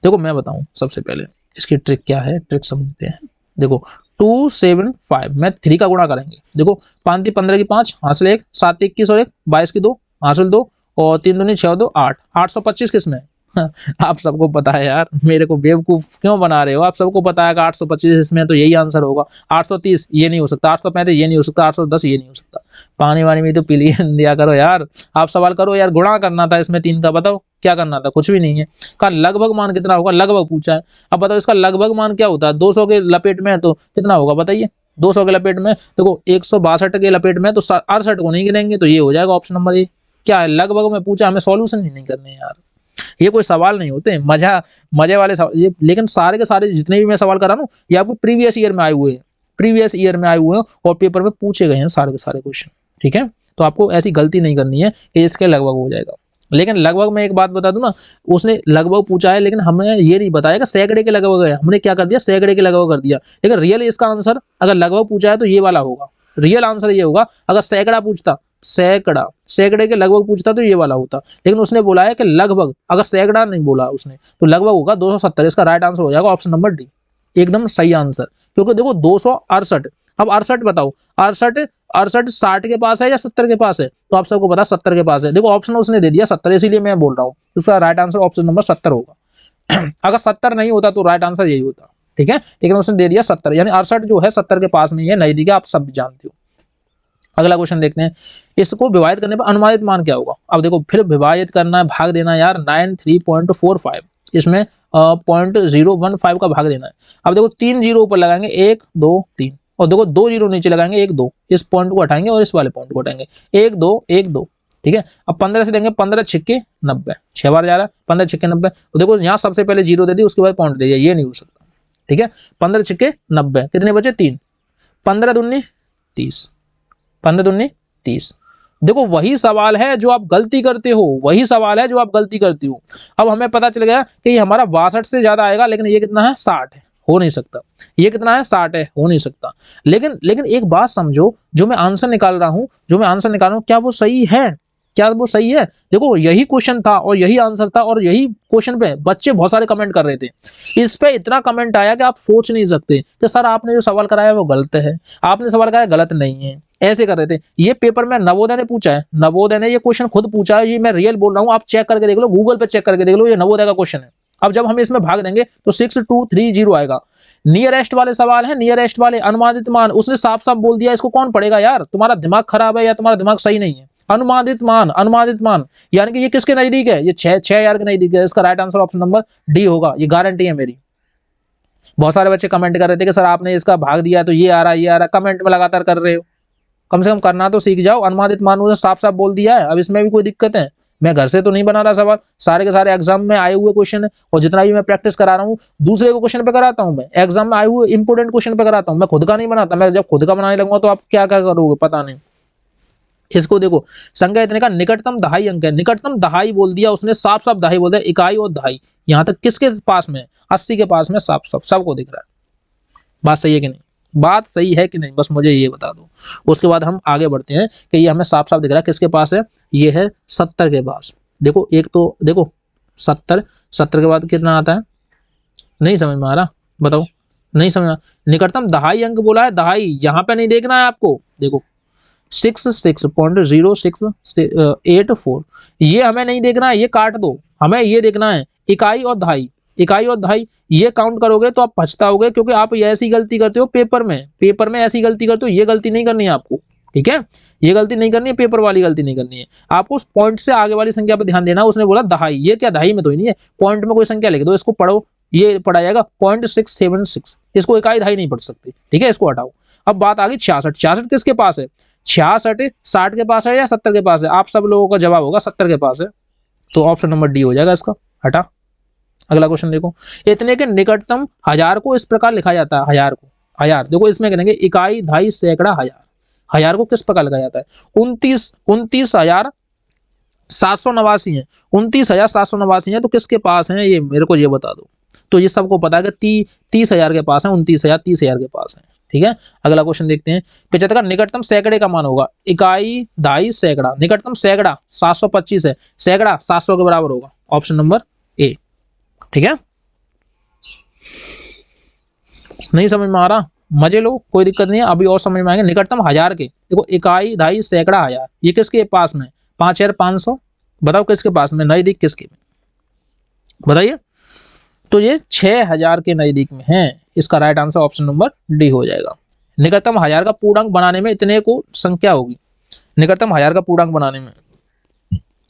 देखो मैं बताऊं सबसे पहले इसकी ट्रिक क्या है, ट्रिक समझते हैं। देखो 2 7 5 में 3 का गुणा करेंगे, देखो 5 3 15 की 5 हासिल 1, 7 21 और 1 22 की 2 हासिल 2 और 3 दूनी 6 2 8, 825 किसमें आप सबको पता है यार, मेरे को बेवकूफ क्यों बना रहे हो, आप सबको पता है कि 825 इसमें तो यही आंसर होगा। 830 ये नहीं हो सकता, 835 ये नहीं हो सकता, 810 ये नहीं हो सकता। पानी वानी में तो पी दिया करो यार, आप सवाल करो यार। गुणा करना था इसमें 3 का, बताओ क्या करना था, कुछ भी नहीं है। का लगभग मान कितना होगा, लगभग पूछा है। अब बताओ इसका लगभग मान क्या होता है, 200 के लपेट में है तो कितना होगा बताइए, 200 के लपेट में देखो 162 के लपेट में तो 68 को नहीं गिनेंगे, तो ये हो जाएगा ऑप्शन नंबर ए। क्या है, लगभग में पूछा, हमें सॉल्यूशन ही नहीं करने यार, ये कोई सवाल नहीं होते मजे वाले सवाल ये। लेकिन सारे के सारे जितने भी मैं सवाल कर रहा हूँ ये आपको प्रीवियस ईयर में आए हुए हैं, प्रीवियस ईयर में आए हुए हैं और पेपर में पूछे गए हैं सारे के सारे क्वेश्चन, ठीक है। तो आपको ऐसी गलती नहीं करनी है कि इसके लगभग हो जाएगा। लेकिन लगभग में एक बात बता दूं ना, उसने लगभग पूछा है लेकिन हमने ये नहीं बताया कि सैकड़े के लगभग है, हमने क्या कर दिया, सैकड़े के लगभग कर दिया। लेकिन रियल इसका आंसर अगर लगभग पूछा है तो ये वाला होगा, रियल आंसर ये होगा। अगर सैकड़ा पूछता, सैकड़े के लगभग पूछता तो ये वाला होता, लेकिन उसने बोला है कि लगभग, अगर सैकड़ा नहीं बोला उसने तो लगभग होगा 270। इसका राइट आंसर हो जाएगा ऑप्शन नंबर डी, एकदम सही आंसर। क्योंकि देखो 268 अब 68 बताओ, 68 68 60 के पास है या 70 के पास है? तो आप सबको पता 70 के पास है। देखो ऑप्शन उसने दे दिया 70, इसीलिए मैं बोल रहा हूँ इसका राइट आंसर ऑप्शन नंबर 70 होगा। अगर 70 नहीं होता तो राइट आंसर यही होता, ठीक है, लेकिन उसने दे दिया 70, यानी 68 जो है 70 के पास में ही है, नजदीक है, आप सब जानते हो। अगला क्वेश्चन देखते हैं, इसको विभाजित करने पर अनुमानित मान क्या होगा? अब देखो फिर विभाजित करना है, भाग देना है यार, 93.45 इसमें 0.015 का भाग देना है। अब देखो 3 जीरो ऊपर लगाएंगे, 1 2 3, और देखो 2 जीरो नीचे लगाएंगे, 1 2, इस पॉइंट को हटाएंगे और इस वाले पॉइंट को हटाएंगे, 1 2 1 2, ठीक है। अब 15 से देंगे, 15 छिक्के 90, 6 बार जा रहा है, 15 छिक्के 90। तो देखो यहाँ सबसे पहले जीरो दे दी, उसके बाद पॉइंट दे दिया, ये नहीं हो सकता, ठीक है। 15 छिक्के 90, कितने बचे? 3, 15 दूनी 30, 15 दूनी 30। देखो वही सवाल है जो आप गलती करते हो, वही सवाल है जो आप गलती करती हो। अब हमें पता चल गया कि ये हमारा 62 से ज्यादा आएगा, लेकिन ये कितना है? 60 है, हो नहीं सकता। ये कितना है? 60 है, हो नहीं सकता। लेकिन एक बात समझो, जो मैं आंसर निकाल रहा हूं, क्या वो सही है? क्या वो सही है? देखो यही क्वेश्चन था और यही आंसर था, और यही क्वेश्चन पे बच्चे बहुत सारे कमेंट कर रहे थे। इस पे इतना कमेंट आया कि आप सोच नहीं सकते कि सर आपने जो सवाल कराया वो गलत है, आपने सवाल कराया गलत नहीं है, ऐसे कर रहे थे। ये पेपर में नवोदय ने पूछा है, नवोदय ने ये क्वेश्चन खुद पूछा है, ये मैं रियल बोल रहा हूँ, आप चेक करके देख लो, गूगल पे चेक करके देख लो, ये नवोदय का क्वेश्चन है। अब जब हम इसमें भाग देंगे तो 6230 आएगा। नियरेस्ट वाले सवाल है, नियरेस्ट वाले, अनुमानित मान, उसने साफ साफ बोल दिया, इसको कौन पढ़ेगा यार? तुम्हारा दिमाग खराब है या तुम्हारा दिमाग सही नहीं है? अनुमानित मान, अनुमानित मान, यानी कि ये किसके नजदीक है? ये 6000 के नजदीक है। इसका right answer option number D होगा, ये गारंटी है मेरी। बहुत सारे बच्चे कमेंट कर रहे थे कि सर आपने इसका भाग दिया तो ये आ रहा, ये आ रहा, कमेंट में लगातार कर रहे हो, कम से कम करना तो सीख जाओ। अनुमानित मान ने साफ साफ बोल दिया है, अब इसमें भी कोई दिक्कत है? मैं घर से तो नहीं बना रहा सवाल, सारे के सारे एग्जाम में आए हुए क्वेश्चन है, और जितना भी मैं प्रैक्टिस करा रहा हूँ दूसरे को क्वेश्चन पे कराता हूँ, मैं एग्जाम में आए हुए इंपोर्टेंट क्वेश्चन पे कराता हूँ, मैं खुद का नहीं बनाता। मैं जब खुद का बनाने लगूंगा तो आप क्या क्या करोगे पता नहीं। इसको देखो, संख्या इतने का निकटतम दहाई अंक है, निकटतम दहाई बोल दिया उसने, साफ साफ दहाई बोल दिया, इकाई और दहाई यहाँ तक किसके पास में? 80 के पास में, साफ साफ सबको दिख रहा है। बात सही है कि नहीं? बात सही है कि नहीं, बस मुझे ये बता दो। उसके बाद हम आगे बढ़ते हैं कि ये हमें साफ साफ दिख रहा है किसके पास है, ये है 70 के पास। देखो एक तो देखो 70, 70 के बाद कितना आता है? नहीं समझ में आ रहा, बताओ, नहीं समझ में? निकटतम दहाई अंक बोला है, दहाई यहाँ पे नहीं देखना है आपको, देखो 66.0684, ये हमें नहीं देखना है, ये काट दो, हमें ये देखना है इकाई और दहाई। इकाई और दहाई ये काउंट करोगे तो आप पछताओगे, क्योंकि आप ये ऐसी गलती करते हो पेपर में ऐसी गलती करते हो, ये गलती नहीं करनी है आपको, ठीक है, ये गलती नहीं करनी है, पेपर वाली गलती नहीं करनी है आपको। उस पॉइंट से आगे वाली संख्या पर ध्यान देना। उसने बोला दहाई, ये क्या दहाई में तो ही नहीं है, पॉइंट में कोई संख्या लिख दो, इसको पढ़ो, ये पढ़ा जाएगा 0.676, इसको इकाई दहाई नहीं पढ़ सकते, ठीक है, इसको हटाओ। अब बात आ गई 66, 66 किसके पास है? 66 60 के पास है या 70 के पास है? आप सब लोगों का जवाब होगा 70 के पास है, तो ऑप्शन नंबर डी हो जाएगा इसका, हटा। अगला क्वेश्चन देखो, इतने के निकटतम हजार को इस प्रकार लिखा जाता है, हजार को, हजार देखो इसमें कहेंगे इकाई दहाई सैकड़ा हजार, हजार को किस प्रकार लिखा जाता है? 29,789 है, 29,789 है, तो किसके पास है ये मेरे को ये बता दो। तो ये सबको पता है कि 30,000 के पास है, 29,000 30,000 के पास है, ठीक है। अगला क्वेश्चन देखते हैं, 75 का निकटतम सैकड़े का मान होगा, इकाई दहाई सैकड़ा, निकटतम सैकड़ा 725 है, सैकड़ा 700 के बराबर होगा, ऑप्शन नंबर ए, ठीक है। नहीं समझ में आ रहा, मजे लो, कोई दिक्कत नहीं है, अभी और समझ में आएंगे। निकटतम हजार के, देखो इकाई दहाई सैकड़ा हजार, ये किसके पास में? 5,500, बताओ किसके पास में, नजदीक किसके में, बताइए। तो ये 6,000 के नजदीक में है, इसका right answer option number D हो जाएगा। निकटतम हजार का पूर्णांक बनाने में इतने को संख्या होगी, निकटतम हजार का पूर्णांक बनाने में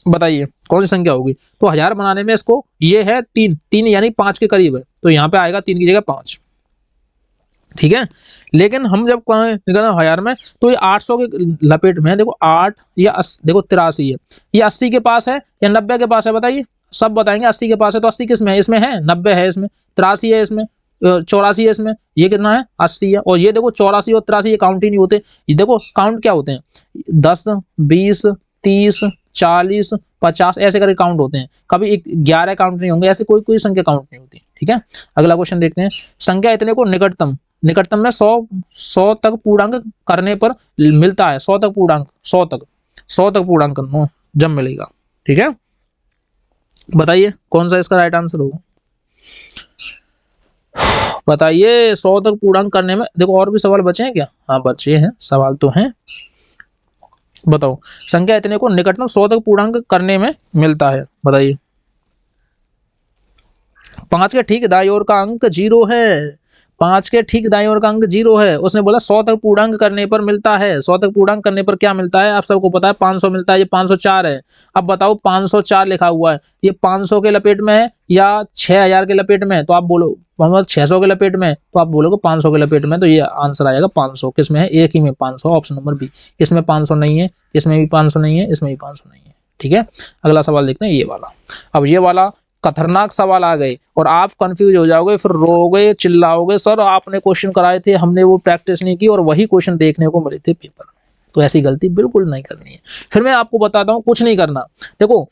बताइए कौन सी संख्या होगी? तो हजार बनाने में इसको, ये है 3, 3 यानी 5 के करीब है, तो यहाँ पे आएगा 3 की जगह 5, ठीक है। लेकिन हम जब निकलना हजार में, तो ये 800 के लपेट में है, देखो 8 या देखो 83 है, ये 80 के पास है या 90 के पास है, बताइए, सब बताएंगे 80 के पास है, तो 80 किस में है? इसमें है, 90 है इसमें, 83 है इसमें, 84 है इसमें, ये कितना है? 80 है। और ये देखो 84 और 83 ये काउंट ही नहीं होते, ये देखो काउंट क्या होते हैं? 10 20 30 40 50 ऐसे करके काउंट होते हैं, कभी 11 काउंट नहीं होंगे, ऐसे कोई कोई संख्या काउंट नहीं होती, ठीक है। अगला क्वेश्चन देखते हैं, संख्या इतने को निकटतम, निकटतम में 100 तक पूर्णांक करने पर मिलता है, 100 तक पूर्णांक, 100 तक पूर्णांक करना जब मिलेगा, ठीक है। बताइए कौन सा इसका राइट आंसर होगा? बताइए 100 तक पूर्णांक करने में, देखो और भी सवाल बचे हैं क्या? हाँ बचे हैं, सवाल तो हैं। बताओ संख्या इतने को निकटतम 100 तक पूर्णांक करने में मिलता है, बताइए। 5 के ठीक दाईं ओर का अंक 0 है, 5 के ठीक दाईं ओर का अंक 0 है। उसने बोला 100 तक पूर्णांक करने पर मिलता है, 100 तक पूर्णांक करने पर क्या मिलता है? आप सबको पता है 500 मिलता है, ये 504 है। अब बताओ 504 लिखा हुआ है, ये 500 के लपेट में है या 6000 के लपेट में है? तो आप बोलो 600 के लपेट में, तो आप बोलोगे 500 के लपेट में, तो ये आंसर आएगा 500। किसमें है? एक ही में 500, ऑप्शन नंबर बी। इसमें 500 नहीं है, इसमें भी 500 नहीं है, इसमें भी 500 नहीं है। ठीक है, अगला सवाल देखते हैं ये वाला। अब ये वाला खतरनाक सवाल आ गए और आप कंफ्यूज हो जाओगे, फिर रोगे चिल्लाओगे, सर आपने क्वेश्चन कराए थे, हमने वो प्रैक्टिस नहीं की और वही क्वेश्चन देखने को मिले थे पेपर में। तो ऐसी गलती बिल्कुल नहीं करनी है। फिर मैं आपको बताता हूँ, कुछ नहीं करना। देखो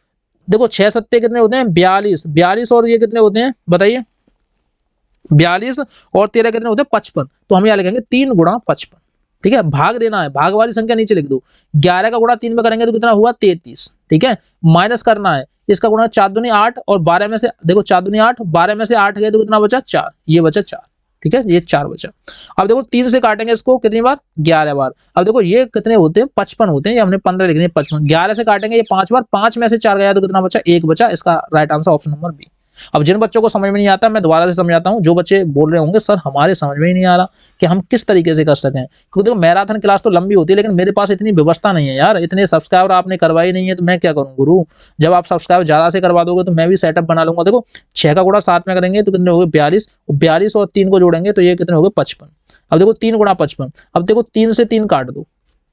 देखो 6 सत्ते कितने होते हैं? 42। 42 और ये कितने होते हैं बताइए? 42 और 13 कितने होते हैं? 55। तो हम यहाँ लिखेंगे 3 गुणा 55। ठीक है, भाग देना है, भाग वाली संख्या नीचे लिख दो। 11 का गुणा 3 में करेंगे तो कितना हुआ? 33। ठीक है, माइनस करना है, इसका गुणा 4 दूनी 8 और 12 में से, देखो 4 दूनी 8, 12 में से 8 गए तो कितना बचा? 4, ये बचा 4। ठीक है, ये 4 बचा। अब देखो 3 से काटेंगे इसको कितनी बार? 11 बार। अब देखो ये कितने होते हैं? 55 होते हैं, ये हमने 15 लिख दिए, 55। 11 से काटेंगे ये 5 बार, 5 में से 4 गया तो कितना बचा? 1 बचा। इसका right answer option number B. अब जिन बच्चों को समझ में नहीं आता, मैं दोबारा से समझाता हूँ। जो बच्चे बोल रहे होंगे सर हमारे समझ में ही नहीं आ रहा कि हम किस तरीके से कर सकें, क्योंकि देखो मैराथन क्लास तो लंबी होती है, लेकिन मेरे पास इतनी व्यवस्था नहीं है यार। इतने सब्सक्राइबर आपने करवाई नहीं है तो मैं क्या करूँ गुरु? जब आप सब्सक्राइबर ज्यादा से करवा दोगे तो मैं भी सेटअप बना लूंगा। देखो 6 का गुणा 7 में करेंगे तो कितने हो गए? 42। 42 और 3 को जोड़ेंगे तो ये कितने हो गए? 55। अब देखो 3 गुणा 55। अब देखो 3 से 3 काट दो,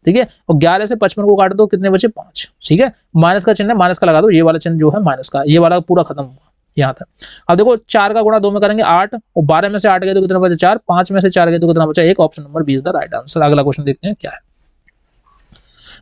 ठीक है, और 11 से 55 को काट दो, कितने बचे? 5। ठीक है, माइनस का चिन्ह है, माइनस का लगा दो, ये वाला चिन्ह जो है माइनस का, ये वाला पूरा खत्म हुआ यहाँ तक। अब देखो 4 का गुणा 2 में करेंगे 8 और 12 में से 8 गए तो कितना बचा? 4। 5 में से 4 गए तो कितना बचा? 1। Option number B is the right answer. अगला क्वेश्चन देखते हैं क्या है।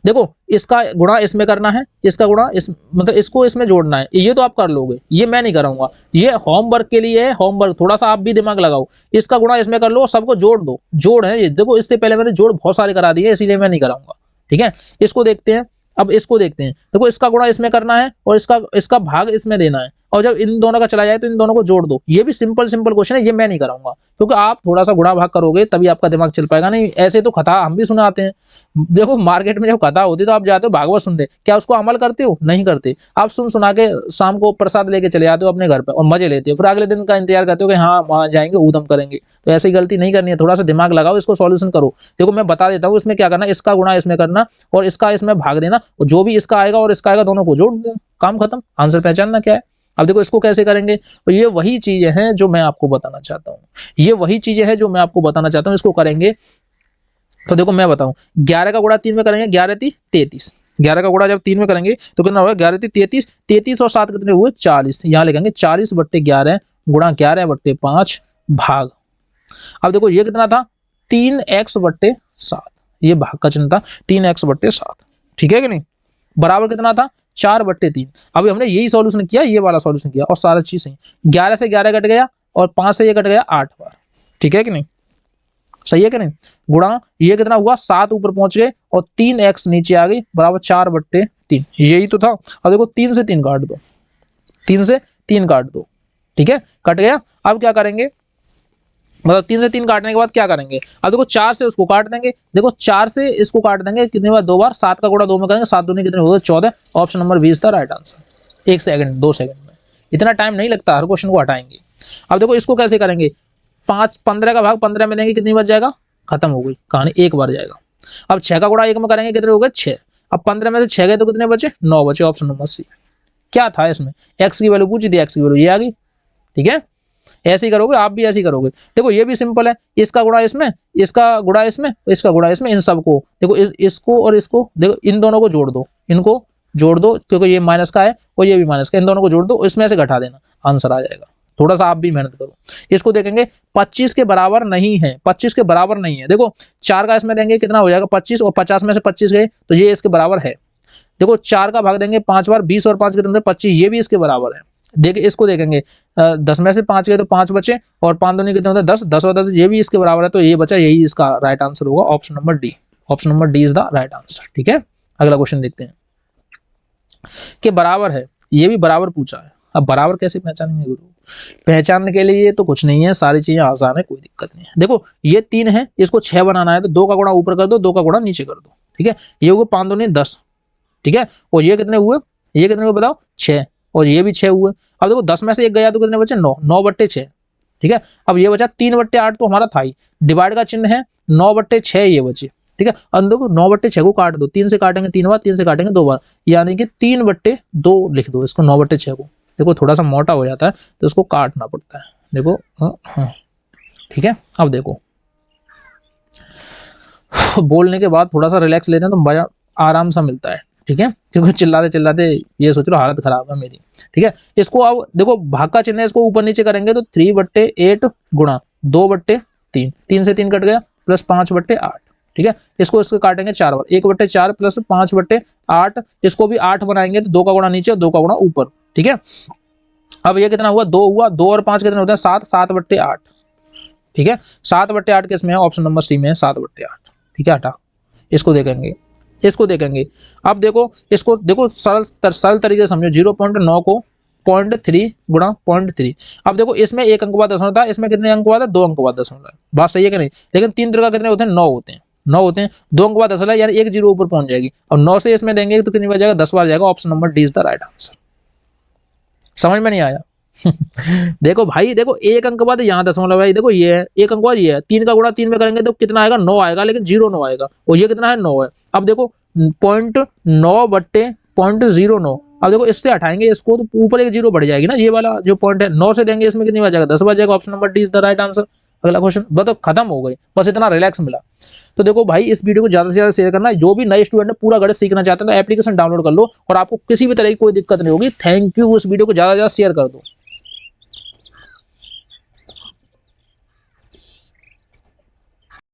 देखो इसका गुणा इसमें करना है, इसका गुणा इस, मतलब इसको इसमें जोड़ना है, ये तो आप कर लोगे, ये मैं नहीं कराऊंगा, ये होमवर्क के लिए है। होमवर्क थोड़ा सा आप भी दिमाग लगाओ, इसका गुणा इसमें कर लो, सबको जोड़ दो। जोड़ है ये, देखो इससे पहले मैंने जोड़ बहुत सारे करा दिए, इसीलिए मैं नहीं कराऊंगा। ठीक है, इसको देखते हैं। अब इसको देखते हैं, देखो इसका गुणा इसमें करना है और इसका इसका भाग इसमें देना है, और जब इन दोनों का चला जाए तो इन दोनों को जोड़ दो। ये भी सिंपल सिंपल क्वेश्चन है, ये मैं नहीं कराऊंगा, क्योंकि आप थोड़ा सा गुणा भाग करोगे तभी आपका दिमाग चल पाएगा। नहीं ऐसे तो कथा हम भी सुनाते हैं, देखो मार्केट में जब कथा होती है तो आप जाते हो भागवत सुनने, क्या उसको अमल करते हो? नहीं करते। आप सुन सुना के शाम को प्रसाद लेके चले जाते हो अपने घर पे और मजे लेते हो, फिर अगले दिन का इंतजार करते हो कि हाँ वहां जाएंगे ऊधम करेंगे। तो ऐसी गलती नहीं करनी है, थोड़ा सा दिमाग लगाओ, इसको सॉल्यूशन करो। देखो मैं बता देता हूँ इसमें क्या करना, इसका गुणा इसमें करना और इसका इसमें भाग देना, और जो भी इसका आएगा और इसका आएगा दोनों को जोड़ देना, काम खत्म। आंसर पहचानना क्या है। अब देखो इसको कैसे करेंगे, और ये वही चीजें हैं जो मैं आपको बताना चाहता हूँ, ये वही चीजें हैं जो मैं आपको बताना चाहता हूँ। इसको करेंगे तो देखो मैं बताऊं, 11 का गुणा 3 में करेंगे, 11 3 33। 11 का गुणा जब 3 में करेंगे तो कितना होगा? 11 3 33। 33 और 7 कितने हुए? 40। यहाँ लिखेंगे 40/11 गुणा 11/5 भाग। अब देखो ये कितना था? 3x/7, ये भाग का चिन्ह था, 3x/7। ठीक है कि नहीं? बराबर कितना था? 4/3। अभी हमने यही सॉल्यूशन किया, ये वाला सॉल्यूशन किया और सारा चीज सही। 11 से 11 कट गया और 5 से ये कट गया 8 बार। ठीक है कि नहीं? सही है कि नहीं? गुणा ये कितना हुआ? 7 ऊपर पहुंच गए और 3x नीचे आ गई, बराबर 4/3। यही तो था। अब देखो 3 से 3 काट दो, 3 से 3 काट दो। ठीक है, कट गया। अब क्या करेंगे, मतलब 3 से 3 काटने के बाद क्या करेंगे? अब देखो 4 से उसको काट देंगे, देखो 4 से इसको काट देंगे कितनी बार? 2 बार। 7 का गुणा 2 में करेंगे, 7 दूनी कितने होते? 14। Option number B is the right answer. 1 second 2 second में, इतना टाइम नहीं लगता, हर क्वेश्चन को हटाएंगे। अब देखो इसको कैसे करेंगे, 15 का भाग 15 में देंगे, कितनी बार जाएगा? खत्म हो गई कहानी, 1 बार जाएगा। अब 6 का गुणा 1 में करेंगे, कितने हो गए? 6। अब 15 में से 6 गए तो कितने बचे? 9 बचे। Option number C. क्या था इसमें? x की वैल्यू पूछी थी, x की वैल्यू ये आ गई। ठीक है, ऐसे ही करोगे आप भी, ऐसे ही करोगे। देखो ये भी सिंपल है, इसका गुणा इसमें, इसका गुणा इसमें, इसका गुणा इसमें, इन सबको देखो, इसको और इसको देखो, इन दोनों को जोड़ दो, इनको जोड़ दो, क्योंकि ये माइनस का है और ये भी माइनस का, इन दोनों को जोड़ दो, इसमें से घटा देना, आंसर आ जाएगा। थोड़ा सा आप भी मेहनत करो। इसको देखेंगे 25 के बराबर नहीं है, 25 के बराबर नहीं है। देखो 4 का इसमें देंगे कितना हो जाएगा? 25, और 50 में से 25 गए तो ये इसके बराबर है। देखो 4 का भाग देंगे 5 बार, 20 और 5 कितने? 25, ये भी इसके बराबर है। देखिए इसको देखेंगे 10 में से 5 गए तो 5 बचे, और 5 दूनी कितने होते? 10, 10 और 10 ये भी इसके बराबर है, तो ये बचा, यही इसका राइट आंसर होगा, option number D. Option number D is the right answer. ठीक है, अगला क्वेश्चन देखते हैं। कि बराबर है, ये भी बराबर पूछा है, अब बराबर कैसे पहचानेंगे गुरु? पहचानने के लिए तो कुछ नहीं है, सारी चीजें आसान है, कोई दिक्कत नहीं है। देखो ये 3 है, इसको 6 बनाना है तो 2 का गुणा ऊपर कर दो, 2 का गुणा नीचे कर दो, ठीक है। ये हुए 5 दूनी 10, ठीक है। और ये कितने हुए, ये कितने हुए बताओ, 6, और ये भी 6 हुए। अब देखो 10 में से एक गया तो कितने बचे, 9, 9/6, ठीक है। अब ये बचा 3/8 तो हमारा था ही, डिवाइड का चिन्ह है, 9/6 ये बचे, ठीक है। अब देखो 9/6 को काट दो, 3 से काटेंगे 3 बार, 3 से काटेंगे 2 बार, यानी कि 3/2 लिख दो इसको, 9/6 को। देखो थोड़ा सा मोटा हो जाता है तो इसको काटना पड़ता है, देखो हाँ, ठीक है। अब देखो बोलने के बाद थोड़ा सा रिलैक्स लेते हैं तो मजा आराम सा मिलता है, ठीक है, क्योंकि चिल्लाते चिल्लाते ये सोच लो हालत खराब है मेरी, ठीक है। इसको अब देखो भाग का चिन्ह है, इसको ऊपर नीचे करेंगे तो 3/8 गुणा 2/3, 3 से 3 कट गया, प्लस 5/8, ठीक है। इसको काटेंगे 4 बार, 1/4 प्लस 5/8, इसको भी 8 बनाएंगे तो 2 का गुणा नीचे, 2 का गुणा ऊपर, ठीक है। अब ये कितना हुआ, 2 हुआ, 2 और 5 कितने होते हैं, 7, 7/8, ठीक है। 7/8 किसमें है, ऑप्शन नंबर सी में है 7/8, ठीक है। हटा, इसको देखेंगे, इसको देखेंगे। अब देखो इसको देखो सरल तरीके से समझो, 0.9 को 0.3 गुणा 0.3। अब देखो इसमें 1 अंक बाद दशमलव था, इसमें कितने अंक बाद है, 2 अंक बाद दशमलव है, बात सही है कि नहीं। लेकिन 3 त्रिका कितने होते हैं, 9 होते हैं, 9 होते हैं, 2 अंक बाद दशमलव यानी 1 0 ऊपर पहुंच जाएगी, और 9 से इसमें देंगे तो कितनी बार जाएगा, 10 बार जाएगा। Option number D is the right answer. समझ में नहीं आया? देखो भाई, देखो 1 अंक बाद यहाँ दशमलव है, देखो ये है 1 अंक बाद ये है, 3 का गुणा 3 में करेंगे तो कितना आएगा, 9 आएगा, लेकिन 0 आएगा, और ये कितना है, 9 है। अब देखो 0.9/0.09, अब देखो इससे हटाएंगे इसको तो ऊपर एक 0 बढ़ जाएगी ना, ये वाला जो पॉइंट है, 9 से देंगे इसमें कितनी बार जाएगा, 10 बार जाएगा। Option number D is the right answer. अगला क्वेश्चन बताओ, खत्म हो गई, बस इतना रिलैक्स मिला। तो देखो भाई इस वीडियो को ज्यादा से ज्यादा शेयर करना, जो भी नए स्टूडेंट है पूरा गणित सीखना चाहते हैं तो एप्लीकेशन डाउनलोड कर लो, और आपको किसी भी तरह की कोई दिक्कत नहीं होगी। थैंक यू, उस वीडियो को ज्यादा से ज्यादा शेयर कर दो।